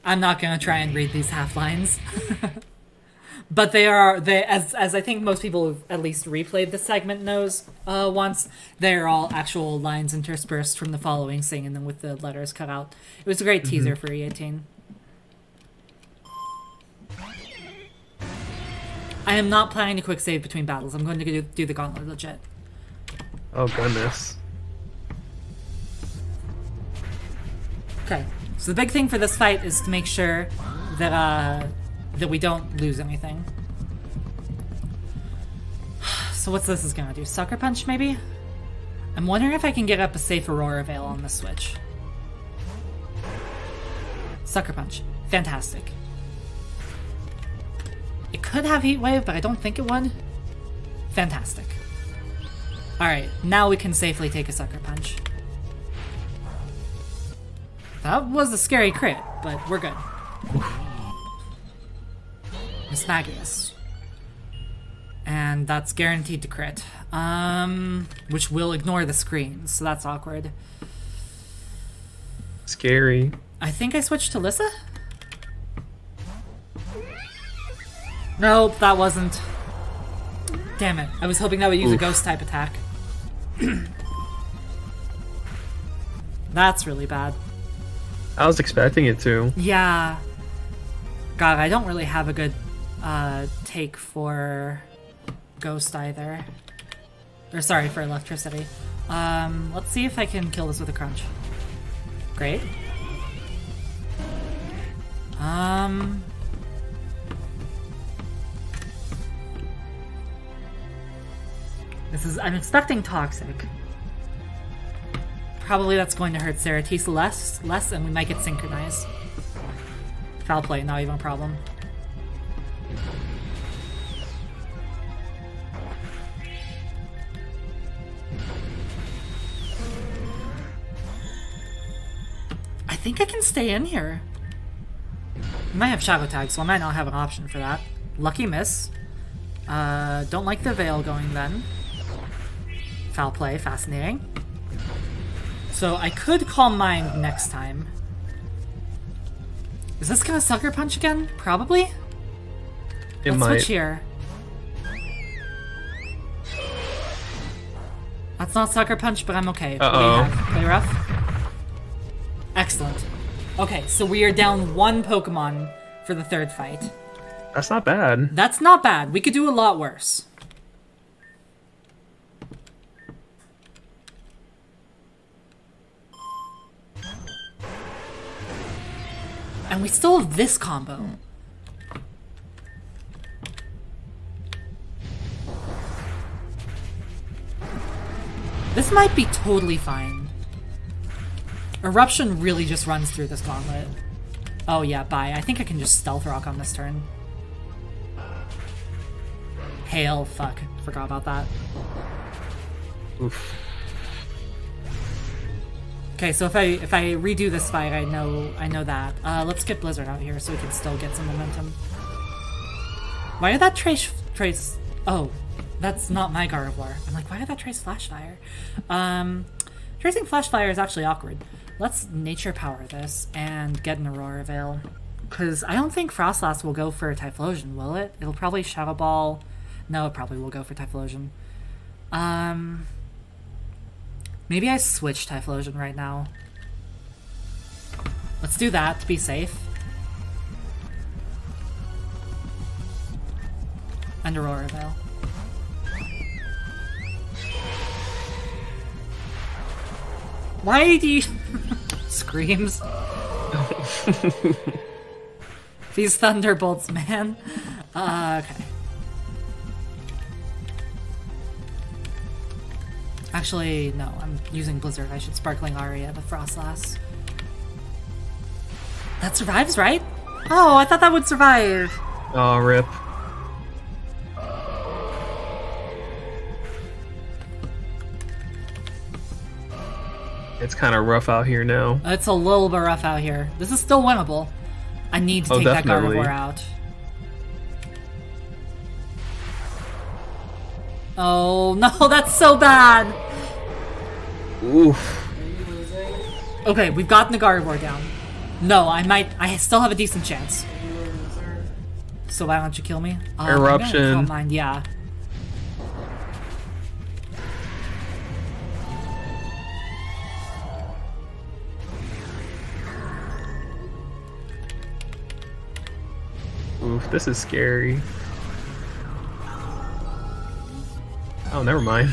I'm not gonna try and read these half lines. But they as I think most people who've at least replayed this segment knows once, they're all actual lines interspersed from the following scene and then with the letters cut out. It was a great teaser for E18. I am not planning to quick save between battles. I'm going to do the Gauntlet legit. Oh goodness. Okay, so the big thing for this fight is to make sure that that we don't lose anything. So what's this is gonna do? Sucker Punch, maybe? I'm wondering if I can get up a safe Aurora Veil on the switch. Sucker Punch. Fantastic. It could have Heat Wave, but I don't think it would. Fantastic. Alright, now we can safely take a Sucker Punch. That was a scary crit, but we're good. Miss Magius. And that's guaranteed to crit. Which will ignore the screens, so that's awkward. Scary. I think I switched to Lissa? Nope, that wasn't. Damn it. I was hoping that would use a ghost type attack. That's really bad. I was expecting it to. Yeah. God, I don't really have a good take for ghost either. Or sorry, for electricity. Let's see if I can kill this with a crunch. Great. I'm expecting Toxic. Probably that's going to hurt Saratisa less, and we might get synchronized. Foul play, not even a problem. I think I can stay in here. I might have Shadow Tag, so I might not have an option for that. Lucky miss. Don't like the Veil going then. Foul play, fascinating. So I could Calm Mind next time. Is this gonna Sucker Punch again? Probably? Let's switch here. That's not Sucker Punch, but I'm okay. Play rough. Excellent. Okay, so we are down one Pokemon for the third fight. That's not bad. That's not bad. We could do a lot worse. And we still have this combo. This might be totally fine. Eruption really just runs through this gauntlet. Oh yeah, bye. I think I can just Stealth Rock on this turn. Hail, fuck. Forgot about that. Oof. Okay, so if I redo this fight, I know that. Let's get Blizzard out here so we can still get some momentum. Why did that trace? Oh, that's not my Gardevoir. I'm like, why did that trace Flash Fire? Tracing Flash Fire is actually awkward. Let's Nature Power this and get an Aurora Veil. Because I don't think Frostlass will go for Typhlosion, will it? It'll probably Shadow Ball. No, it probably will go for Typhlosion. Maybe I switch Typhlosion right now. Let's do that to be safe. And Aurora Veil. Why do you... Screams. These Thunderbolts, man. Okay. Actually, no, I'm using Blizzard. I should Sparkling Aria the Frostlass. That survives, right? Oh, I thought that would survive. Oh, rip. It's kind of rough out here now. It's a little bit rough out here. This is still winnable. I need to take definitely. that Gardevoir out. Oh, no, that's so bad. Oof. Okay, we've gotten the Gardevoir down. No, I still have a decent chance. So why don't you kill me? Eruption. Mind, yeah. Oof, this is scary. Oh, never mind.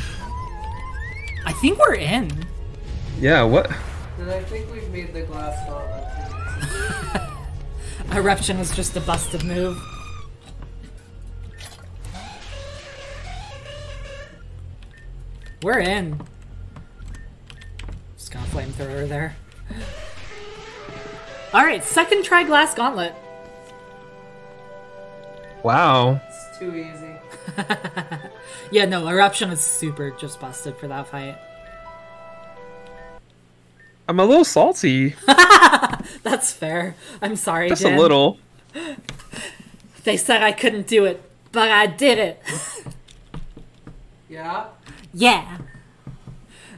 I think we're in. Yeah, what? And I think we've made the glass gauntlet. Eruption was just a busted move. We're in. Just got a flamethrower there. Alright, second try glass gauntlet. Wow. It's too easy. Yeah, no, Eruption is super just busted for that fight. I'm a little salty. That's fair. I'm sorry, Just Jen. a little. They said I couldn't do it, but I did it. Yeah? Yeah.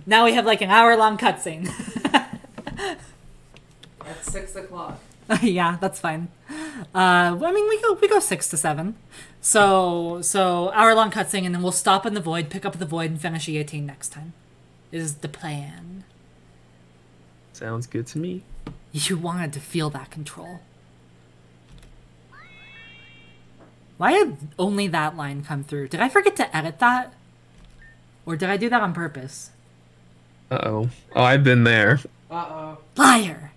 Now we have like an hour-long cutscene. At 6 o'clock. Yeah, that's fine. I mean, we go 6 to 7. So hour-long cutscene, and then we'll stop in the void, pick up the void, and finish E18 next time. Is the plan. Sounds good to me. You wanted to feel that control. Why did only that line come through? Did I forget to edit that? Or did I do that on purpose? Uh-oh. Oh, I've been there. Uh-oh. Liar!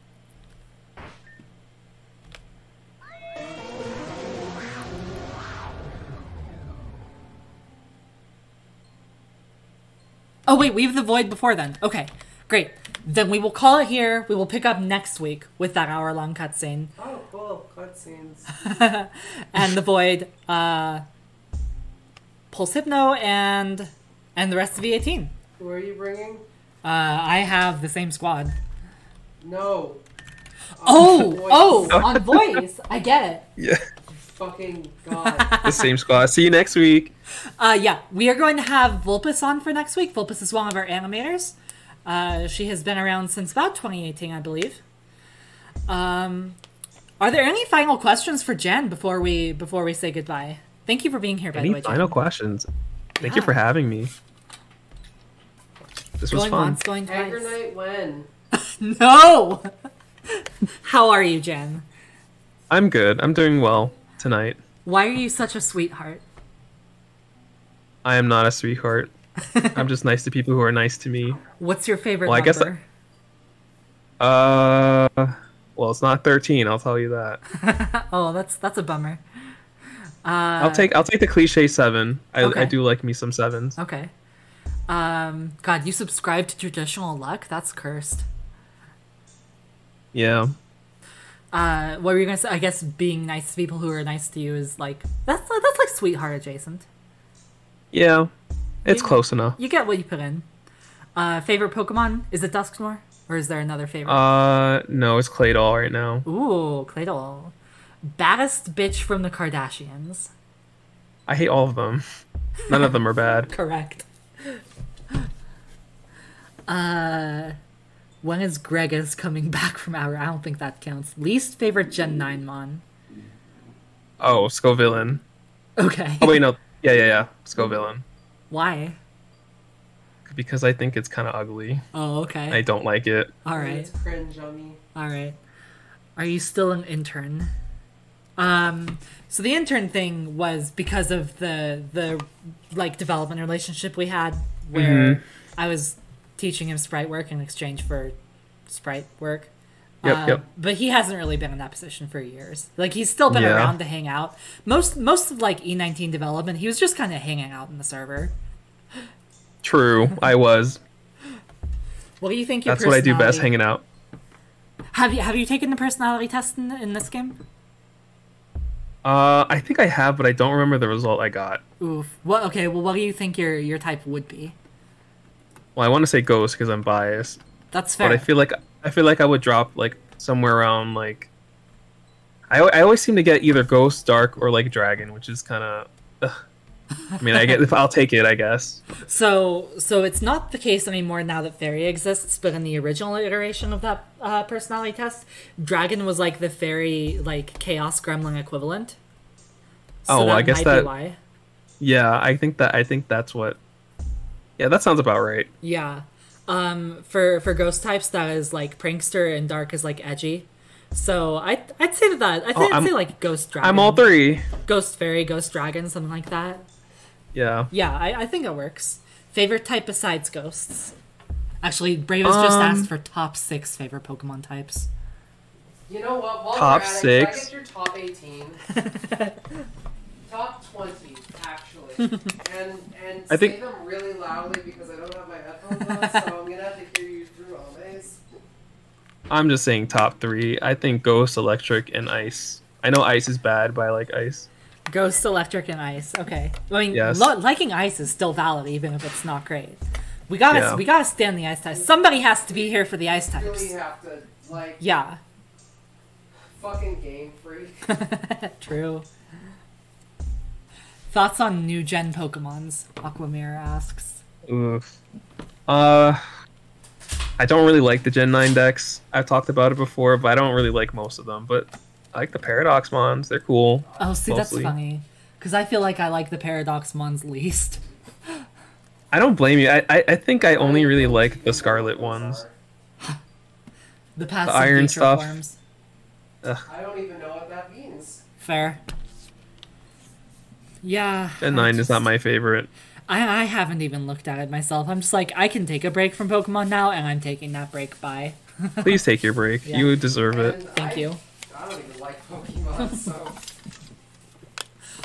Oh wait, we have the void before then. Okay, great. Then we will call it here. We will pick up next week with that hour-long cutscene. Oh, cool. Cutscenes. And the void, Pulse Hypno, and the rest of E18. Who are you bringing? I have the same squad. No. Oh, on voice. I get it. Yeah. Fucking God. The same squad. See you next week. Yeah, we are going to have Vulpus on for next week. Vulpus is one of our animators. She has been around since about 2018, I believe. Are there any final questions for Jen before we say goodbye? Thank you for being here, by the way, Jen. Any final questions? Thank you for having me. This was Going fun. once, going twice. Anger night when? No! How are you, Jen? I'm good. I'm doing well tonight. Why are you such a sweetheart? I am not a sweetheart. I'm just nice to people who are nice to me. What's your favorite Well, I guess number? Well, it's not 13. I'll tell you that. Oh, that's a bummer. I'll take the cliche 7. Okay. I do like me some 7s. Okay. God, you subscribe to traditional luck? That's cursed. Yeah. What were you gonna say? I guess being nice to people who are nice to you is like that's like sweetheart adjacent. Yeah. It's close enough. You get what you put in. Favorite Pokemon? Is it Dusknoir? Or is there another favorite? No, it's Claydol right now. Ooh, Claydol. Baddest bitch from the Kardashians. I hate all of them. None of them are bad. Correct. When is Gregas coming back from our... I don't think that counts. Least favorite Gen 9 Mon. Oh, Scovillain. Okay. Oh, wait, no. Yeah. Scovillain. Why? Because I think it's kind of ugly. Oh, okay. I don't like it. Alright. It's cringe on me. Alright. Are you still an intern? So the intern thing was because of the like development relationship we had where I was teaching him sprite work in exchange for sprite work. Yep. But he hasn't really been in that position for years. Like he's still been Yeah. around to hang out. Most of like E19 development, he was just kind of hanging out in the server. True, I was. What do you think your That's what I do best, personality- hanging out. Have you taken the personality test in this game? I think I have, but I don't remember the result I got. Oof. What do you think your type would be? Well, I want to say Ghost because I'm biased, That's fair. but I feel like I would drop like somewhere around like. I always seem to get either Ghost, Dark, or like Dragon, which is kind of. I mean, I'll take it, I guess. So it's not the case anymore now that fairy exists, but in the original iteration of that personality test, dragon was like the fairy, like chaos gremlin equivalent. So I guess that. Why. Yeah, I think that's what. Yeah, that sounds about right. Yeah, for ghost types, that is like prankster, and dark is like edgy. So I'd say that. I'd say like ghost dragon. I'm all three. Ghost fairy, ghost dragon, something like that. Yeah. Yeah, I think it works. Favorite type besides ghosts? Actually, Brave has just asked for top 6 favorite Pokemon types. You know what? While top we're at 6? It, can I get your top 18? Top 20, actually. And I think... say them really loudly because I don't have my headphones on, so I'm going to have to hear you through Ames. I'm just saying top 3. I think Ghost, Electric, and Ice. I know Ice is bad, but I like Ice. Ghost, Electric, and Ice. Okay. I mean, yes. Liking Ice is still valid, even if it's not great. We gotta stand the Ice types. Somebody has to be here for the Ice types. You really have to, like... Yeah. Fucking Game Freak. True. Thoughts on new gen Pokemons? Aquamira asks. Oof. I don't really like the Gen 9 decks. I've talked about it before, but I don't really like most of them. But I like the Paradox Mons. They're cool. Oh, see, mostly. That's funny. Because I feel like I like the Paradox Mons least. I don't blame you. I think I only really like the Scarlet ones. The passive iron stuff. Forms. Ugh. I don't even know what that means. Fair. Yeah. Gen 9 is not my favorite. I haven't even looked at it myself. I'm just like, I can take a break from Pokemon now, and I'm taking that break. Bye. Please take your break. Yeah. You deserve it. Thank you. I don't even like Pokemon, so...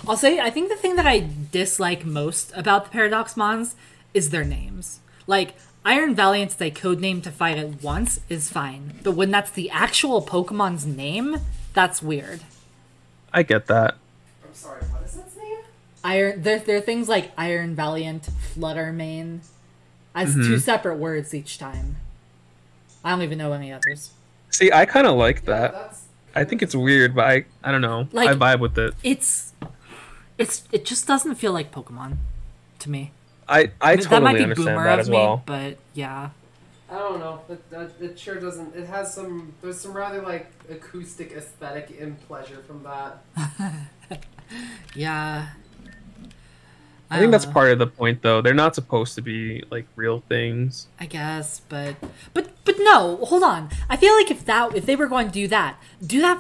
I'll say, I think the thing that I dislike most about the Paradox Mons is their names. Like, Iron Valiant's a code name to fight it once is fine. But when that's the actual Pokemon's name, that's weird. I get that. I'm sorry, what is its name? There are things like Iron Valiant, Fluttermane, as 2 separate words each time. I don't even know any others. See, I kind of like that. That's... I think it's weird, but I don't know. Like, I vibe with it. It just doesn't feel like Pokemon to me. I that totally might be understand boomer that of as well. me, but yeah. I don't know. It sure doesn't... It has some... There's some rather, like, acoustic aesthetic and pleasure from that. Yeah. I think that's part of the point, though. They're not supposed to be like real things. I guess, but no. Hold on. I feel like if they were going to do that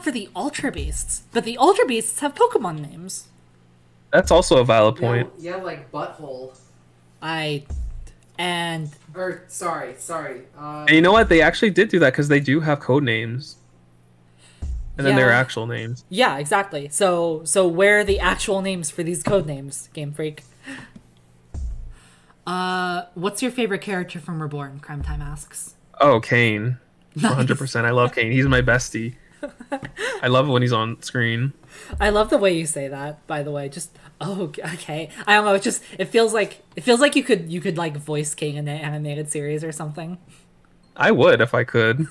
for the Ultra Beasts. But the Ultra Beasts have Pokemon names. That's also a valid point. Yeah, like Butthole. Sorry. And you know what? They actually did do that because they do have code names. And then their actual names. Yeah, exactly. So where are the actual names for these code names, Game Freak? What's your favorite character from Reborn? Crime Time asks. Oh, Kane. 100%. I love Kane. He's my bestie. I love it when he's on screen. I love the way you say that, by the way. Just okay. I don't know, it feels like you could like voice King in an animated series or something. I would if I could.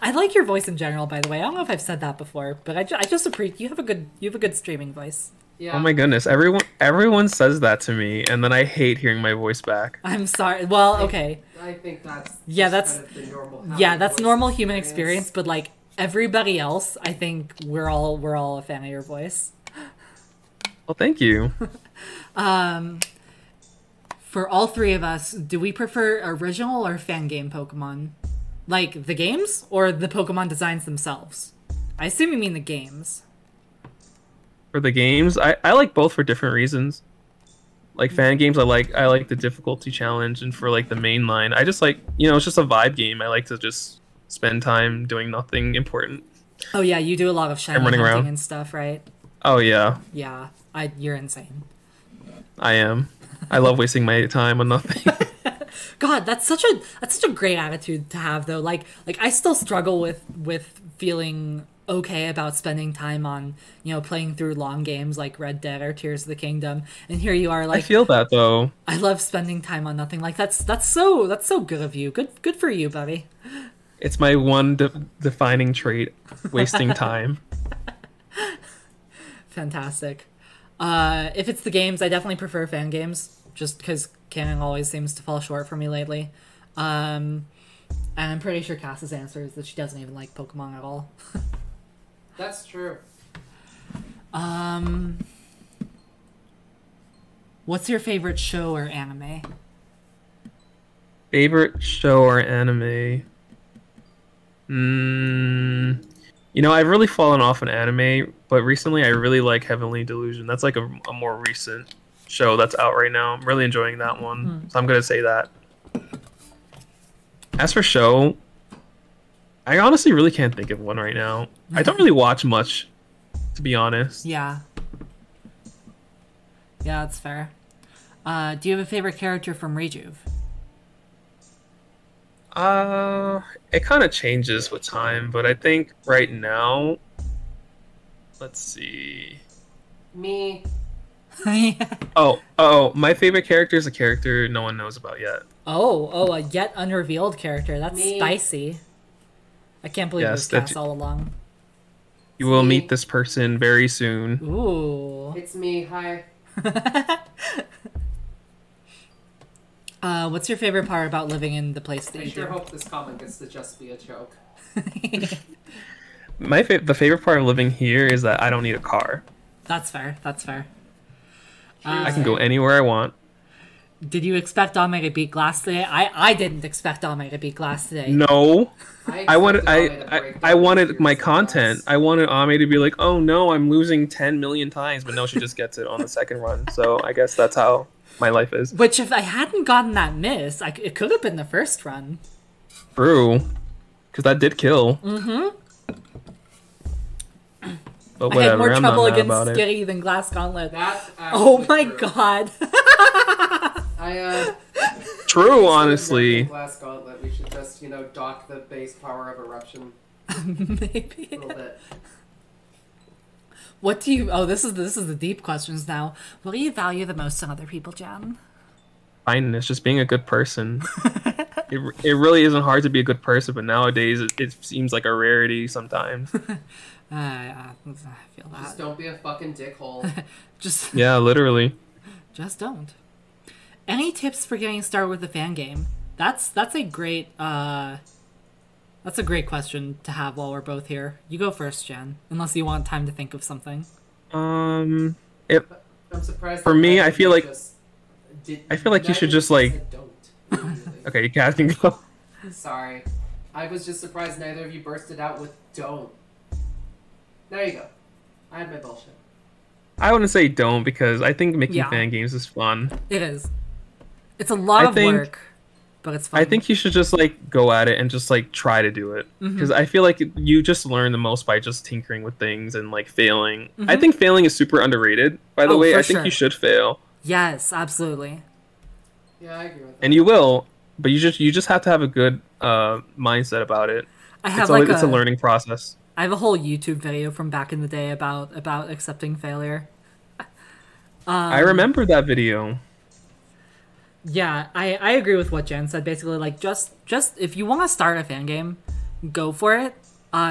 I like your voice in general, by the way. I don't know if I've said that before, but I just appreciate you have a good streaming voice. Yeah. Oh my goodness, everyone says that to me, and then I hate hearing my voice back. I'm sorry. Well, okay. I think that's that's kind of the normal. That's normal human experience, but like everybody else, I think we're all a fan of your voice. Well, thank you. For all 3 of us, do we prefer original or fan game Pokemon? Like the games or the Pokemon designs themselves? I assume you mean the games. For the games, I like both for different reasons. Like fan games, I like the difficulty challenge, and for like the main line, I just like, it's just a vibe game. I like to just spend time doing nothing important. Oh yeah, you do a lot of shiny hunting around and stuff, right? Oh yeah. Yeah, you're insane. I am. I love wasting my time on nothing. God, that's such a great attitude to have, though. Like I still struggle with feeling okay about spending time on, playing through long games like Red Dead or Tears of the Kingdom, and here you are like, I feel that though. I love spending time on nothing. Like that's so good of you. Good for you, buddy. It's my one defining trait, wasting time. Fantastic. If it's the games, I definitely prefer fan games, just because canon always seems to fall short for me lately. And I'm pretty sure Cass's answer is that she doesn't even like Pokemon at all. That's true. What's your favorite show or anime? Favorite show or anime? You know, I've really fallen off an anime, but recently I really like Heavenly Delusion. That's like a more recent show that's out right now. I'm really enjoying that one, so I'm gonna say that. As for show, I honestly really can't think of one right now. I don't really watch much, to be honest. Yeah. Yeah, that's fair. Do you have a favorite character from Rejuve? It kind of changes with time, but I think right now, let's see. Me. Oh, my favorite character is a character no one knows about yet. A yet unrevealed character. That's Me. spicy. I can't believe it was Cass all along. You will meet this person very soon. Ooh. It's me. Hi. What's your favorite part about living in the place that I you sure do? hope this comment gets to just be a joke. The favorite part of living here is that I don't need a car. That's fair. That's fair. I can go anywhere I want. Did you expect Ame to beat Glass today? I didn't expect Ame to beat Glass today. No. I wanted my Glass. content. I wanted Ame to be like, oh no, I'm losing 10 million times, but no, she just gets it on the second run. So I guess that's how my life is. Which, if I hadn't gotten that miss, it could have been the first run. True. Because that did kill. Mm-hmm. But I whatever, had more I'm trouble not mad against about it. Skitty than Glass Gauntlet. That's Oh my true. god. True, honestly. Glass Gauntlet. We should just, dock the base power of Eruption Maybe. a little bit. What do you... Oh, this is the deep questions now. What do you value the most in other people, Jan? Kindness, just being a good person. It really isn't hard to be a good person, but nowadays it seems like a rarity sometimes. I feel that. Just don't be a fucking dickhole. Yeah, literally. Just don't. Any tips for getting started with a fan game? That's a great question to have while we're both here. You go first, Jan, unless you want time to think of something. I'm surprised. For me, I feel like you should just don't. Okay, you guys can go. Sorry, I was just surprised neither of you bursted out with don't. There you go. I had my bullshit. I wouldn't say don't, because I think making fan games is fun. It is. It's a lot of work, but it's fun. I think you should just go at it and just try to do it, because I feel like you just learn the most by just tinkering with things and failing. I think failing is super underrated. By the way, I think you should fail. Yes, absolutely. Yeah, I agree with that. And you will, but you just have to have a good mindset about it. It's a learning process. I have a whole YouTube video from back in the day about accepting failure. I remember that video. Yeah, I agree with what Jen said. Basically, just if you want to start a fan game, go for it.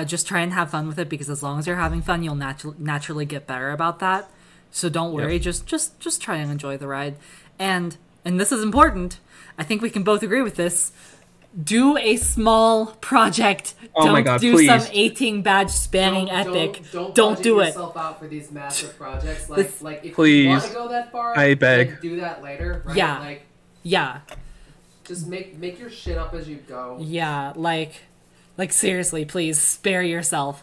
Just try and have fun with it, because as long as you're having fun, you'll naturally get better about that. So don't worry. Yep. Just try and enjoy the ride. And this is important. I think we can both agree with this. Do a small project. Oh don't do please. Some 18 badge spanning epic. Don't do it. Yourself out for these massive projects. If please. you want to go that far, I beg. Do that later. Right? Yeah. Yeah. Just make your shit up as you go. Yeah, seriously, please spare yourself.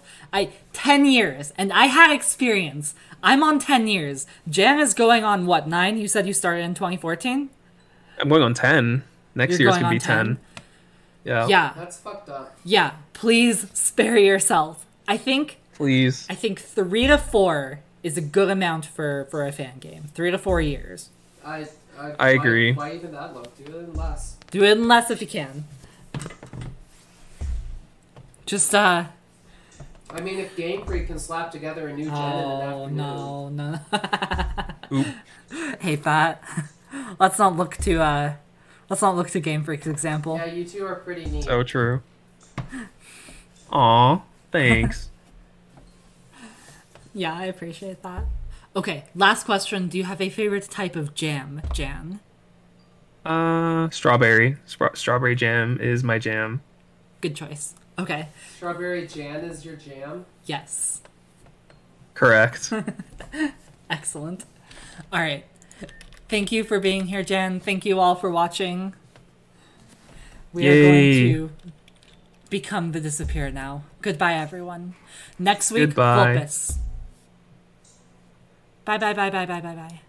10 years, and I had experience. I'm on 10 years. Jan is going on what, 9? You said you started in 2014? I'm going on 10. Next year's gonna be 10. Yeah. That's fucked up. Yeah, please spare yourself. Please. I think 3 to 4 is a good amount for a fan game. 3 to 4 years. I agree. Why even that low? Do it in less. Do it in less if you can. Just I mean, if Game Freak can slap together a new gen in an afternoon. No. Oop. Hate that. Let's not look to Game Freak's example. Yeah, you two are pretty neat. So true. Aw, thanks. Yeah, I appreciate that. Okay, last question. Do you have a favorite type of jam, Jan? Strawberry. Strawberry jam is my jam. Good choice. Okay. Strawberry jam is your jam? Yes. Correct. Excellent. All right. Thank you for being here, Jan. Thank you all for watching. We are going to become the Disappear now. Goodbye, everyone. Next week, Goodbye. Vulpus. Bye, bye, bye, bye, bye, bye, bye.